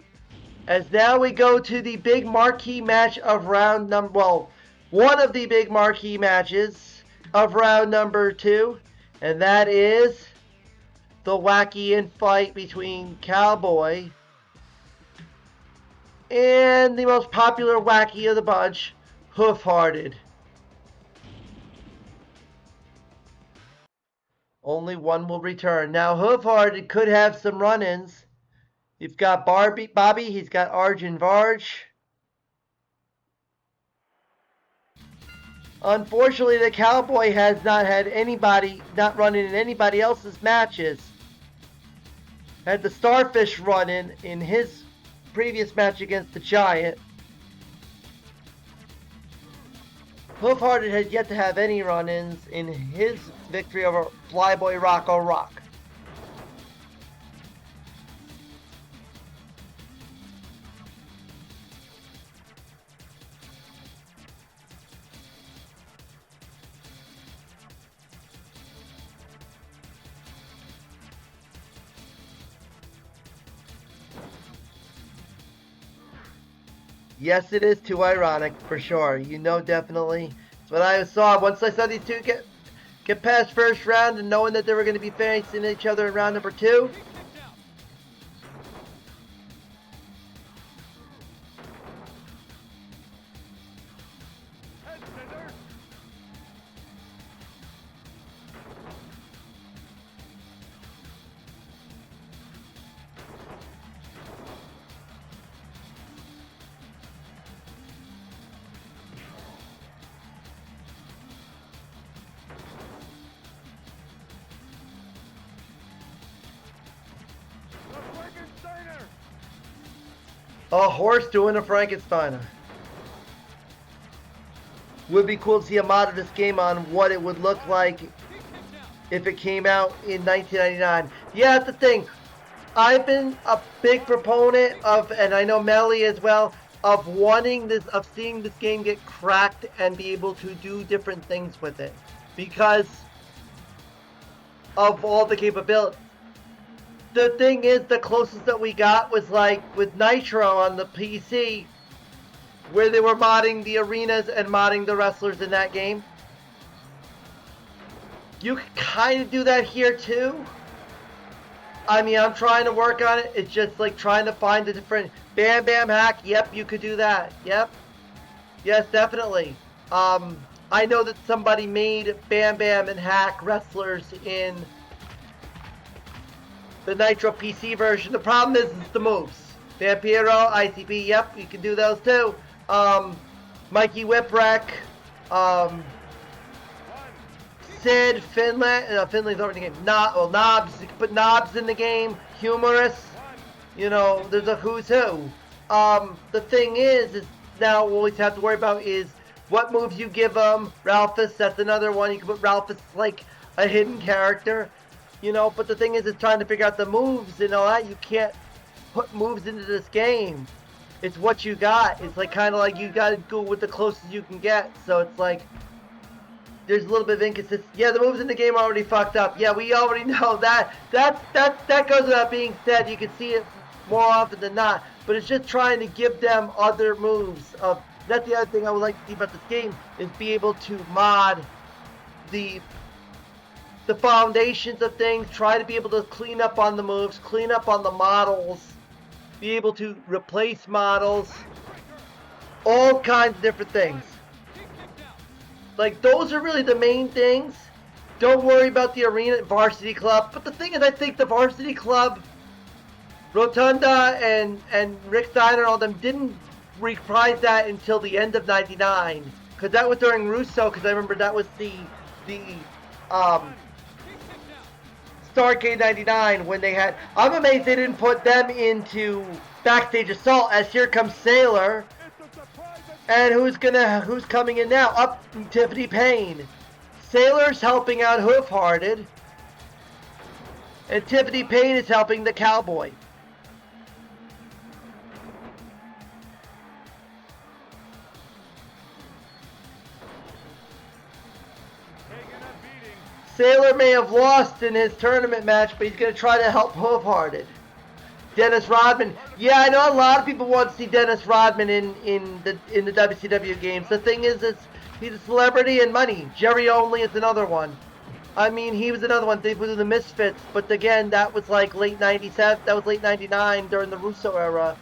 as now we go to the big marquee match of round number, well, one of the big marquee matches of round number 2, and that is the wacky infight between Cowboy and the most popular wacky of the bunch, Hoof-Hearted. Only one will return. Now, Hoof-Hearted could have some run-ins. You've got Bobby, he's got Arjun Varj. Unfortunately, the Cowboy has not had anybody, not running in anybody else's matches. Had the Starfish run in his previous match against the Giant. Hoof-Hearted has yet to have any run-ins in his victory over Flyboy Rocco Rock. Yes, it is too ironic, for sure. You know, definitely. It's what I saw. Once I saw these two get past first round and knowing that they were going to be facing each other in round number 2. A horse doing a Frankensteiner. Would be cool to see a mod of this game on what it would look like if it came out in 1999. Yeah, that's the thing. I've been a big proponent of, and I know Melly as well, of wanting this, of seeing this game get cracked and be able to do different things with it. Because of all the capabilities. The thing is, the closest that we got was like with Nitro on the PC, where they were modding the arenas and modding the wrestlers in that game. You can kind of do that here too. I mean, I'm trying to work on it. It's just like trying to find a different Bam Bam hack. Yep, you could do that. Yep. Yes, definitely. I know that somebody made Bam Bam and hack wrestlers in the Nitro PC version. The problem is the moves. Vampiro, ICP, yep, you can do those too. Mikey Whipwreck, Sid, Finlay, Finlay's already in the game. Knobs, you can put Knobs in the game. Humorous, you know, there's a who's who. The thing is now what we have to worry about is what moves you give them. Ralphus, that's another one. You can put Ralphus like a hidden character. You know, but the thing is, it's trying to figure out the moves and all that. You can't put moves into this game. It's what you got. It's like kind of like you got to go with the closest you can get. So it's like there's a little bit of inconsistency. Yeah, the moves in the game are already fucked up. Yeah, we already know that. That goes without being said. You can see it more often than not. But it's just trying to give them other moves. That's the other thing I would like to see about this game is be able to mod the foundations of things, try to be able to clean up on the moves, clean up on the models, be able to replace models, all kinds of different things. Like, those are really the main things. Don't worry about the arena varsity club. But the thing is, I think the varsity club, Rotunda and Rick Steiner and all them didn't reprise that until the end of 99. Because that was during Russo, because I remember that was the Starrcade 99 when they had. I'm amazed they didn't put them into Backstage Assault as here comes Sailor. And who's coming in now? Up Tiffany Payne. Sailor's helping out Hoofhearted. And Tiffany Payne is helping the Cowboy. Sailor may have lost in his tournament match, but he's going to try to help Hoofhearted. Dennis Rodman. Yeah, I know a lot of people want to see Dennis Rodman in the WCW games. The thing is, he's a celebrity and money. Jerry Only is another one. I mean, he was another one. They were the Misfits, but again, that was like late 97. That was late 99 during the Russo era.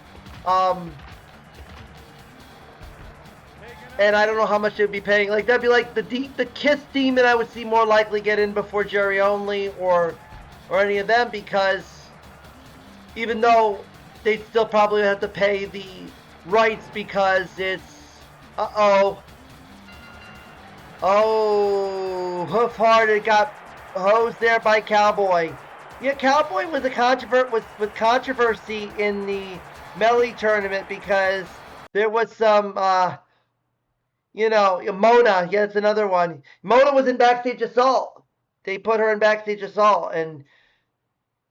And I don't know how much they'd be paying. Like, that'd be like the Kiss Demon I would see more likely get in before Jerry Only or any of them, because even though they'd still probably have to pay the rights because it's... Oh, Hoofhearted got hosed there by Cowboy. Yeah, Cowboy was with controversy in the Melly tournament because there was some... Mona, yeah, that's another one. Mona was in Backstage Assault. They put her in Backstage Assault, and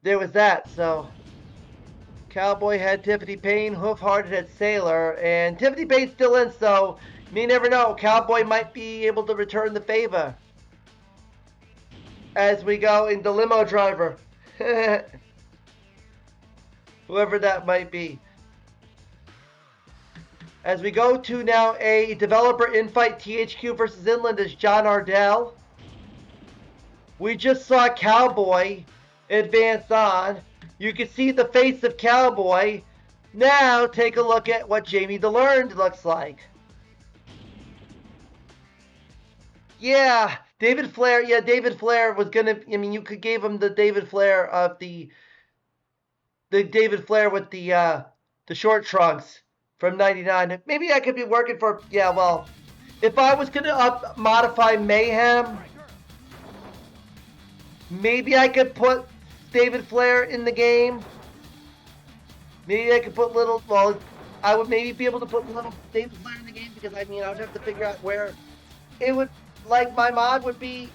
there was that, so... Cowboy had Tiffany Payne, Hoofhearted had Sailor, and Tiffany Payne's still in, so you never know. Cowboy might be able to return the favor as we go into Limo Driver. Whoever that might be. As we go to now a developer infight, THQ versus Inland as John Ardell. We just saw Cowboy advance on. You can see the face of Cowboy. Now take a look at what Jamie the Learned looks like. Yeah, David Flair. Yeah, David Flair was gonna. I mean, you could give him the David Flair of the David Flair with the short trunks from '99. Maybe I could be working for. Yeah, well, if I was gonna modify Mayhem, maybe I could put David Flair in the game. Maybe I could put little. Well, I would maybe be able to put little David Flair in the game because I mean I would have to figure out where it would. Like my mod would be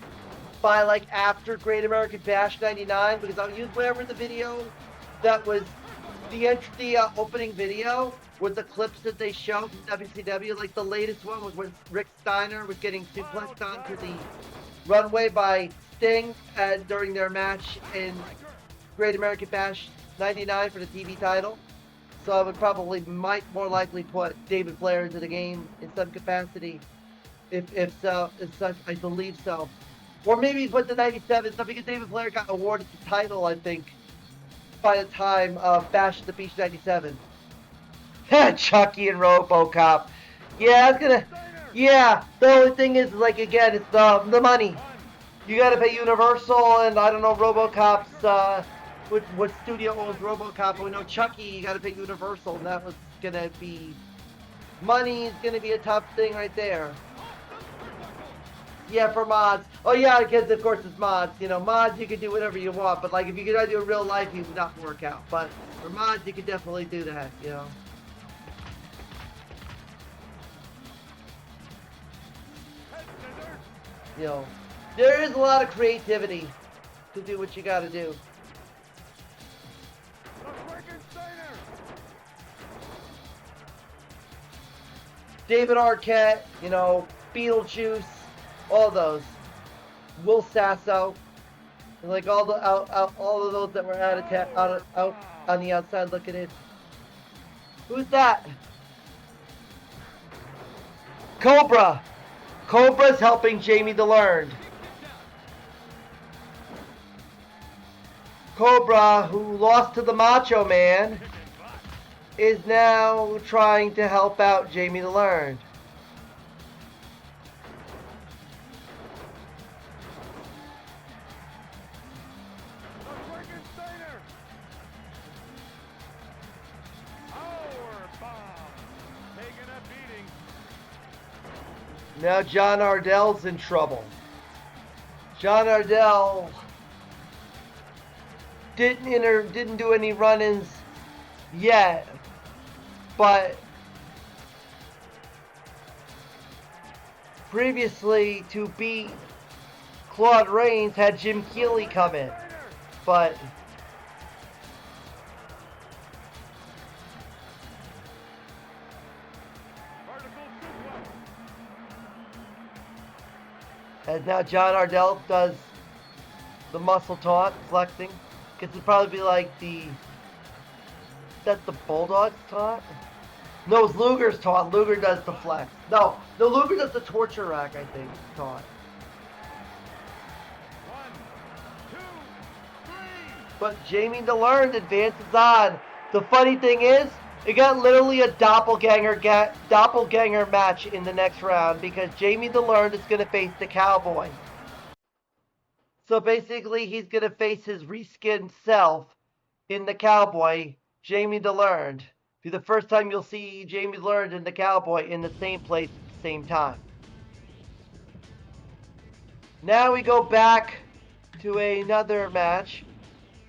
by like after Great American Bash '99 because I would use whatever the video that was the opening video with the clips that they showed from WCW. Like the latest one was when Rick Steiner was getting suplexed onto the runway by Sting during their match in Great American Bash '99 for the TV title. So I would probably more likely put David Flair into the game in some capacity. If so, I believe so. Or maybe put the '97 stuff because David Flair got awarded the title, I think, by the time of Bash at the Beach '97. Chucky and RoboCop. Yeah, I was gonna. Yeah, the only thing is, like, again, it's the money. You gotta pay Universal, and I don't know RoboCop's. What studio owns RoboCop? We know Chucky. You gotta pay Universal, and that was gonna be. Money is gonna be a tough thing right there. Yeah, for mods. Oh yeah, because of course it's mods. You know, mods you can do whatever you want, but like if you could do it in real life, it would not work out. But for mods, you could definitely do that. You know. You know, there is a lot of creativity to do what you got to do. David Arquette, you know, Beetlejuice. All those, Will Sasso, and like all of those that were out on the outside looking in. Who's that? Cobra. Cobra's helping Jamie the Learned. Cobra, who lost to the Macho Man, is now trying to help out Jamie the Learned. Now John Ardell's in trouble. John Ardell didn't do any run-ins yet, but previously to beat Claude Rains had Jim Keeley come in, but as now John Ardell does the muscle taunt, flexing. Guess it'd probably be like that's the Bulldog's taunt? No, it's Luger's taunt. Luger does the flex. No, Luger does the torture rack, I think, taunt. 1, 2, 3. But Jamie the Learned advances on. The funny thing is, it got literally a doppelganger match in the next round because Jamie the Learned is going to face the Cowboy. So basically, he's going to face his reskinned self in the Cowboy, Jamie the Learned. Be the first time you'll see Jamie the Learned and the Cowboy in the same place at the same time. Now we go back to another match.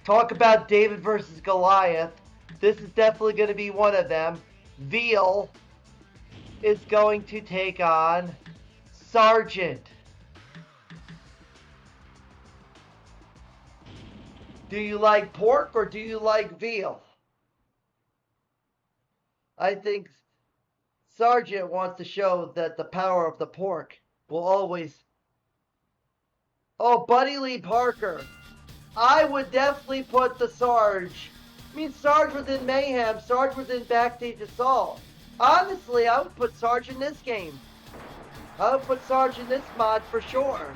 Talk about David versus Goliath. This is definitely going to be one of them. Veal is going to take on Sargent. Do you like pork or do you like veal? I think Sargent wants to show that the power of the pork will always... Oh, Buddy Lee Parker. I would definitely put the Sarge. I mean, Sarge was in Mayhem. Sarge was in Backstage Assault. Honestly, I would put Sarge in this game. I would put Sarge in this mod for sure.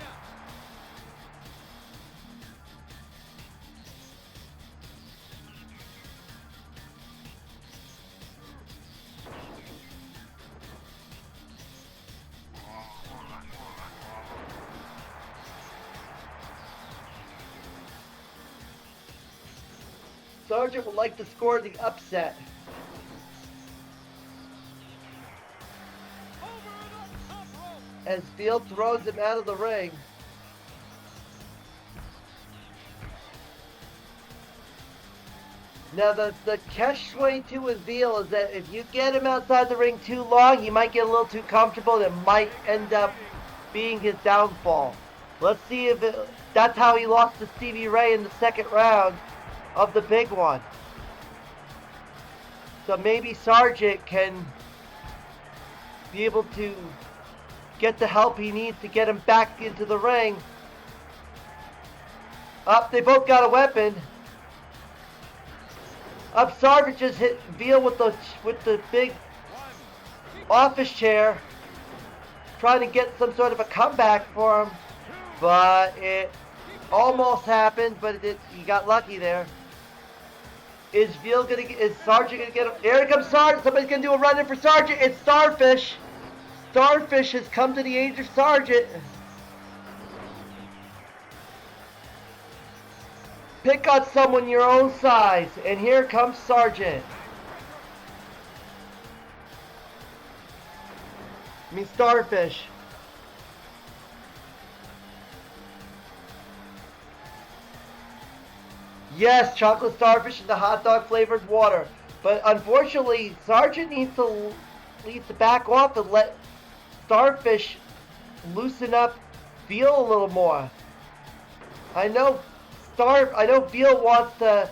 Sergeant would like to score the upset. As Field throws him out of the ring. Now the catch-22 with Veal is that if you get him outside the ring too long, he might get a little too comfortable and it might end up being his downfall. Let's see if that's how he lost to Stevie Ray in the second round of the big one. So maybe Sargent can be able to get the help he needs to get him back into the ring. Up, they both got a weapon. Up, Sargent just hit Veal with the big office chair, trying to get some sort of a comeback for him, but it almost happened. But he got lucky there. Is Sargent gonna get him? Here comes Sargent. Somebody's gonna do a run in for Sargent. It's Starfish. Starfish has come to the age of Sargent. Pick on someone your own size, and here comes Sargent. Starfish. Yes, chocolate starfish and the hot dog flavored water. But unfortunately, Sargent needs to back off and let Starfish loosen up Veal a little more. I know Veal wants to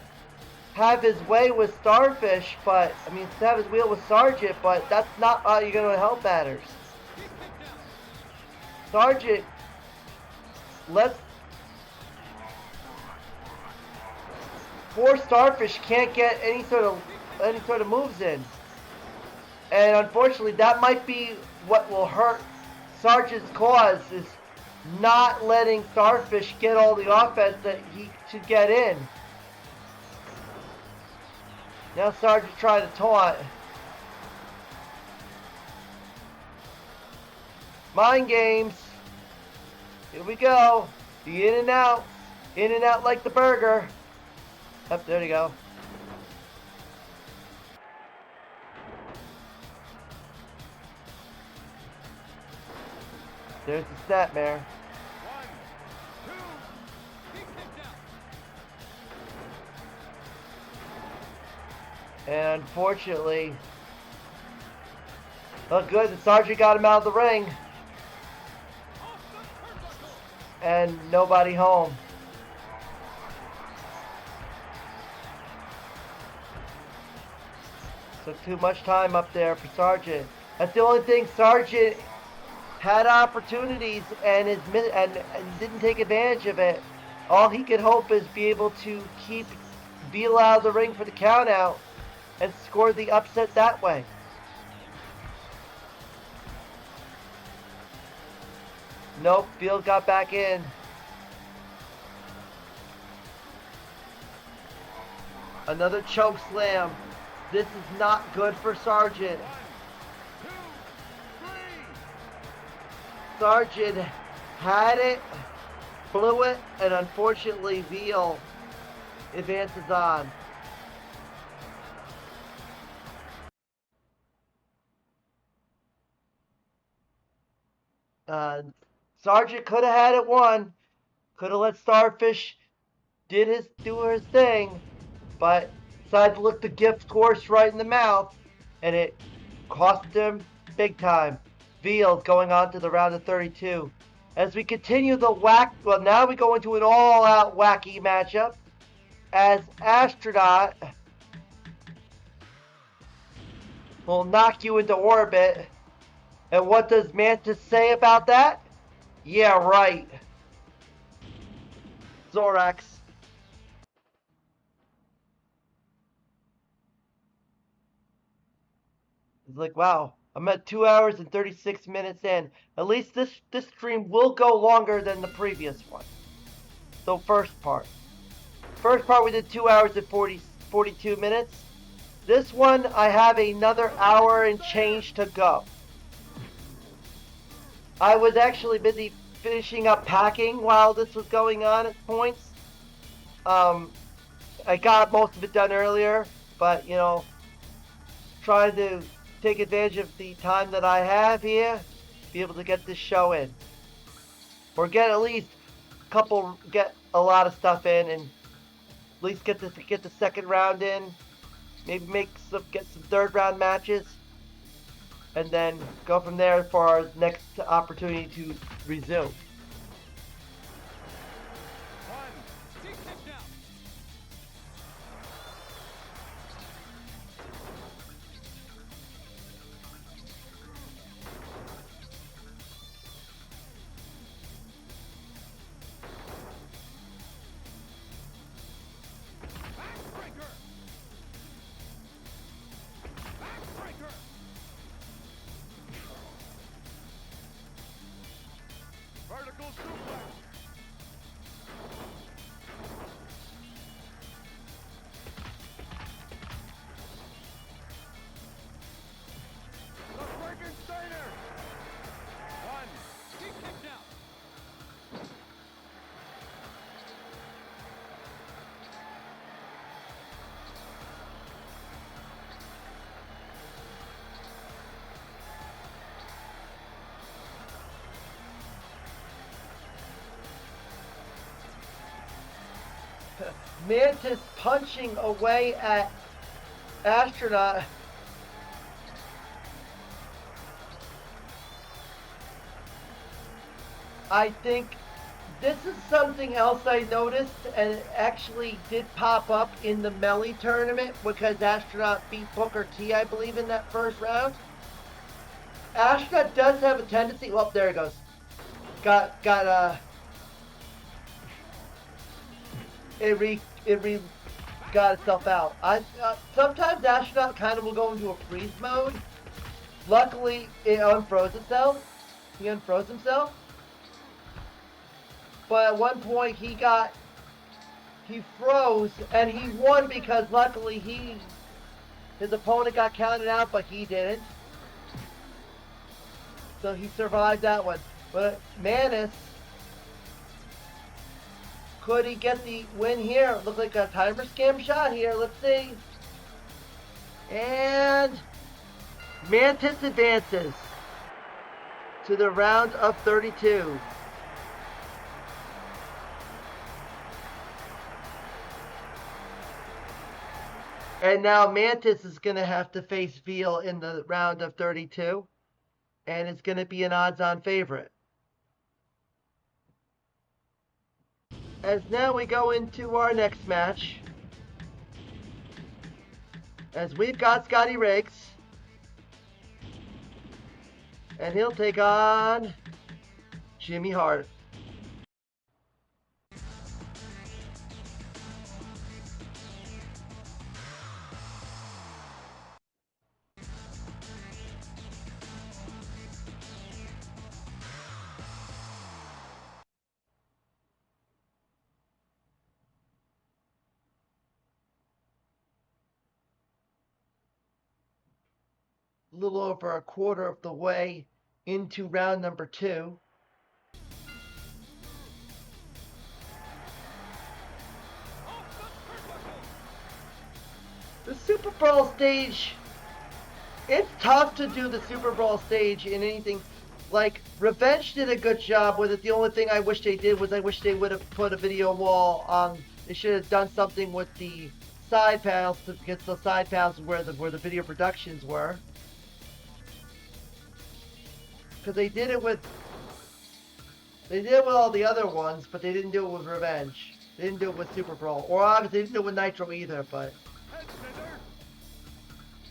have his way with Starfish, but to have his wheel with Sargent, but that's not how you're gonna help matters. Sargent, poor Starfish can't get any sort of moves in. And unfortunately, that might be what will hurt Sargent's cause, is not letting Starfish get all the offense that he should get in. Now Sargent trying to taunt. Mind games. Here we go. The in and out. In and out like the burger. Up, there you go. There's the snapmare. And unfortunately, oh good, the Sergeant got him out of the ring. And nobody home. Took too much time up there for Sargent. That's the only thing. Sargent had opportunities and didn't take advantage of it. All he could hope is be able to keep Veal out of the ring for the count out and score the upset that way. Nope, Veal got back in. Another choke slam. This is not good for Sargent. Sargent had it, blew it, and unfortunately Veal advances on. Sargent could have had it won. Could have let Starfish do his thing, but decided to look the gift horse right in the mouth, and it cost him big time. Veal going on to the round of 32. As we continue now we go into an all-out wacky matchup as Astronaut will knock you into orbit. And what does Mantis say about that? Yeah, right. Zorax. It's like, wow, I'm at 2 hours and 36 minutes in. At least this stream will go longer than the previous one. So first part. First part we did 2 hours and 42 minutes. This one I have another hour and change to go. I was actually busy finishing up packing while this was going on at points. I got most of it done earlier, but you know, trying to take advantage of the time that I have here, be able to get this show in, or get at least get a lot of stuff in, and at least get the second round in. Maybe get some third round matches, and then go from there for our next opportunity to resume. Vertical suplex. The Frankensteiner. One. He kicked out. Mantis punching away at Astronaut. I think this is something else I noticed, and it actually did pop up in the Melee tournament because Astronaut beat Booker T, I believe, in that first round. Astronaut does have a tendency. Well, there it goes. It got itself out. Sometimes Astronaut kind of will go into a freeze mode. Luckily, it unfroze itself. He unfroze himself. But at one point, he froze and he won because luckily his opponent got counted out, but he didn't. So he survived that one. But Manus, could he get the win here? Looks like a timer scam shot here. Let's see. And Mantis advances to the round of 32. And now Mantis is going to have to face Veal in the round of 32. And it's going to be an odds-on favorite. As now we go into our next match. As we've got Scotty Riggs. And he'll take on Jimmy Hart. A little over a quarter of the way into round number 2. The Super Brawl stage, it's tough to do the Super Brawl stage in anything. Like, Revenge did a good job with it. The only thing I wish they did was I wish they would have put a video wall on. They should have done something with the side panels to get the side panels where the video productions were. Because they did it with all the other ones, but they didn't do it with Revenge. They didn't do it with Super Brawl. Or obviously they didn't do it with Nitro either, but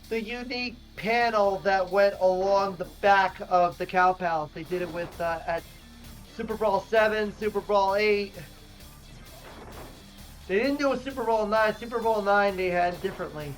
the unique panel that went along the back of the Cow Palace, they did it with at Super Brawl 7, Super Brawl 8. They didn't do a Super Brawl 9. Super Brawl 9 they had differently.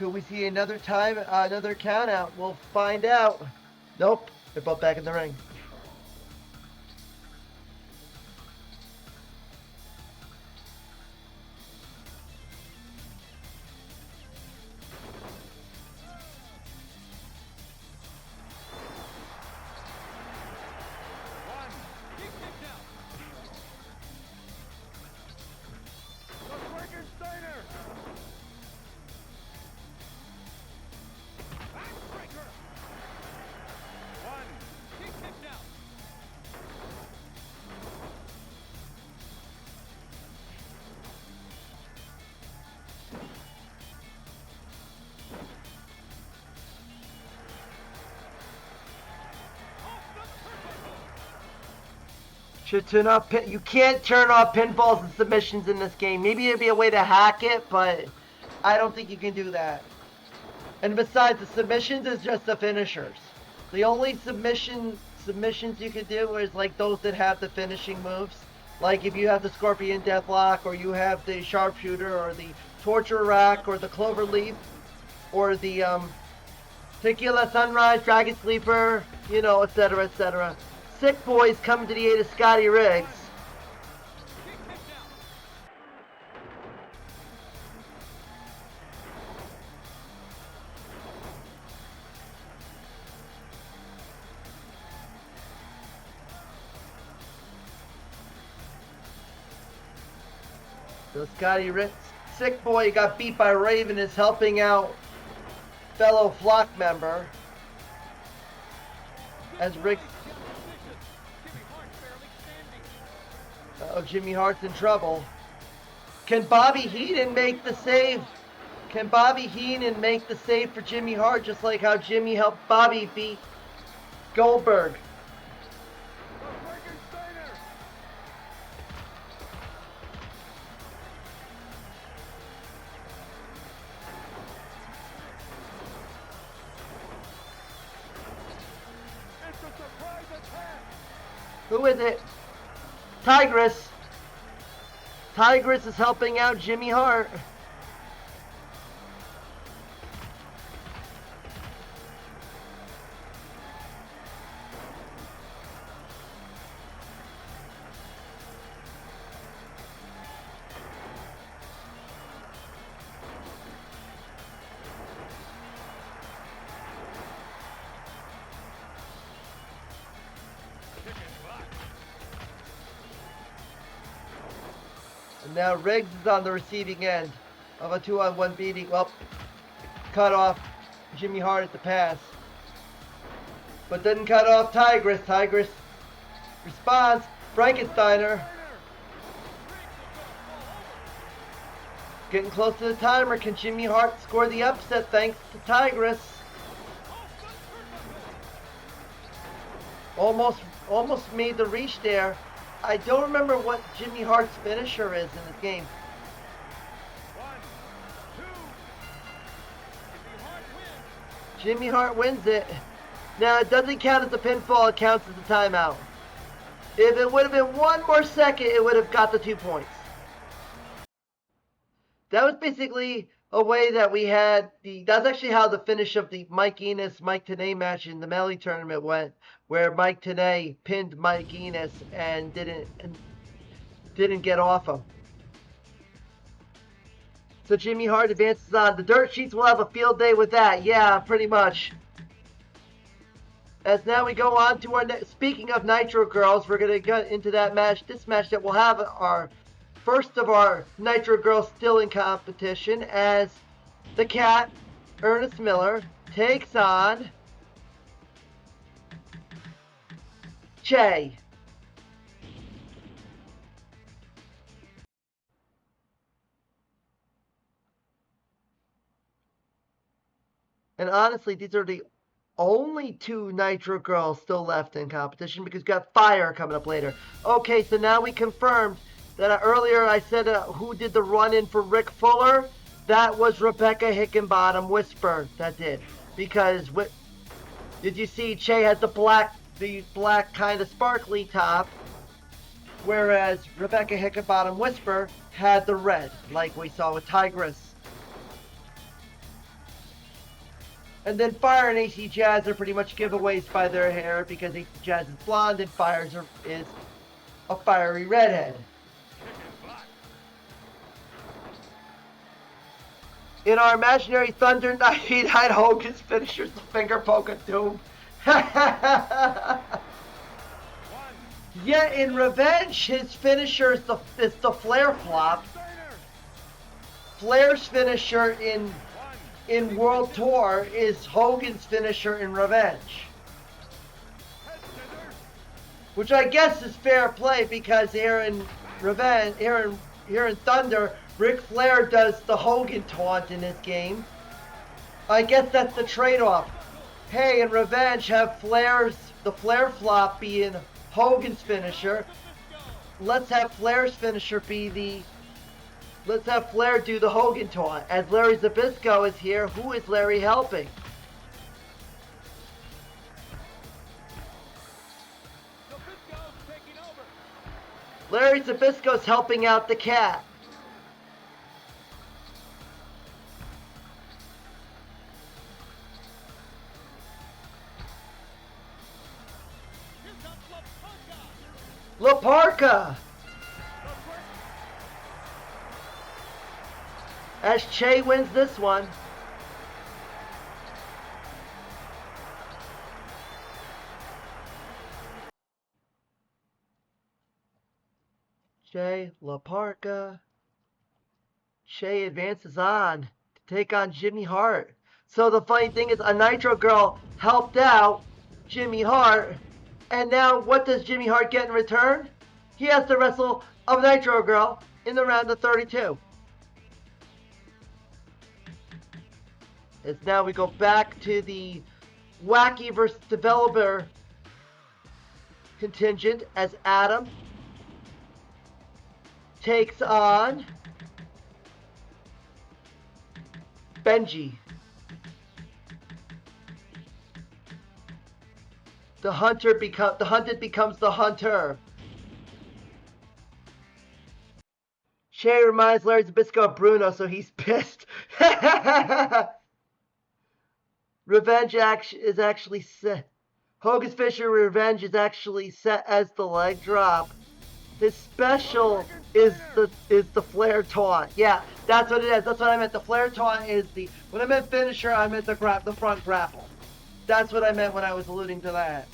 Could we see another time, another count out? We'll find out. Nope, they're both back in the ring. Should turn off you can't turn off pinfalls and submissions in this game. Maybe there'd be a way to hack it, but I don't think you can do that. And besides, the submissions is just the finishers. The only submissions you can do is like those that have the finishing moves. Like if you have the Scorpion Deathlock, or you have the Sharpshooter, or the Torture Rack, or the Clover Leaf, or the Tequila Sunrise, Dragon Sleeper, you know, etc., etc. Sick Boys coming to the aid of Scotty Riggs. So Scotty Riggs, Sick Boy got beat by Raven, is helping out fellow Flock member as Riggs. Jimmy Hart's in trouble. Can Bobby Heenan make the save? Can Bobby Heenan make the save for Jimmy Hart, just like how Jimmy helped Bobby beat Goldberg? Who is it? Tigress. Tigress is helping out Jimmy Hart. And now Riggs is on the receiving end of a 2-on-1 beating. Well, cut off Jimmy Hart at the pass. But didn't cut off Tigress. Tigress responds. Frankensteiner. Getting close to the timer. Can Jimmy Hart score the upset thanks to Tigress? Almost made the reach there. I don't remember what Jimmy Hart's finisher is in this game. Jimmy Hart wins it. Now, it doesn't count as a pinfall, it counts as a timeout. If it would have been one more second, it would have got the 2 points. That was basically a way that we had that's actually how the finish of the Mike Enos, Mike Tenay match in the Melee tournament went, where Mike Tenay pinned Mike Enos and didn't get off him. So Jimmy Hart advances on. The dirt sheets will have a field day with that. Yeah, pretty much. As now we go on to our speaking of Nitro Girls, we're going to get into that match. This match that will have our first of our Nitro Girls still in competition, as the Cat, Ernest Miller, takes on Che. And honestly, these are the only 2 Nitro Girls still left in competition, because we've got Fire coming up later. Okay, so now we confirmed that earlier I said who did the run-in for Rick Fuller. That was Rebecca Hickenbottom Whisper that did. Because, did you see Che had the black kind of sparkly top, whereas Rebecca Hickenbottom Whisper had the red, like we saw with Tigress. And then Fire and AC Jazz are pretty much giveaways by their hair because AC Jazz is blonde and Fire is a fiery redhead. In our imaginary Thunder 99, Hogan's finisher's the finger poke of doom. Yet in Revenge, his finisher is the Flair flop. Flair's finisher in World Tour is Hogan's finisher in Revenge. Which I guess is fair play because here in Thunder, Ric Flair does the Hogan taunt in his game. I guess that's the trade-off. Hey, in Revenge, have the Flair flop be in Hogan's finisher. Let's have Flair's finisher let's have Flair do the Hogan taunt. As Larry Zbyszko is here, who is Larry helping? Larry Zbyszko's helping out the cat. La Parka! As Che wins this one. Che La Parka. Che advances on to take on Jimmy Hart. So the funny thing is, a Nitro Girl helped out Jimmy Hart. And now what does Jimmy Hart get in return? He has to wrestle a Nitro Girl in the round of 32. As now we go back to the Wacky versus Developer contingent as Adam takes on Benji. The hunted becomes the hunter. Che reminds Larry Zbyszko of Bruno, so he's pissed. Revenge is actually set. Hogan's Fisher Revenge is actually set as the leg drop. His special is the Flair taunt. Yeah, that's what it is. That's what I meant. The Flair taunt is when I meant finisher, I meant the front grapple. That's what I meant when I was alluding to that.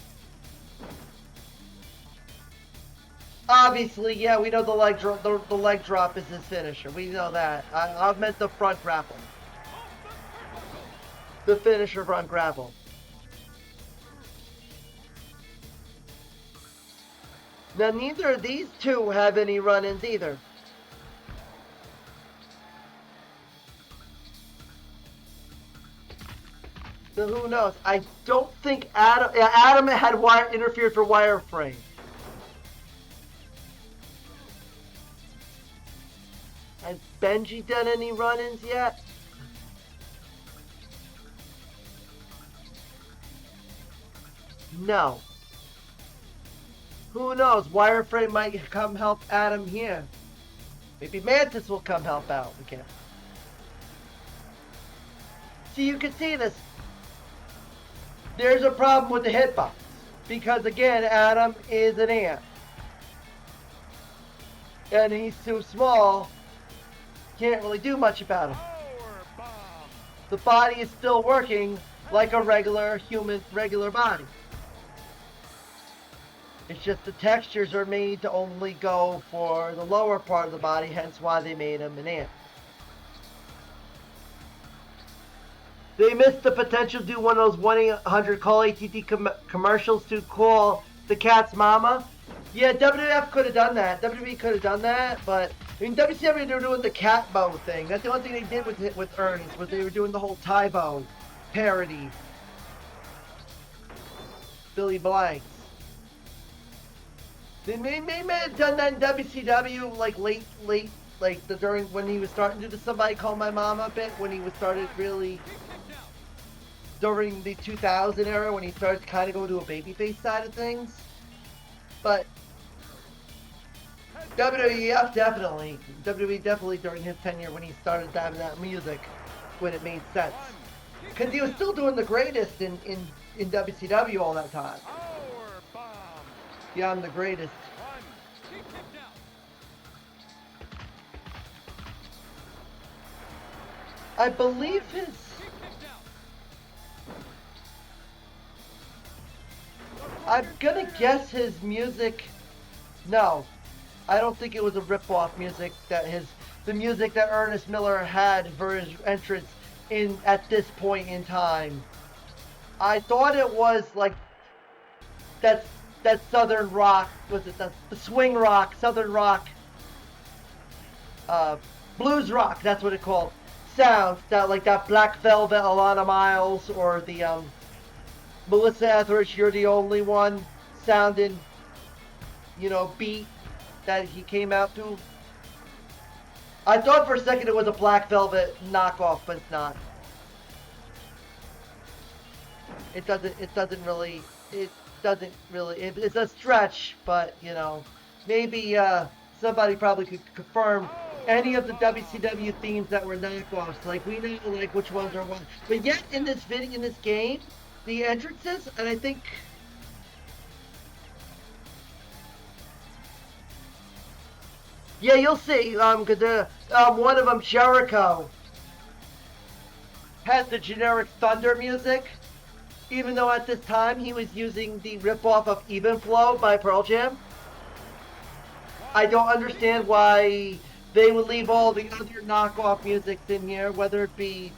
Obviously, yeah, we know the leg drop is his finisher. We know that. I meant the front grapple. The finisher front grapple. Now, neither of these two have any run-ins either. So who knows? I don't think Adam had interfered for wireframe. Has Benji done any run-ins yet? No. Who knows? Wireframe might come help Adam here. Maybe Mantis will come help out again. See, you can see this. There's a problem with the hitbox. Because again, Adam is an ant. And he's too small. Can't really do much about him. The body is still working like a regular body. It's just the textures are made to only go for the lower part of the body, hence why they made him an ant. They missed the potential to do one of those 1-800 call ATT commercials to call the cat's mama. Yeah, WWF could have done that. WWE could have done that, but I mean, WCW, they were doing the Catbo thing. That's the only thing they did with Ernest, was they were doing the whole Tybo parody. Billy Blanks. They may have done that in WCW, like late, like during when he was starting to do the Somebody Call My Mama bit, when he was started really during the 2000 era, when he started to kind of go to a babyface side of things. But WWE definitely during his tenure when he started having that music, when it made sense. Because he was still doing the greatest in WCW all that time. Yeah, I'm the greatest. I believe his... I'm gonna guess his music... No. I don't think it was a rip-off music that the music that Ernest Miller had for his entrance at this point in time. I thought it was like that southern rock, was it the swing rock, southern rock, blues rock, that's what it called. Sounds that like that Black Velvet Alana Miles or the Melissa Etheridge You're the Only One sounding, you know, beat that he came out to. I thought for a second it was a Black Velvet knockoff, but it's not. It doesn't really, it's a stretch, but, you know, maybe somebody probably could confirm any of the WCW themes that were knockoffs. Like, we know, like, which ones are what. But yet, in this game, the entrances, and I think... Yeah, you'll see, because one of them, Jericho, has the generic Thunder music, even though at this time he was using the ripoff of Even Flow by Pearl Jam. I don't understand why they would leave all the other knockoff musics in here, whether it be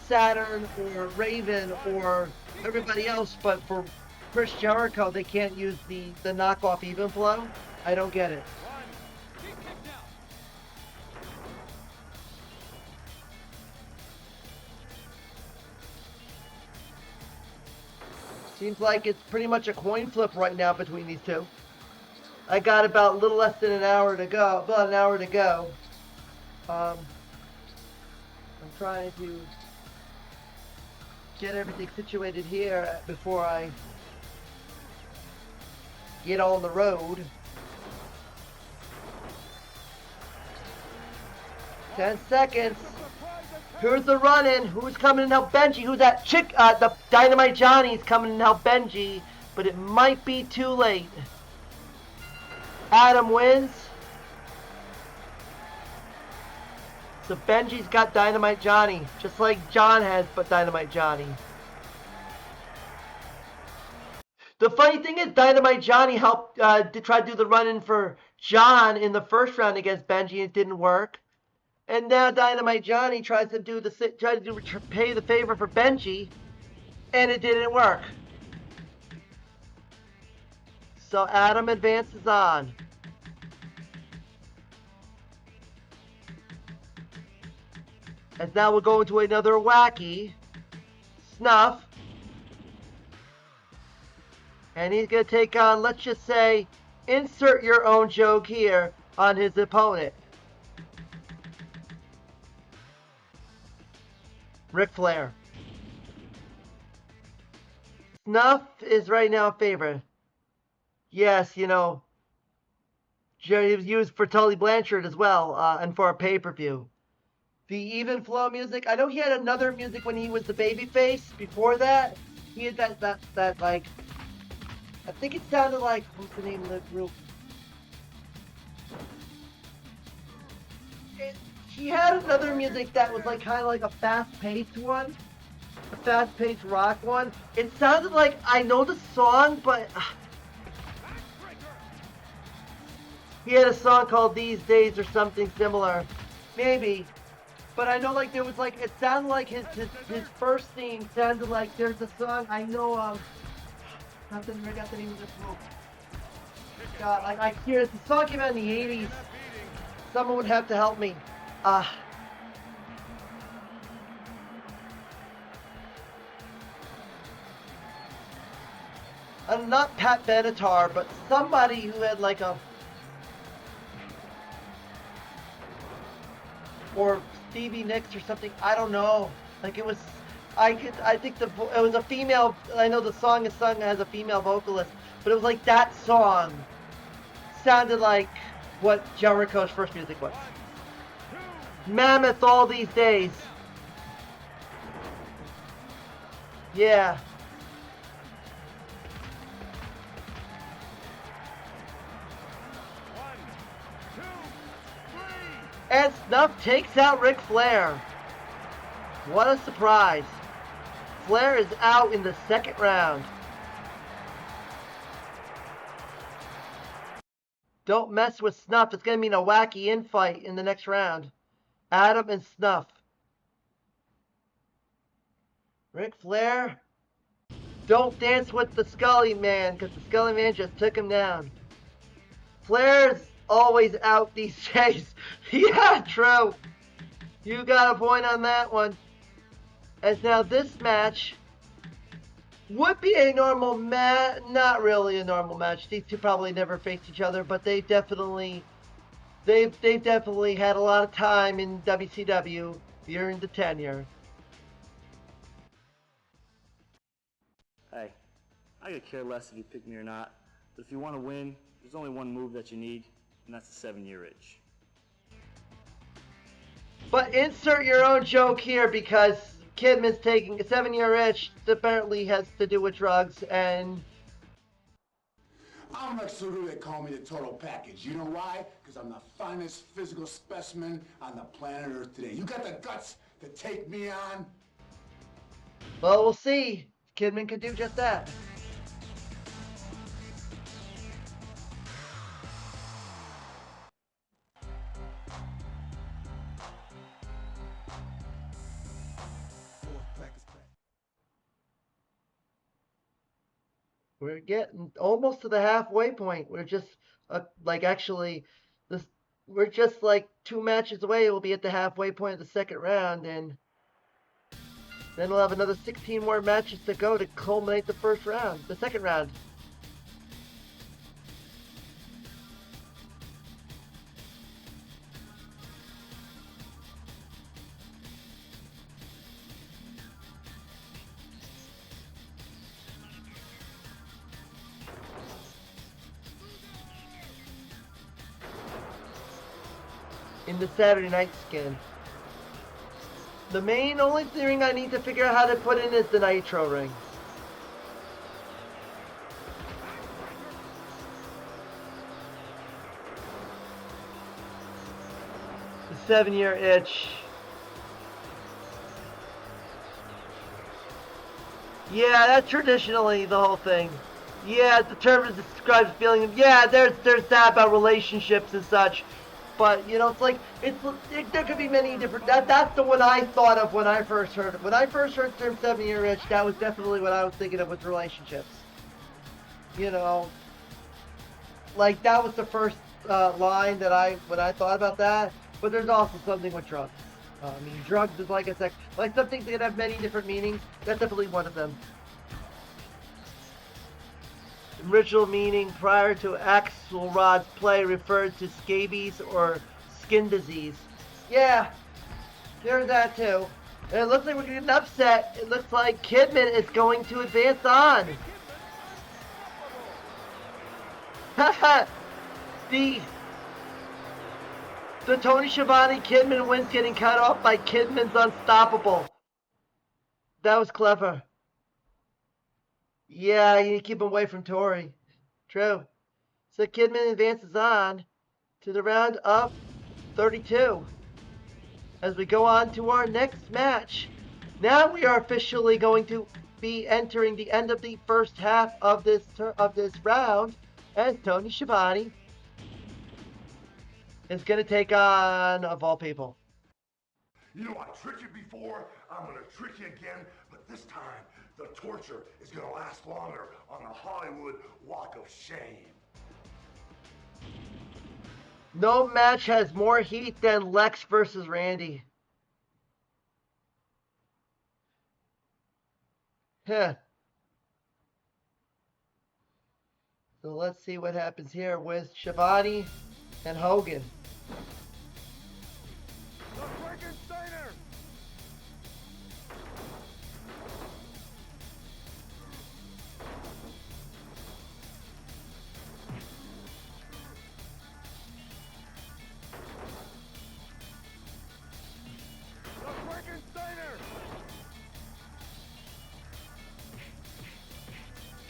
Saturn or Raven or everybody else, but for Chris Jericho, they can't use the knockoff Even Flow. I don't get it. Seems like it's pretty much a coin flip right now between these two. I got about a little less than an hour to go. About an hour to go. I'm trying to get everything situated here before I get on the road. 10 seconds. Who's the run-in? Who's coming to help Benji? Who's that chick? The Dynamite Johnny's coming to help Benji, but it might be too late. Adam wins. So Benji's got Dynamite Johnny, just like John has, but Dynamite Johnny. The funny thing is, Dynamite Johnny helped to try to do the run-in for John in the first round against Benji, and it didn't work. And now Dynamite Johnny tries to pay the favor for Benji, and it didn't work. So Adam advances on. As now we'll go into another wacky snuff. And he's going to take on, let's just say, insert your own joke here on his opponent. Ric Flair. Snuff is right now a favorite. Yes, you know, he was used for Tully Blanchard as well, and for a pay-per-view. The Even Flow music, I know he had another music when he was the babyface. Before that, he had that like, I think it sounded like, what's the name of the group? He had another music that was like kind of like a fast-paced one, a fast-paced rock one. It sounded like, I know the song, but he had a song called These Days or something similar, maybe. But I know like there was like, it sounded like his first theme sounded like there's a song I know of. Something, I got the name of this group. God, like I hear the song came out in the 80s. Someone would have to help me. Not Pat Benatar, but somebody who had like a, or Stevie Nicks or something. I don't know. Like it was, I think it was a female. I know the song is sung as a female vocalist, but it was like that song sounded like what Jericho's first music was. Mammoth all these days. Yeah. And Snuff takes out Ric Flair. What a surprise. Flair is out in the second round. Don't mess with Snuff. It's going to mean a wacky infight in the next round. Adam and Snuff. Ric Flair. Don't dance with the Scully Man, because the Scully Man just took him down. Flair's always out these days. Yeah, true. You got a point on that one. As now this match would be a normal match. Not really a normal match. These two probably never faced each other, but they've definitely had a lot of time in WCW during the tenure. Hey, I could care less if you pick me or not, but if you want to win, there's only one move that you need, and that's a 7-year itch. But insert your own joke here, because Kidman's taking a 7-year itch that apparently has to do with drugs, and I'm Lex Luger. They call me the total package. You know why? Because I'm the finest physical specimen on the planet Earth today. You got the guts to take me on? well, we'll see. Kidman could do just that. We're getting almost to the halfway point. We're just we're just like 2 matches away. We'll be at the halfway point of the second round, and then we'll have another 16 more matches to go to culminate the second round. In the Saturday night skin. The only thing I need to figure out how to put in is the Nitro ring. The 7-year itch. Yeah, that's traditionally the whole thing. Yeah, the term describes feeling of, yeah, there's that about relationships and such. But, you know, it's like, there could be many different, that's the one I thought of when I first heard it. When I first heard the term 7-year itch, that was definitely what I was thinking of with relationships. You know, like, that was the first line that when I thought about that. But there's also something with drugs. I mean, drugs is like some things that have many different meanings. That's definitely one of them. Original meaning prior to Axelrod's play referred to scabies or skin disease. Yeah, there's that too. And it looks like we're getting upset. It looks like Kidman is going to advance on. Haha. The Tony Schiavone Kidman wins getting cut off by Kidman's Unstoppable. That was clever. Yeah, you need to keep him away from Tori. True. So Kidman advances on to the round of 32. As we go on to our next match. Now we are officially going to be entering the end of the first half of this round, as Tony Schiavone is going to take on, of all people, You know, I tricked you before, I'm gonna trick you again, but this time, the torture is gonna last longer on the Hollywood Walk of Shame. no match has more heat than Lex versus Randy. Huh. So let's see what happens here with Schiavone and Hogan.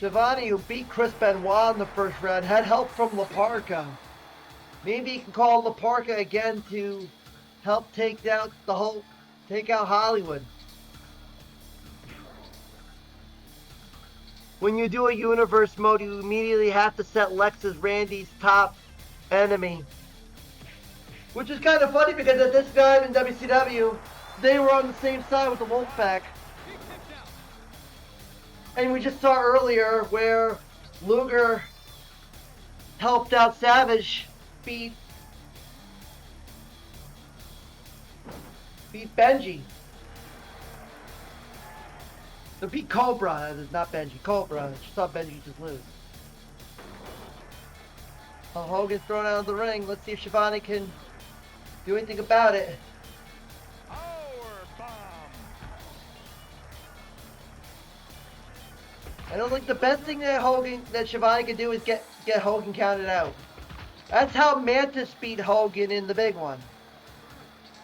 Shivani, who beat Chris Benoit in the first round, had help from Laparca. Maybe he can call Laparca again to help take out Hollywood. When you do a universe mode, you immediately have to set Lex as Randy's top enemy. Which is kind of funny because at this time in WCW, they were on the same side with the Wolfpack. And we just saw earlier where Luger helped out Savage beat Benji. No, beat Cobra, not Benji. Cobra. I just saw Benji just lose. Well, Hogan's thrown out of the ring. Let's see if Shivani can do anything about it. I don't think the best thing that Shivani can do is get Hogan counted out. That's how Mantis beat Hogan in the big one.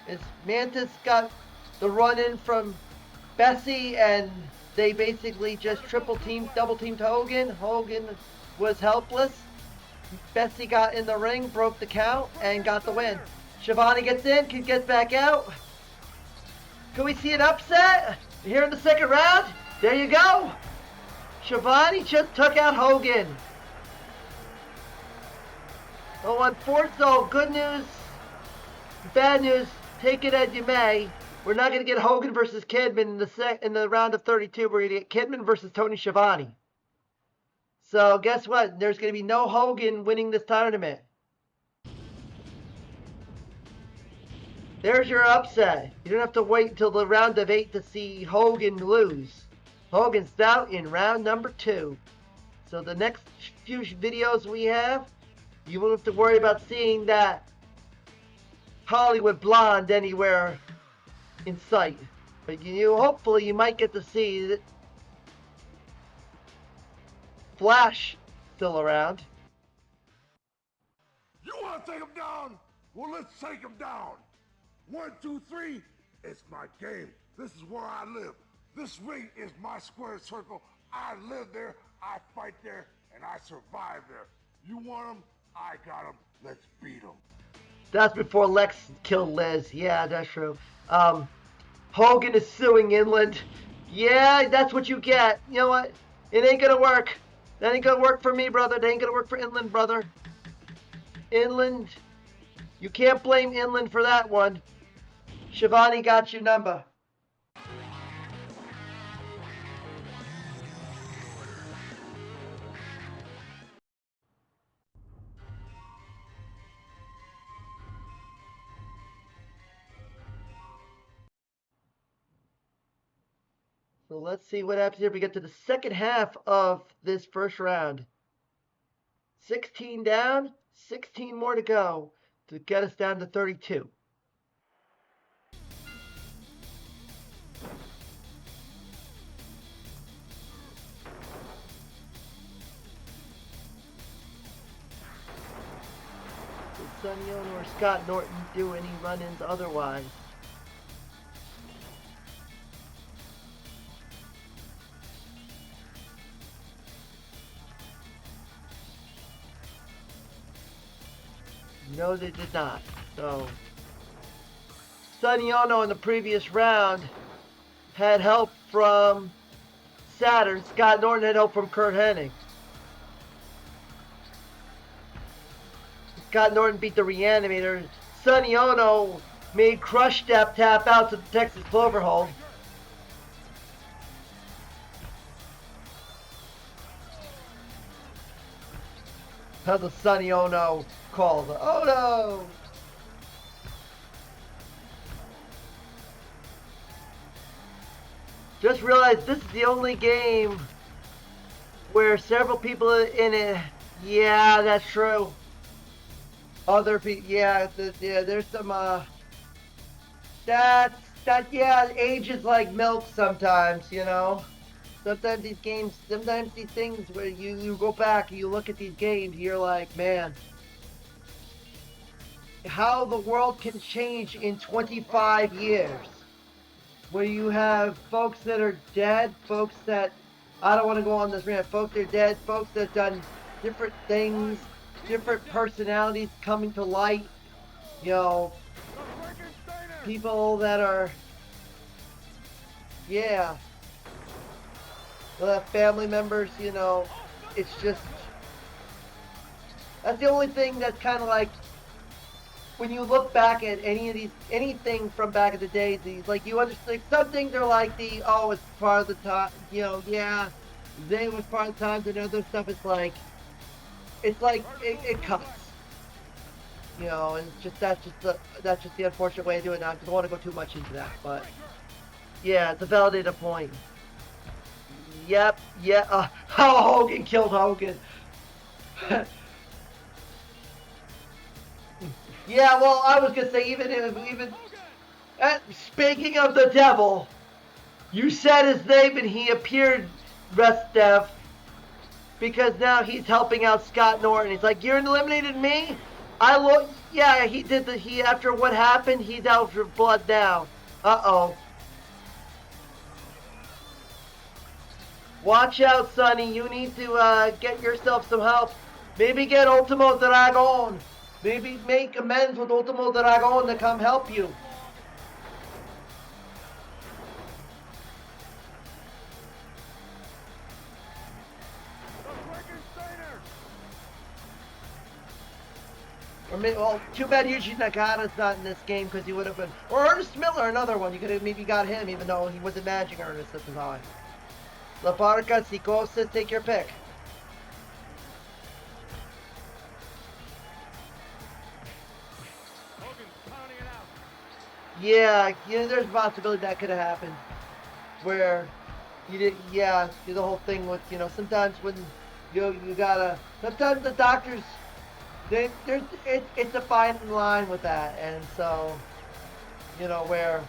Is Mantis got the run in from Bessie and they basically just double teamed Hogan. Hogan was helpless. Bessie got in the ring, broke the count, and got the win. Shivani gets in, gets back out. Can we see an upset here in the second round? There you go. Shivani just took out Hogan. Oh, unfortunately, good news, bad news, take it as you may. We're not going to get Hogan versus Kidman in the round of 32. We're going to get Kidman versus Tony Schiavone. So guess what? There's going to be no Hogan winning this tournament. There's your upset. You don't have to wait until the round of 8 to see Hogan lose. Hogan's out in round number 2. So the next few videos we have, you won't have to worry about seeing that Hollywood blonde anywhere in sight. But hopefully you might get to see that Flash still around. You want to take him down? Well, let's take him down. 1, 2, 3. It's my game. This is where I live. This ring is my square circle. I live there, I fight there, and I survive there. You want him? I got him. Let's beat him. That's before Lex killed Liz. Yeah, that's true. Hogan is suing Inland. Yeah, that's what you get. You know what? It ain't gonna work. That ain't gonna work for me, brother. That ain't gonna work for Inland, brother. Inland, you can't blame Inland for that one. Shivani got your number. So let's see what happens here if we get to the second half of this first round. 16 down, 16 more to go to get us down to 32. Did Sonny Ono or Scott Norton do any run-ins otherwise? No, they did not. So, Sonny Ono in the previous round had help from Saturn. Scott Norton had help from Kurt Hennig. Scott Norton beat the Reanimator. Sonny Ono made Crush tap out to the Texas Clover hold. How the Sonny Ono call the Ono. Just realized this is the only game where several people in it. Yeah, that's true. Other people, yeah, there's some, yeah, age is like milk sometimes, you know? Sometimes these games, sometimes these things where you go back and you look at these games, you're like, man, how the world can change in 25 years. Where you have folks that are dead, folks that I don't want to go on this rant. Folks are dead. Folks that have done different things, different personalities coming to light. You know, people that are, yeah, that have family members, you know, it's just, that's the only thing that's kind of like, when you look back at anything from back in the day, like you understand, some things are like oh, it's part of the time, you know, yeah, they was part of the times, and other stuff is like, it cuts, you know, and it's just, that's just the unfortunate way to do it. Now, I don't want to go too much into that, but yeah, it's a validated point. Yep, yeah, how Hogan killed Hogan. Yeah, well, I was gonna say, speaking of the devil, you said his name and he appeared, Restev, because now he's helping out Scott Norton. He's like, you eliminated me? Yeah, he did after what happened, he's out for blood now. Uh-oh. Watch out, Sonny. You need to get yourself some help. Maybe get Ultimo Dragon. Maybe make amends with Ultimo Dragon to come help you. Or maybe, well, too bad Yuji Nakata's not in this game because he would have been. Or Ernest Miller, another one. You could have maybe got him even though he wasn't matching Ernest at the time. La Barca, Psicosis, take your pick. Yeah, there's a possibility that could have happened. Where you did, yeah, the whole thing with, sometimes when you gotta, sometimes the doctors, it's a fine line with that, and so, where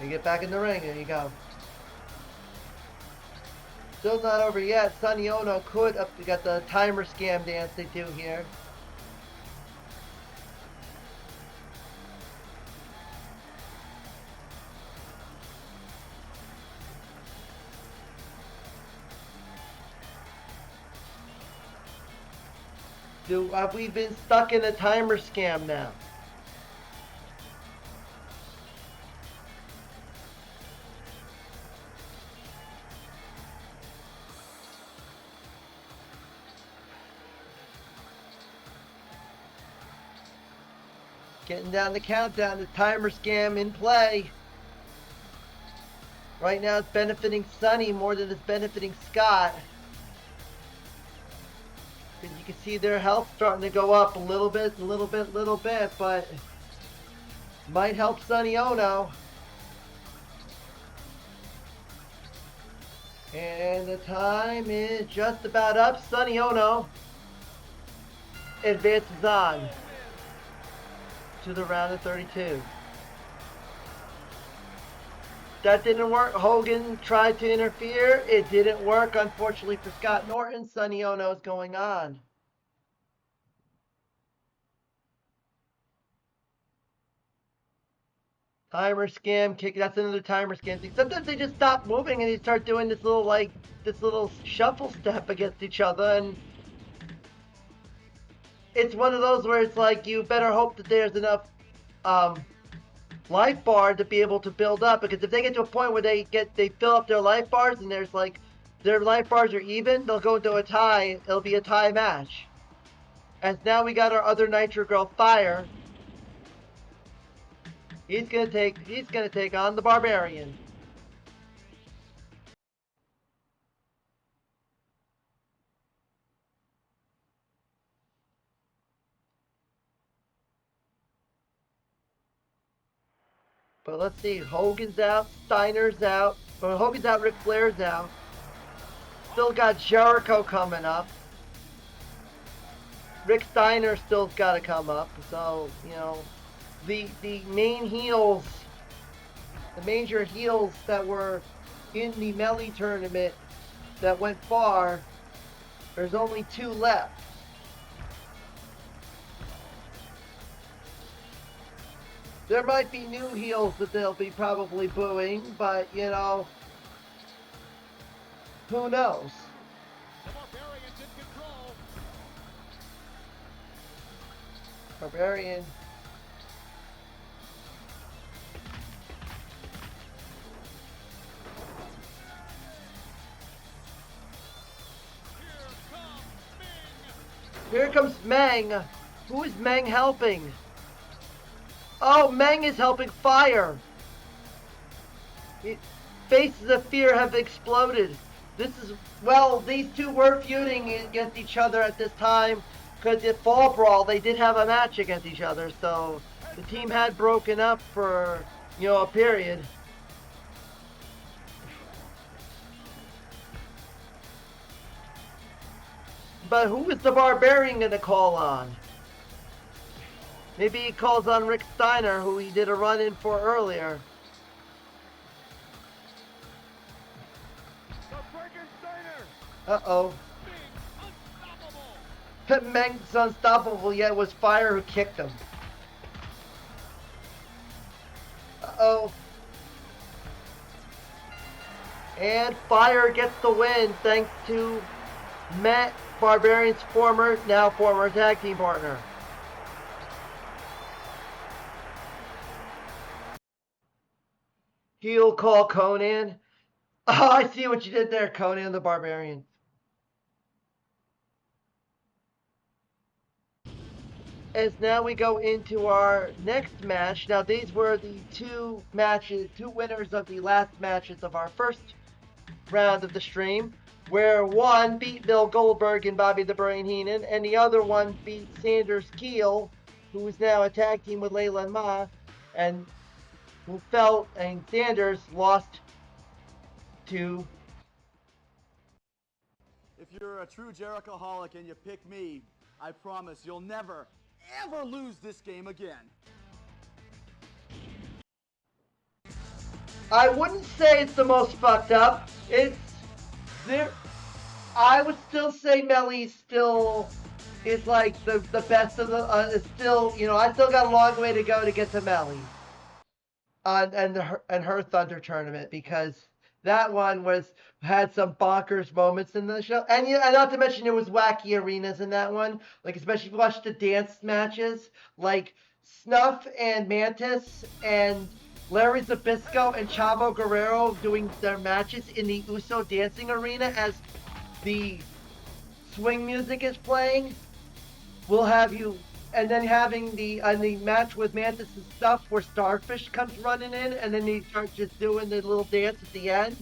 you get back in the ring, there you go. Still not over yet. Sonny Ono we got the timer scam dance they do here. Have we been stuck in a timer scam now? Getting down the countdown, the timer scam in play. Right now it's benefiting Sonny more than it's benefiting Scott. And you can see their health starting to go up a little bit, but might help Sonny Ono. And the time is just about up. Sonny Ono advances on to the round of 32. That didn't work. Hogan tried to interfere. It didn't work, unfortunately, for Scott Norton. Sonny Ono is going on. Timer scam kick. That's another timer scam thing. Sometimes they just stop moving and they start doing this little shuffle step against each other, and it's one of those where it's like you better hope that there's enough life bar to be able to build up, because if they get to a point where they fill up their life bars and there's like their life bars are even, they'll go into a tie. It'll be a tie match. As now we got our other Nitro Girl Fire. He's gonna take on the Barbarian. But let's see, Hogan's out, Steiner's out. Well, Hogan's out, Ric Flair's out. Still got Jericho coming up. Rick Steiner still's got to come up. So, the main heels, the major heels that were in the Melee tournament that went far, there's only 2 left. There might be new heels that they'll be probably booing, but, you know, who knows? The Barbarians in control. Barbarian. Here comes Meng. Who is Meng helping? Oh, Meng is helping Fire. Faces of Fear have exploded. This is, well, these two were feuding against each other at this time because at Fall Brawl they did have a match against each other, so the team had broken up for, you know, a period. But who is the Barbarian going to call on? Maybe he calls on Rick Steiner, who he did a run-in for earlier. Uh-oh. Meng's unstoppable, yet it was Fire who kicked him. Uh-oh. And Fire gets the win thanks to Matt, Barbarian's former tag team partner. Heel call Conan. Oh, I see what you did there, Conan the Barbarian. As now we go into our next match. Now these were the two winners of the last matches of our first round of the stream, where one beat Bill Goldberg and Bobby the Brain Heenan, and the other one beat Sanders Keel, who is now a tag team with Layla and Ma, and Sanders lost to. If you're a true Jerichoholic and you pick me, I promise you'll never, ever lose this game again. I wouldn't say it's the most fucked up. It's there. I would still say Melly still is like the best of the. Is still, you know, I still got a long way to go to get to Melly. And her Thunder tournament, because that one had some bonkers moments in the show, and not to mention there was wacky arenas in that one. Like, especially if you watch the dance matches, like Snuff and Mantis and Larry Zbyszko and Chavo Guerrero doing their matches in the Uso dancing arena as the swing music is playing. We'll have you. And then having the match with Mantis and Stuff where Starfish comes running in, and then they start just doing the little dance at the end.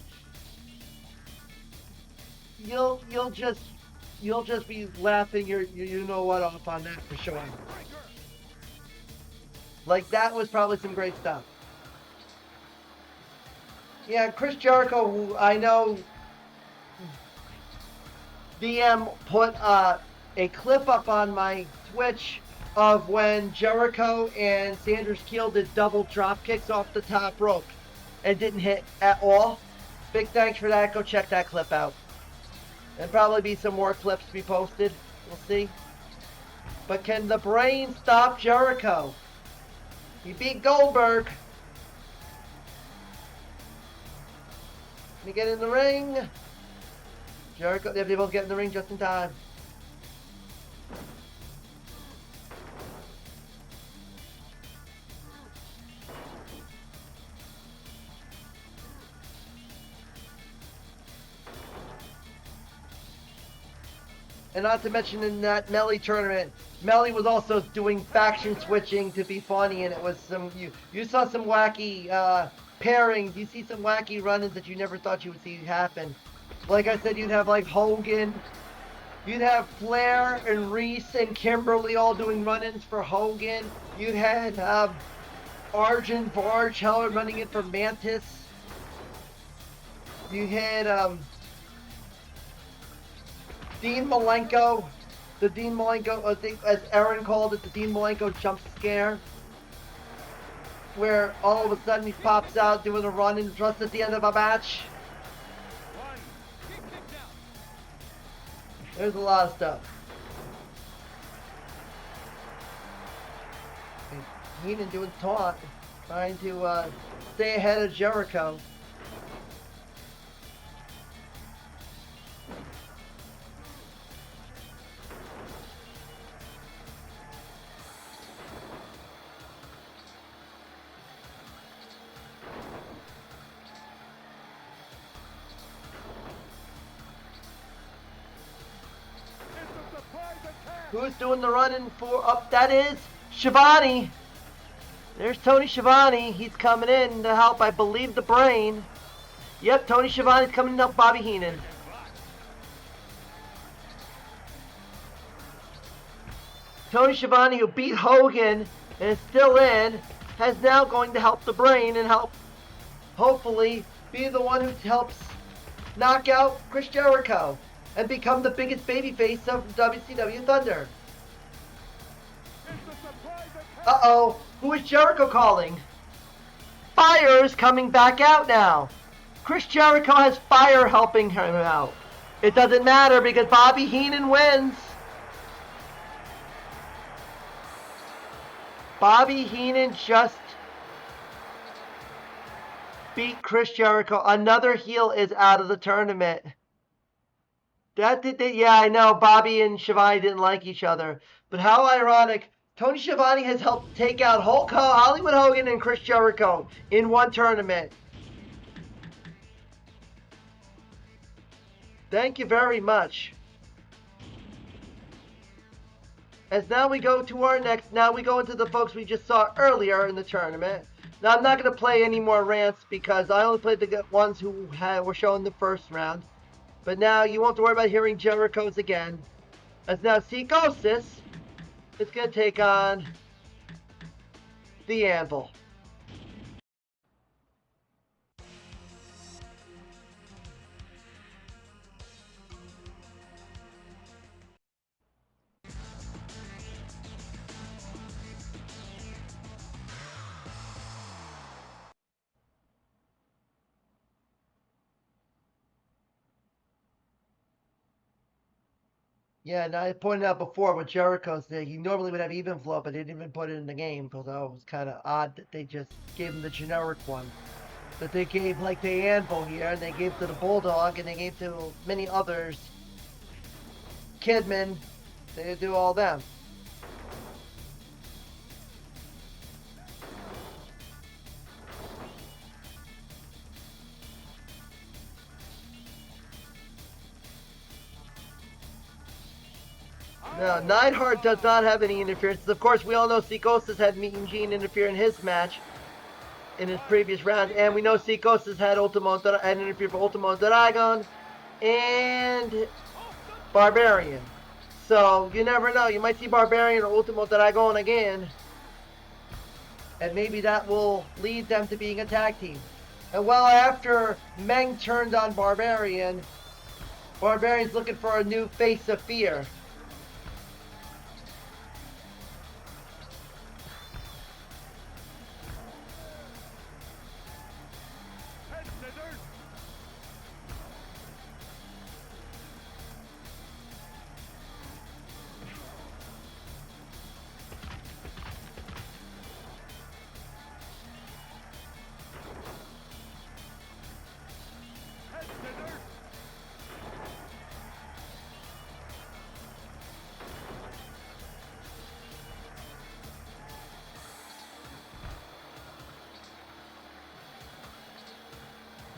You'll just be laughing you know what off on that for sure. Like, that was probably some great stuff. Yeah, Chris Jericho, who I know DM put a clip up on my Twitch of when Jericho and Sanders Keel did double drop kicks off the top rope and didn't hit at all. Big thanks for that. Go check that clip out. There'll probably be some more clips to be posted. We'll see. But can the Brain stop Jericho? He beat Goldberg. Let me get in the ring. Jericho, they both get in the ring just in time. And not to mention in that Melly tournament, Melly was also doing faction switching to be funny, and it was you saw some wacky pairings, you see some wacky run-ins that you never thought you would see happen. Like I said, you'd have like Hogan, you'd have Flair and Reese and Kimberly all doing run-ins for Hogan. You had Arjun Varge running in for Mantis. You had Dean Malenko, the Dean Malenko, I think, as Aaron called it, the Dean Malenko jump scare, where all of a sudden he pops out doing a run-in just at the end of a match. There's a lot of stuff. Heenan doing taunt, trying to stay ahead of Jericho. Who's doing the running for up? That is Schiavone. There's Tony Schiavone. He's coming in to help, I believe, the Brain. Yep, Tony Schiavone's coming to help Bobby Heenan. Tony Schiavone, who beat Hogan and is still in, is now going to help the Brain and help, hopefully, be the one who helps knock out Chris Jericho and become the biggest babyface of WCW Thunder. Uh-oh, who is Jericho calling? Fire's coming back out now. Chris Jericho has Fire helping him out. It doesn't matter because Bobby Heenan wins. Bobby Heenan just beat Chris Jericho. Another heel is out of the tournament. Yeah, I know. Bobby and Schiavone didn't like each other. But how ironic. Tony Schiavone has helped take out Hollywood Hogan and Chris Jericho in one tournament. Thank you very much. As now we go to our next, now we go into the folks we just saw earlier in the tournament. Now I'm not going to play any more rants because I only played the ones who were shown the first round. But now you won't have to worry about hearing Jericho's again. As now Psychosis is going to take on the Anvil. Yeah, and I pointed out before with Jericho's thing, he normally would have even flow, but they didn't even put it in the game because it was kind of odd that they just gave him the generic one. That they gave like the Anvil here, and they gave to the Bulldog, and they gave to many others. Kidman, they do all them. No, Neidhart does not have any interference. Of course, we all know Psychosis had Mean Gene interfere in his match in his previous round, and we know Psychosis had interfered for Ultimo Dragon and Barbarian. So you never know. You might see Barbarian or Ultimo Dragon again, and maybe that will lead them to being a tag team. And well, after Meng turned on Barbarian, Barbarian's looking for a new face of fear.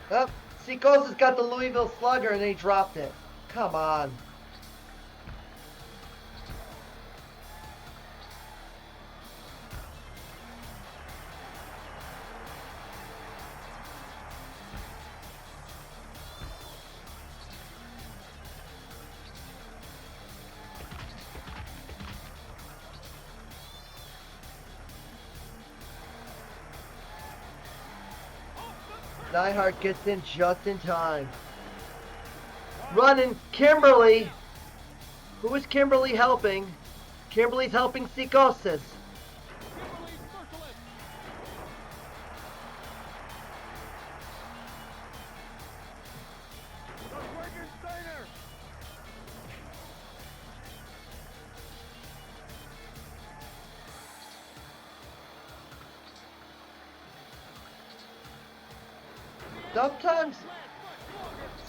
Oh, Psychosis got the Louisville Slugger and they dropped it. Come on. Neidhart gets in just in time. Running Kimberly. Who is Kimberly helping? Kimberly's helping Psychosis. sometimes,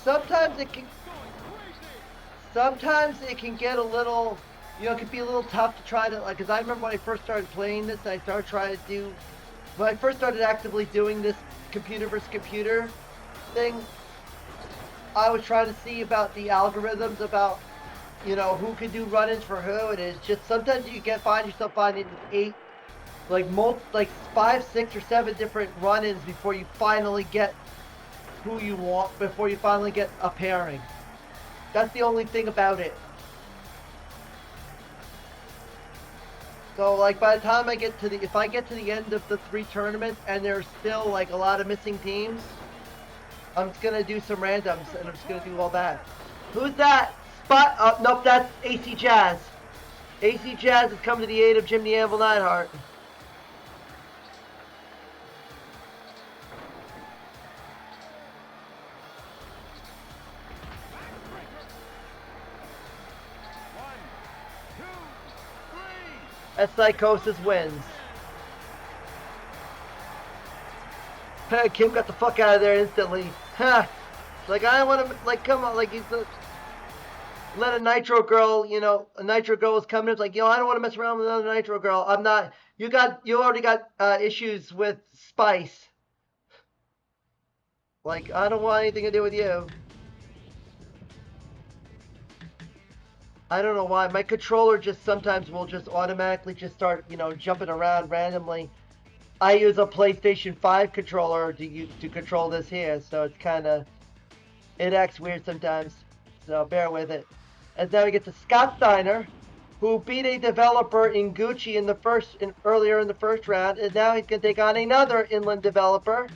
sometimes it can, sometimes it can get a little, it can be a little tough to try to, like, because I remember when I first started playing this, I started trying to do, when I first started actively doing this computer versus computer thing, I was trying to see about the algorithms about, who can do run-ins for who. And it's just sometimes you find yourself finding 5, 6, or 7 different run-ins before you finally get who you want, before you finally get a pairing. That's the only thing about it. So, like, by the time if I get to the end of the 3 tournaments and there's still, like, a lot of missing teams, I'm just gonna do some randoms and I'm just gonna do all that. Who's that? Nope, that's AC Jazz. AC Jazz has come to the aid of Jim the Anvil Neidhart. As Psychosis wins. Kim got the fuck out of there instantly. Ha! Like, I want to, like, come on, like, let a Nitro girl, a Nitro girl was coming in, it's like, I don't want to mess around with another Nitro girl. I'm not, you already got issues with Spice. Like, I don't want anything to do with you. I don't know why. My controller just sometimes will just automatically just start, jumping around randomly. I use a PlayStation 5 controller to control this here, so it's kind of, it acts weird sometimes. So bear with it. And now we get to Scott Steiner, who beat a developer in Gucci earlier in the first round, and now he's gonna take on another inland developer.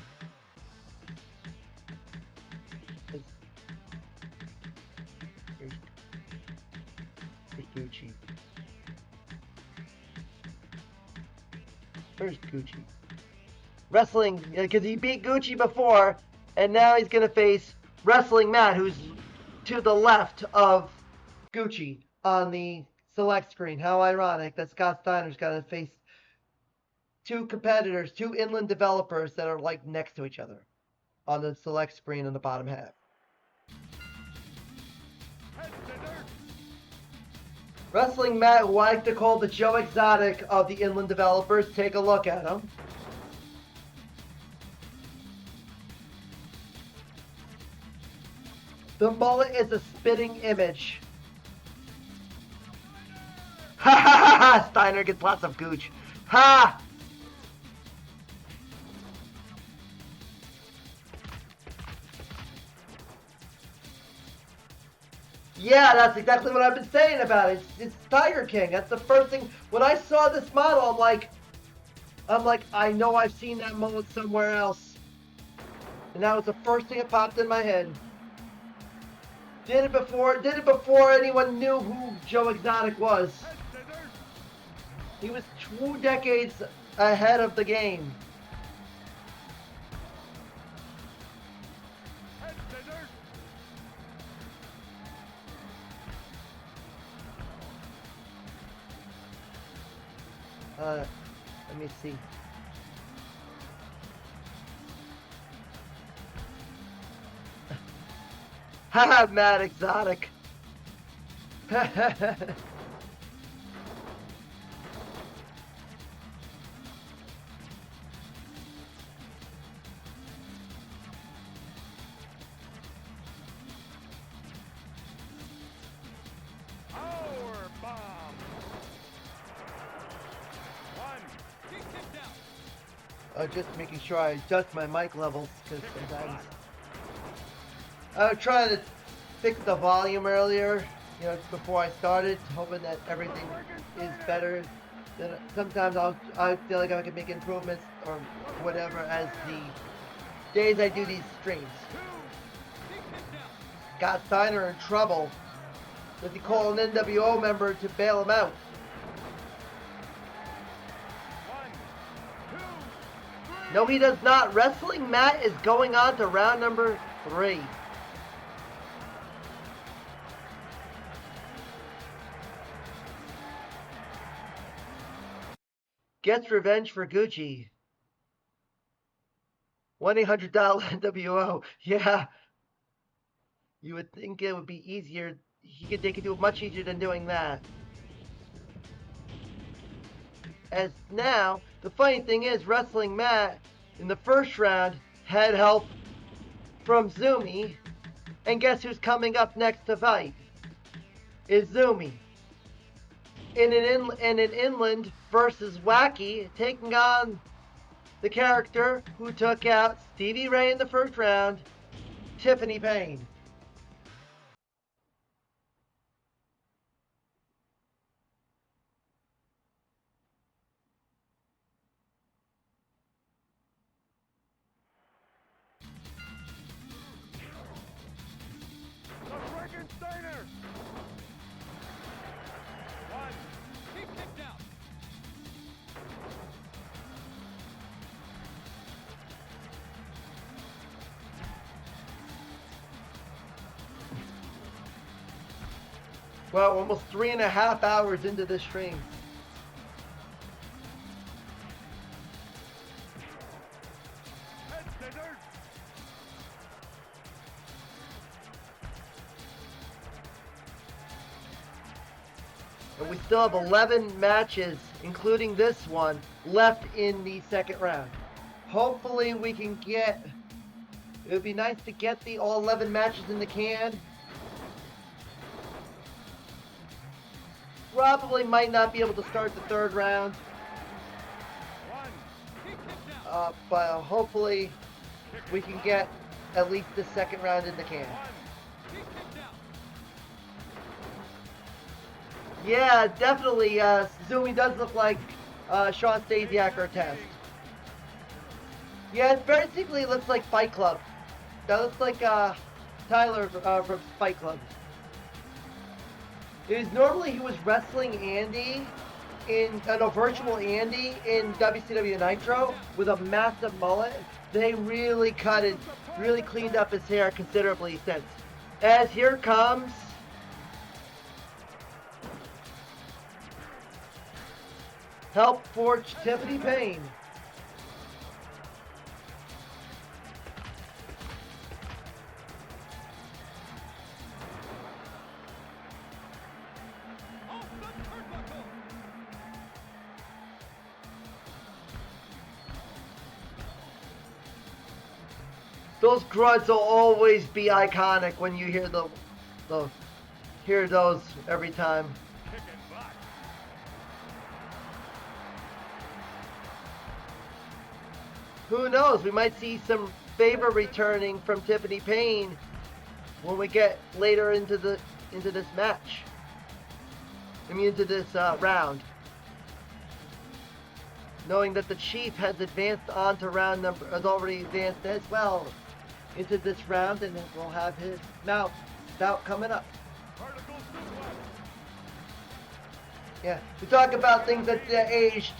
Here's Gucci. Where's Gucci? Wrestling, because he beat Gucci before, and now he's gonna face Wrestling Matt, who's to the left of Gucci on the select screen. How ironic that Scott Steiner's got to face 2 competitors, 2 inland developers that are like next to each other on the select screen in the bottom half. Wrestling Matt, who I like to call the Joe Exotic of the inland developers. Take a look at him. The mullet is a spitting image. Ha ha ha! Steiner gets lots of gooch. Ha! Yeah, that's exactly what I've been saying about it. It's Tiger King. That's the first thing. When I saw this model, I'm like, I know I've seen that mullet somewhere else. And that was the first thing that popped in my head. Did it before anyone knew who Joe Exotic was. He was 2 decades ahead of the game. Let me see. Haha, Mad Exotic. Just making sure I adjust my mic levels, because sometimes I was trying to fix the volume earlier, before I started, hoping that everything is better. Then sometimes I feel like I can make improvements or whatever as the days I do these streams. Got Steiner in trouble. Does he call an NWO member to bail him out? No, he does not. Wrestling Matt is going on to round number 3. Gets revenge for Gucci. 1-800-NWO. Yeah. You would think it would be easier. They could do it much easier than doing that. As now, the funny thing is, Wrestling Matt in the first round had help from Zumi, and guess who's coming up next to fight? Is Zumi. In an Inland versus Wacky, taking on the character who took out Stevie Ray in the first round, Tiffany Payne. Frankensteiner! One. Keep kicked out. Well, almost 3.5 hours into this stream. And we still have 11 matches, including this one, left in the second round. Hopefully we can get, it would be nice to get the all 11 matches in the can. Probably might not be able to start the third round. But hopefully we can get at least the second round in the can. Yeah, definitely. Zumi does look like Sean Stasiak or Test. Yeah, it basically looks like Fight Club. That looks like Tyler from Fight Club. Normally he was wrestling Andy in a virtual Andy in WCW Nitro with a massive mullet. They really really cleaned up his hair considerably since. As here comes help for Tiffany Payne. Those grunts will always be iconic when you hear hear those every time. Who knows? We might see some favor returning from Tiffany Payne when we get later into this match. I mean, into this round. Knowing that the Chief has advanced on to has already advanced as well into this round, and we'll have his bout coming up. Yeah, we talk about things that aged,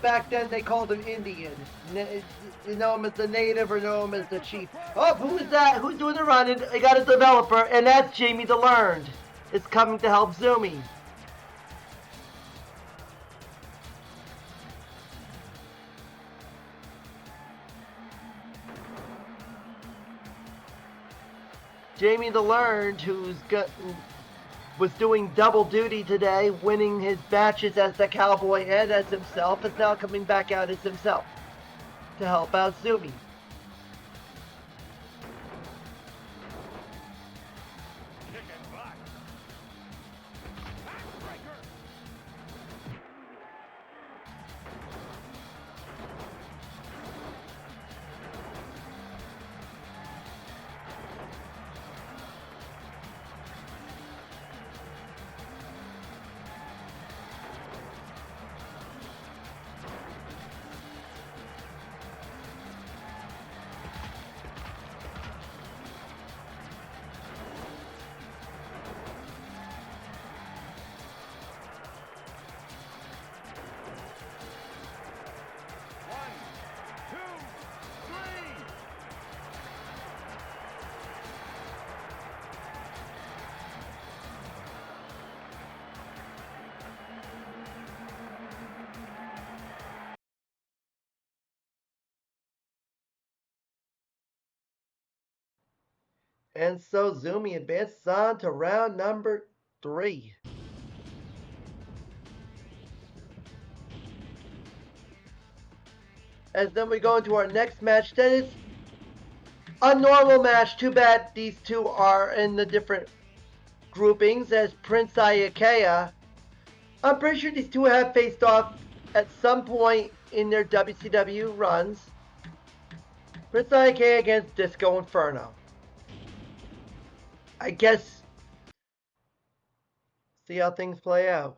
back then they called him Indian. You know him as the native or know him as the Chief. Oh, who is that? Who's doing the run? And they got a developer, and that's Jamie the Learned. Is coming to help Zumi. Jamie the Learned, who was doing double duty today, winning his matches as the Cowboy and as himself, is now coming back out as himself to help out Zumi. And so Zumi advances on to round number 3. As then we go into our next match. That is a normal match. Too bad these two are in the different groupings as Prince Ayakea. I'm pretty sure these two have faced off at some point in their WCW runs. Prince Ayakea against Disco Inferno. I guess see how things play out.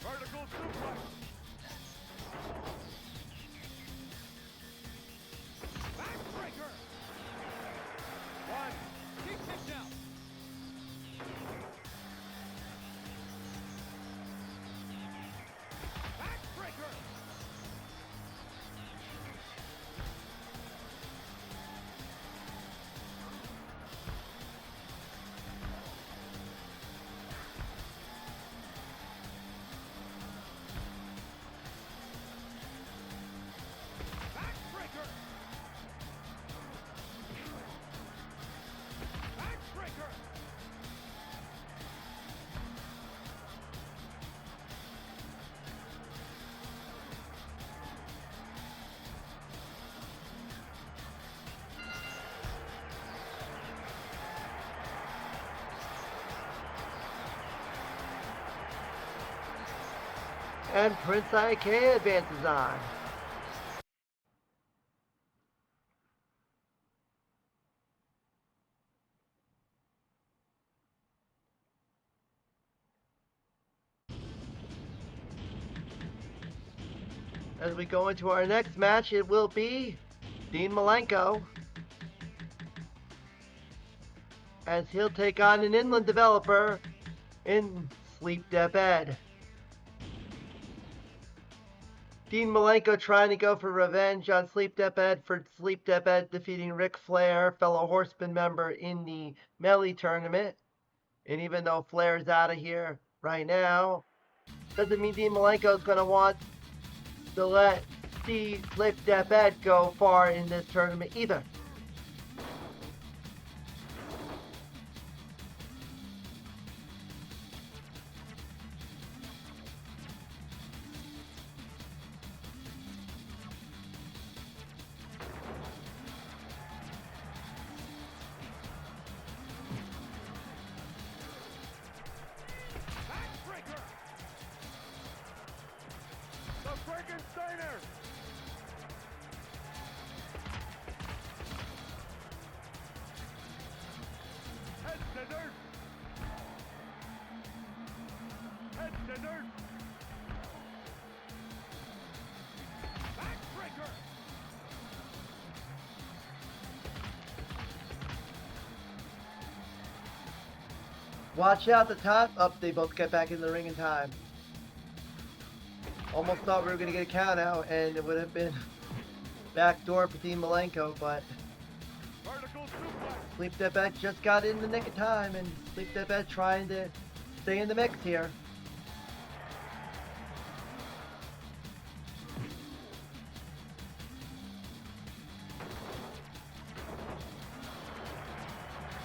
Vertical suplex. Backbreaker. One. Keep kicked out. Backbreaker. Backbreaker. Backbreaker. And Prince Ayakea advances on. As we go into our next match, it will be Dean Malenko, as he'll take on an inland developer in Sleep Dep Ed. Dean Malenko trying to go for revenge on Sleep Dep Ed for Sleep Dep Ed defeating Ric Flair, fellow Horseman member in the Melee tournament. And even though Flair's out of here right now, doesn't mean Dean Malenko is going to want to let Sleep Dep Ed go far in this tournament either. Backbreaker. The Frankensteiner. Head scissors. Head scissors. Backbreaker. Watch out the top. Up, they both get back in the ring in time. Almost thought we were going to get a count out and it would have been backdoor for Dean Malenko, but Vertical suplex. Sleep Dep Ed just got in the nick of time, and Sleep Dep Ed trying to stay in the mix here.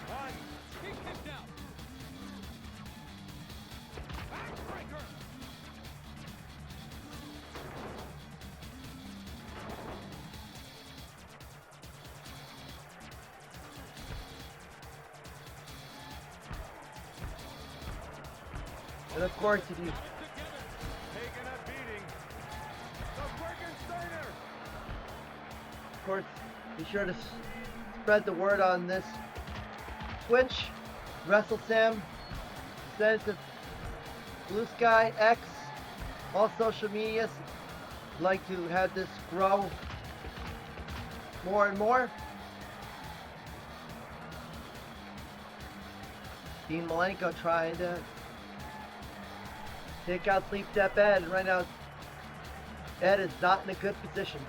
One. Keep kicked out. Backbreaker. And of course, if you Taking a beating. The Frankensteiner. Of course, be sure to spread the word on this. Twitch, WrestleSam, send it to Blue Sky, X, all social medias. Like to have this grow more and more. Dean Malenko trying to take out Sleep Step Ed, and right now Ed is not in a good position.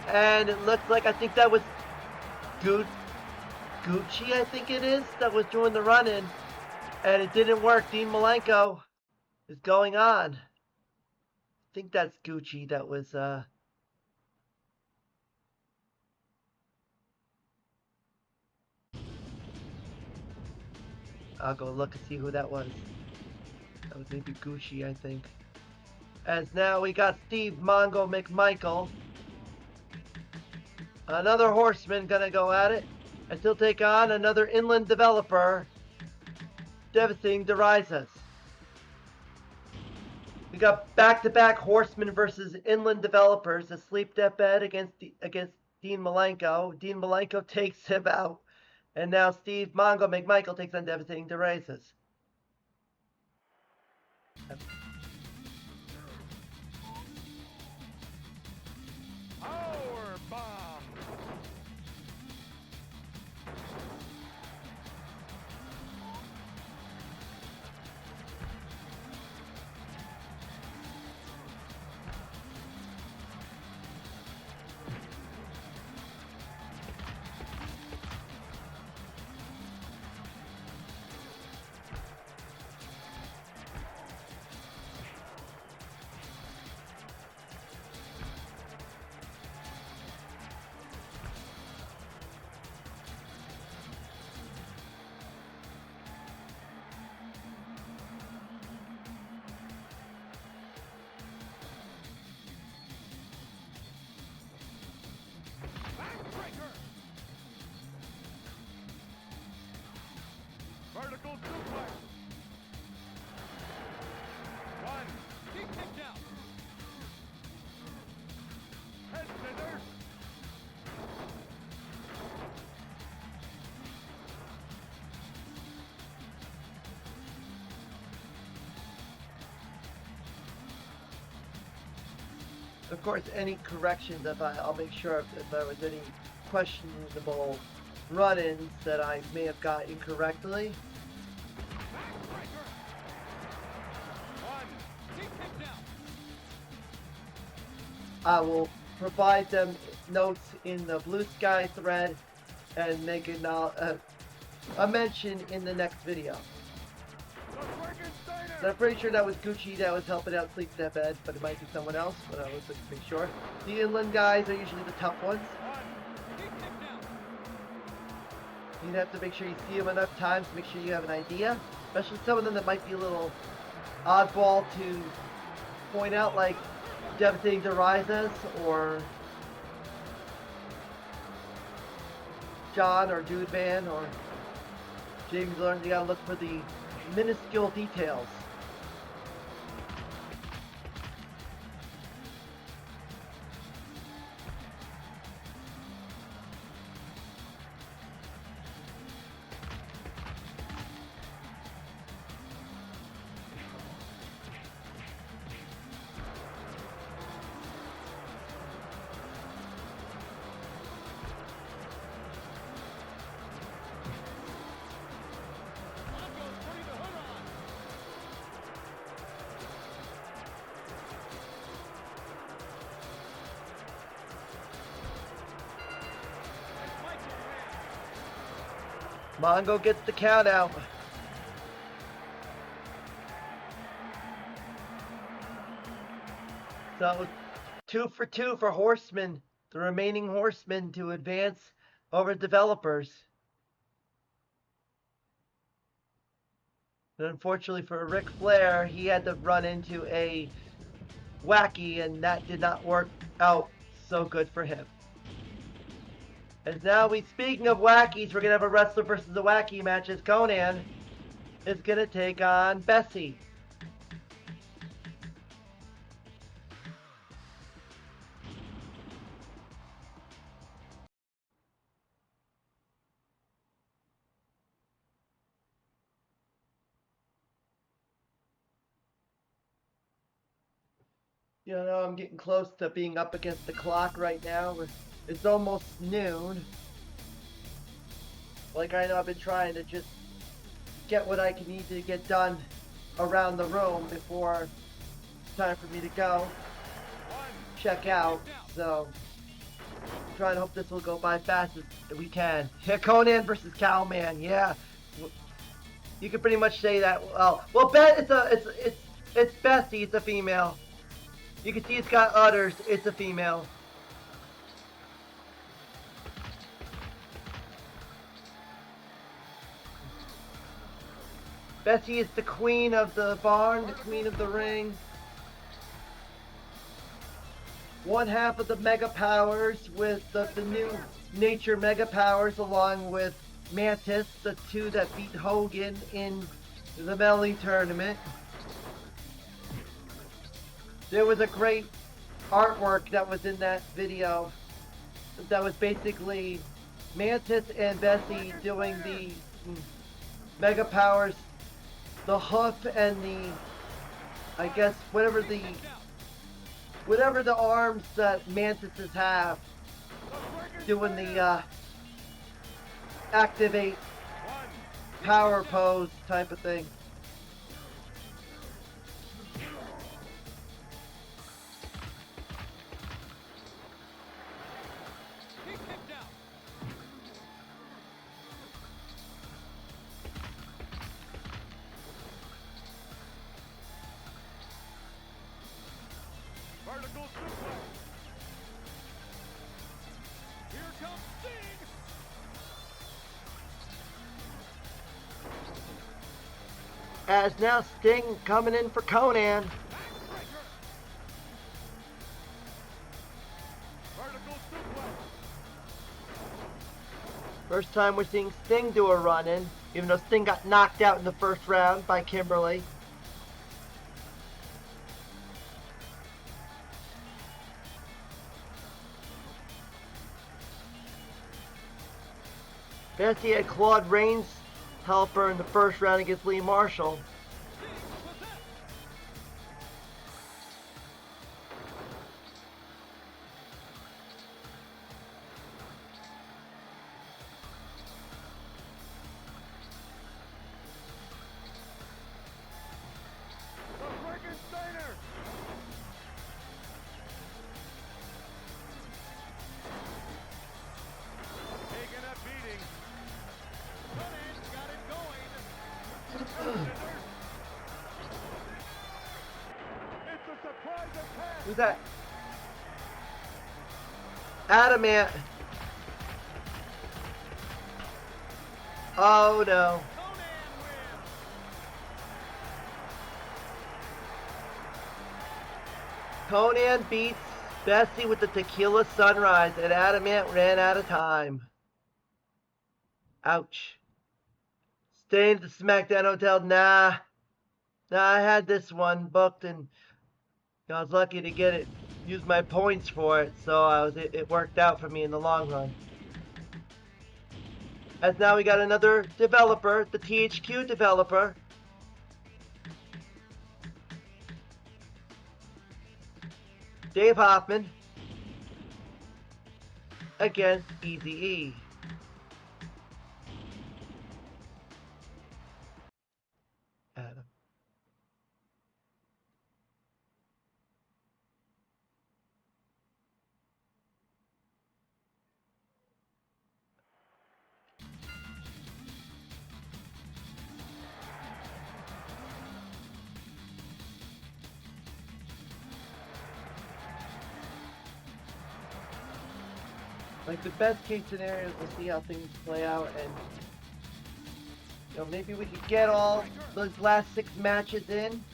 And it looks like, I think that was Gucci, I think it is, that was doing the run-in. And it didn't work. Dean Malenko is going on. I think that's Gucci that was, I'll go look and see who that was. That was maybe Gucci, I think. As now we got Steve Mongo McMichael. Another horseman gonna go at it. And he'll take on another inland developer. Devastating DeRizas. We got back-to-back horsemen versus inland developers. A Sleep Deathbed against Dean Malenko. Dean Malenko takes him out. And now Steve Mongo McMichael takes on Devastating DeRizas. Vertical suplex. One. Deep kickdown. Head scissors. Of course, any corrections, I'll make sure if there was any questionable run-ins that I may have got incorrectly. I will provide them notes in the Blue Sky thread and make a mention in the next video. So I'm pretty sure that was Gucci that was helping out Sleep Step Ed, but it might be someone else, but I was looking to make sure. The inland guys are usually the tough ones. You'd have to make sure you see them enough times to make sure you have an idea, especially some of them that might be a little oddball to point out, like Devastating DeRizas or John or Dude Man or James Learn. You gotta look for the minuscule details. Mongo gets the count out. So 2 for 2 for Horsemen, the remaining Horsemen to advance over developers. And unfortunately for Ric Flair, he had to run into a Wacky, and that did not work out so good for him. As now speaking of Wackies, we're going to have a wrestler versus a Wacky match as Conan is going to take on Bessie. You know, I'm getting close to being up against the clock right now. It's almost noon. Like, I know I've been trying to just get what I can need to get done around the room before it's time for me to go check out. So, I'm trying to hope this will go by fast as we can. Yeah, Conan versus Cowman. Yeah, you can pretty much say that. Well, it's Bessie. It's a female. You can see it's got udders. It's a female. Bessie is the queen of the barn, the queen of the ring. One half of the Mega Powers with the new Nature Mega Powers, along with Mantis, the two that beat Hogan in the Melee tournament. There was a great artwork that was in that video that was basically Mantis and Bessie doing the Mega Powers, the hoof and the, I guess, whatever the arms that Mantises have, doing the activate power pose type of thing. Vertical suplex. Here comes Sting. As now Sting coming in for Conan. Vertical suplex. First time we're seeing Sting do a run-in, even though Sting got knocked out in the first round by Kimberly. Bessie had Claude Rains help her in the first round against Lee Marshall. Who's that? Adamant. Oh no. Conan beats Bessie with the Tequila Sunrise, and Adamant ran out of time. Ouch. Staying at the SmackDown Hotel. Nah, I had this one booked, and I was lucky to get it, use my points for it, so it worked out for me in the long run. As now we got another developer, the THQ developer. Dave Hoffman against Eazy-E. Adam. Like, the best case scenario is we'll see how things play out, and maybe we could get all those last 6 matches in.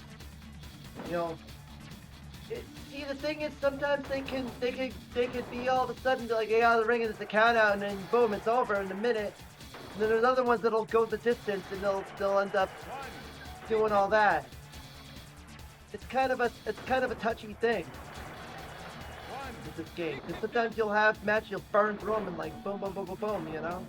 See, the thing is, sometimes they could be all of a sudden like, get out of the ring and it's a count out, and then boom, it's over in a minute. And then there's other ones that'll go the distance, and they'll end up doing all that. It's kind of a touchy thing with this game, because sometimes you'll have matches, you'll burn through them and like boom, boom, boom, boom, boom, you know.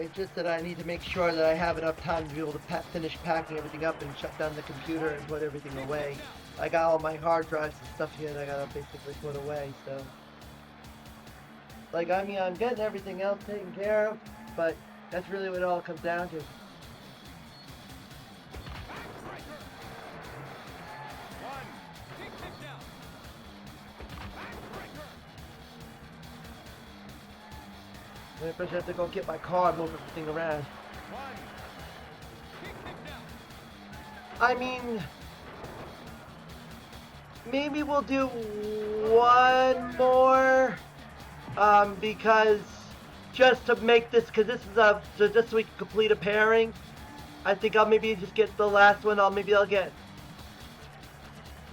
It's just that I need to make sure that I have enough time to be able to finish packing everything up and shut down the computer and put everything away. I got all my hard drives and stuff here that I gotta basically put away, so. Like, I mean, I'm getting everything else taken care of, but that's really what it all comes down to. I first have to go get my car and move everything around. I mean, maybe we'll do one more, because just to make this, because this is so just so we can complete a pairing. I think I'll maybe just get the last one. Maybe I'll get,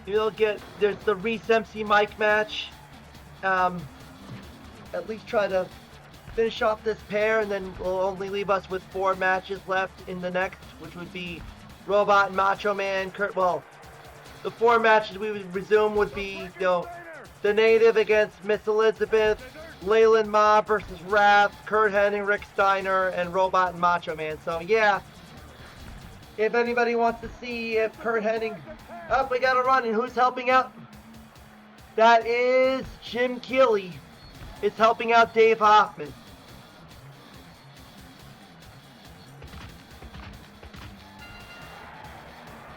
there's the Reese MC Mike match. At least try to finish off this pair, and then we'll only leave us with 4 matches left in the next, which would be Robot and Macho Man. Well, the 4 matches we would resume would be, the Native against Miss Elizabeth, Leyland Ma versus Wrath, Kurt Hennig, Rick Steiner, and Robot and Macho Man. So yeah, if anybody wants to see if Kurt Hennig, we got to run, and who's helping out? That is Jim Keeley. It's helping out Dave Hoffman.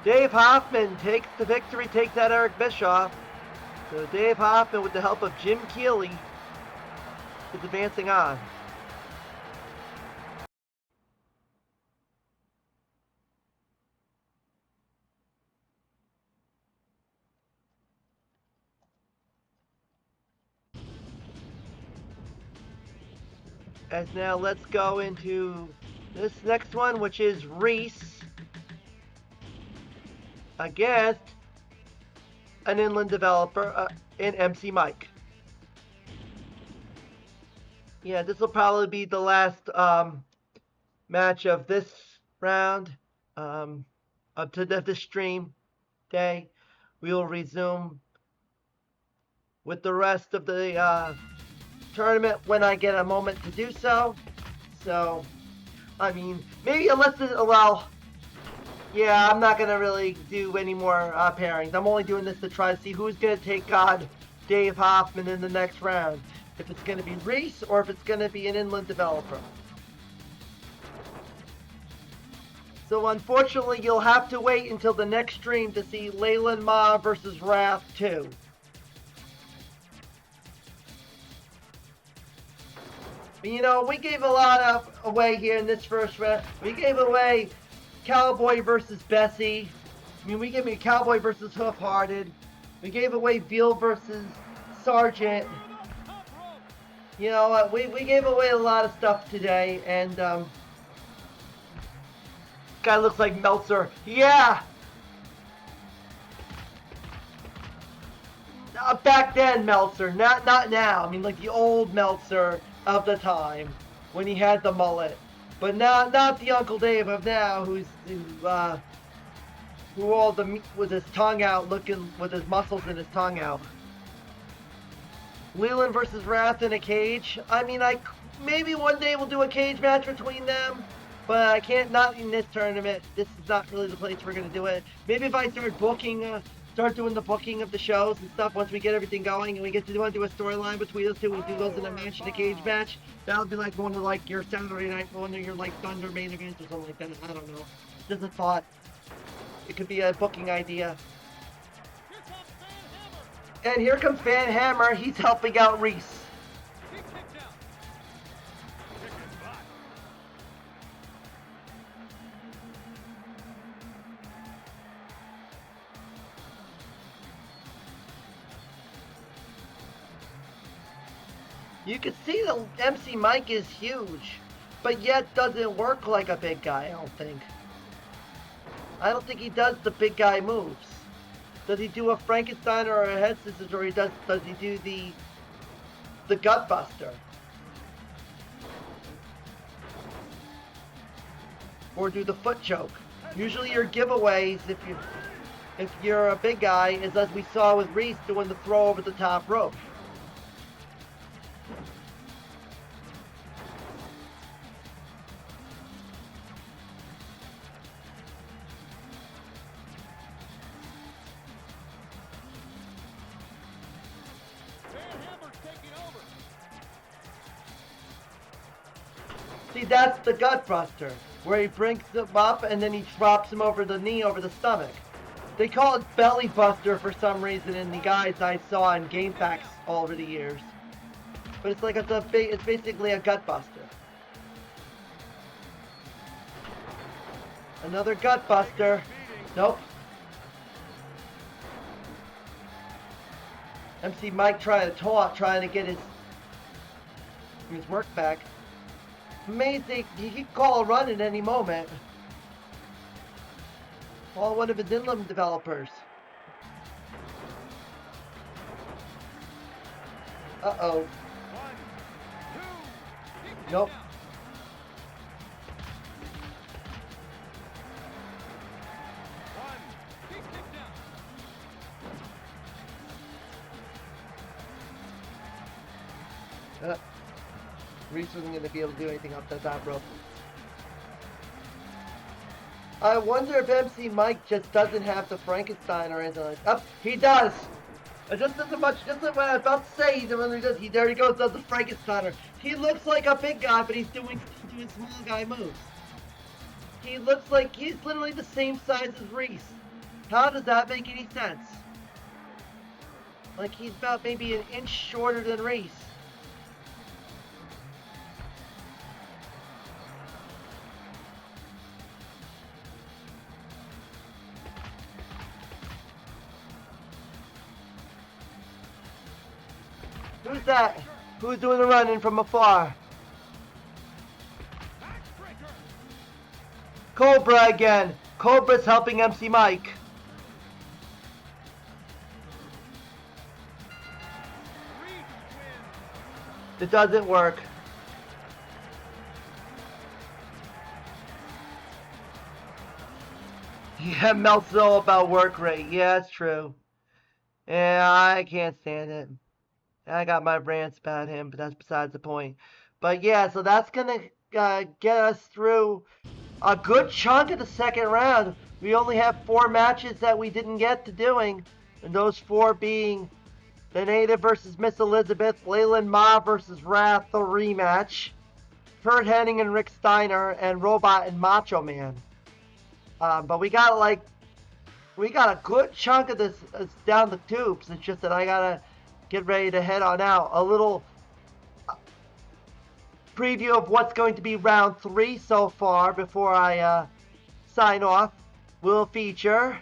Dave Hoffman takes the victory, takes out Eric Bischoff. So Dave Hoffman, with the help of Jim Keeley, is advancing on. As now let's go into this next one, which is Reese against an inland developer in MC Mike. Yeah, this will probably be the last match of this round, up to the stream day. We will resume with the rest of the tournament when I get a moment to do so. So, I mean, maybe unless it allow. Yeah, I'm not gonna really do any more pairings. I'm only doing this to try to see who's gonna take on Dave Hoffman in the next round. If it's gonna be Reese or if it's gonna be an inland developer. So unfortunately, you'll have to wait until the next stream to see Leyland Ma versus Wrath 2. We gave a lot away here in this first round. We gave away Cowboy versus Bessie. We gave me Cowboy versus Hoof Hearted. We gave away Veal versus Sergeant. We gave away a lot of stuff today, and this guy looks like Meltzer. Yeah! Back then, Meltzer, not now. Like the old Meltzer of the time when he had the mullet, but not the Uncle Dave of now, who all the with his tongue out, looking with his muscles and his tongue out. Leland versus Wrath in a cage. Maybe one day we'll do a cage match between them, but I can't. Not in this tournament. This is not really the place we're gonna do it. Maybe if I start doing the booking of the shows and stuff once we get everything going and we get to do a storyline between us two. We do those in a match, in a cage match. That'll be like one of your Saturday night, one of your Thunder main events or something like that. I don't know. Just a thought. It could be a booking idea. And here comes Van Hammer. He's helping out Reese. You can see the MC Mike is huge, but yet doesn't work like a big guy, I don't think. I don't think he does the big guy moves. Does he do a Frankenstein or a head scissors, or does he do the gut buster? Or do the foot choke? Usually your giveaways, if you're a big guy, is as we saw with Reese doing the throw over the top rope. See, that's the gut buster, where he brings him up and then he drops him over the knee, over the stomach. They call it belly buster for some reason in the guys I saw in game packs all over the years. But it's like it's basically a gut buster. Another gut buster. Nope. MC Mike trying to get his work back. Amazing. He could call a run at any moment. Call one of his inland developers. Uh-oh. Nope. Reese wasn't going to be able to do anything up that top rope. I wonder if MC Mike just doesn't have the Frankenstein or anything like that. He does! Just as much, just like what I was about to say, there he goes, does the Frankensteiner. He looks like a big guy, but he's doing small guy moves. He looks like he's literally the same size as Reese. How does that make any sense? Like he's about maybe an inch shorter than Reese. Who's that? Who's doing the running from afar? Cobra again. Cobra's helping MC Mike. It doesn't work. Yeah, Mel's all about work rate. Yeah, it's true. Yeah, I can't stand it. I got my rants about him, but that's besides the point. But yeah, so that's going to get us through a good chunk of the second round. We only have 4 matches that we didn't get to doing, and those 4 being the Native versus Miss Elizabeth, Leyland Ma versus Wrath, the rematch, Kurt Hennig and Rick Steiner, and Robot and Macho Man. But we got a good chunk of this down the tubes. It's just that I gotta get ready to head on out. A little preview of what's going to be round 3 so far before I sign off. Will feature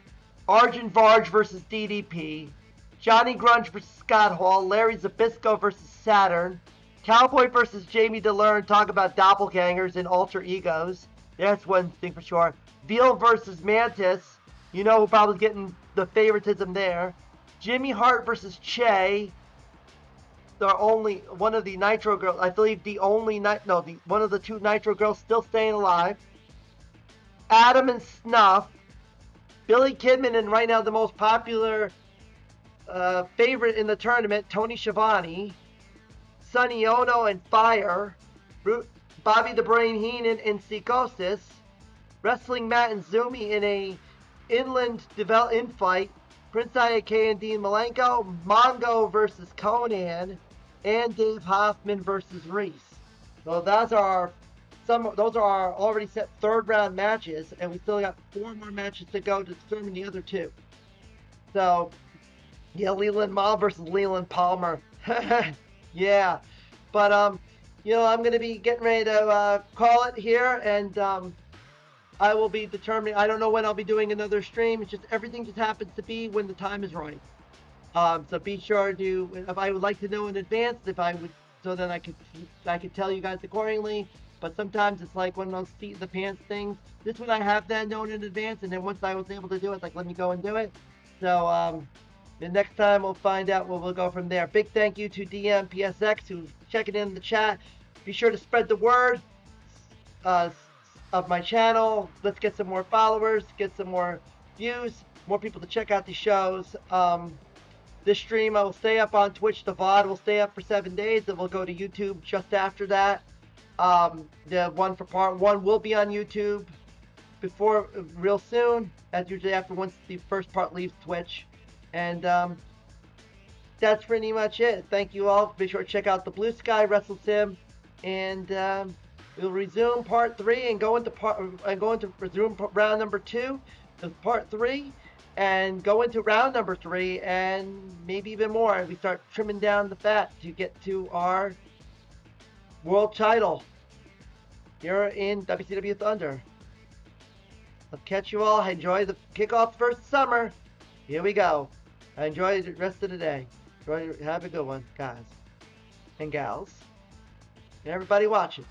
Arjun Varj versus DDP, Johnny Grunge versus Scott Hall, Larry Zbyszko versus Saturn, Cowboy versus Jamie DeLearn, talk about doppelgangers and alter egos. That's one thing for sure. Veal versus Mantis, you know who probably getting the favoritism there. Jimmy Hart versus Che, one of the Nitro girls, I believe one of the 2 Nitro girls still staying alive. Adam and Snuff, Billy Kidman, and right now the most popular favorite in the tournament, Tony Schiavone, Sonny Ono and Fire, Bobby the Brain Heenan and Psychosis, Wrestling Matt and Zumi in a inland infight, Prince Iake and Dean Malenko, Mongo versus Conan, and Dave Hoffman versus Reese. So those are our already set 3rd round matches, and we still got 4 more matches to go to determine the other 2. So yeah, Leland Ma versus Leland Palmer. Yeah, but I'm gonna be getting ready to call it here, and I will be determining. I don't know when I'll be doing another stream. It's just everything just happens to be when the time is right. So be sure to, if I would like to know in advance, so then I could tell you guys accordingly. But sometimes it's like one of those seat in the pants things. This one I have that known in advance, and then once I was able to do it, like let me go and do it. So the next time we'll find out where we'll go from there. Big thank you to DMPSX who's checking in the chat. Be sure to spread the word of my channel. Let's get some more followers, get some more views, more people to check out the shows. This stream I will stay up on Twitch. The VOD will stay up for 7 days, and we'll go to YouTube just after that. The one for part 1 will be on YouTube real soon. That's usually after once the first part leaves Twitch. And that's pretty much it. Thank you all. Be sure to check out the Blue Sky Wrestle Sim. And we'll resume part 3 and go into resume round number 2 to part 3 and go into round number 3 and maybe even more. We start trimming down the fat to get to our world title here in WCW Thunder. I'll catch you all. Enjoy the kickoff first summer. Here we go. Enjoy the rest of the day. Have a good one, guys and gals, and everybody watching.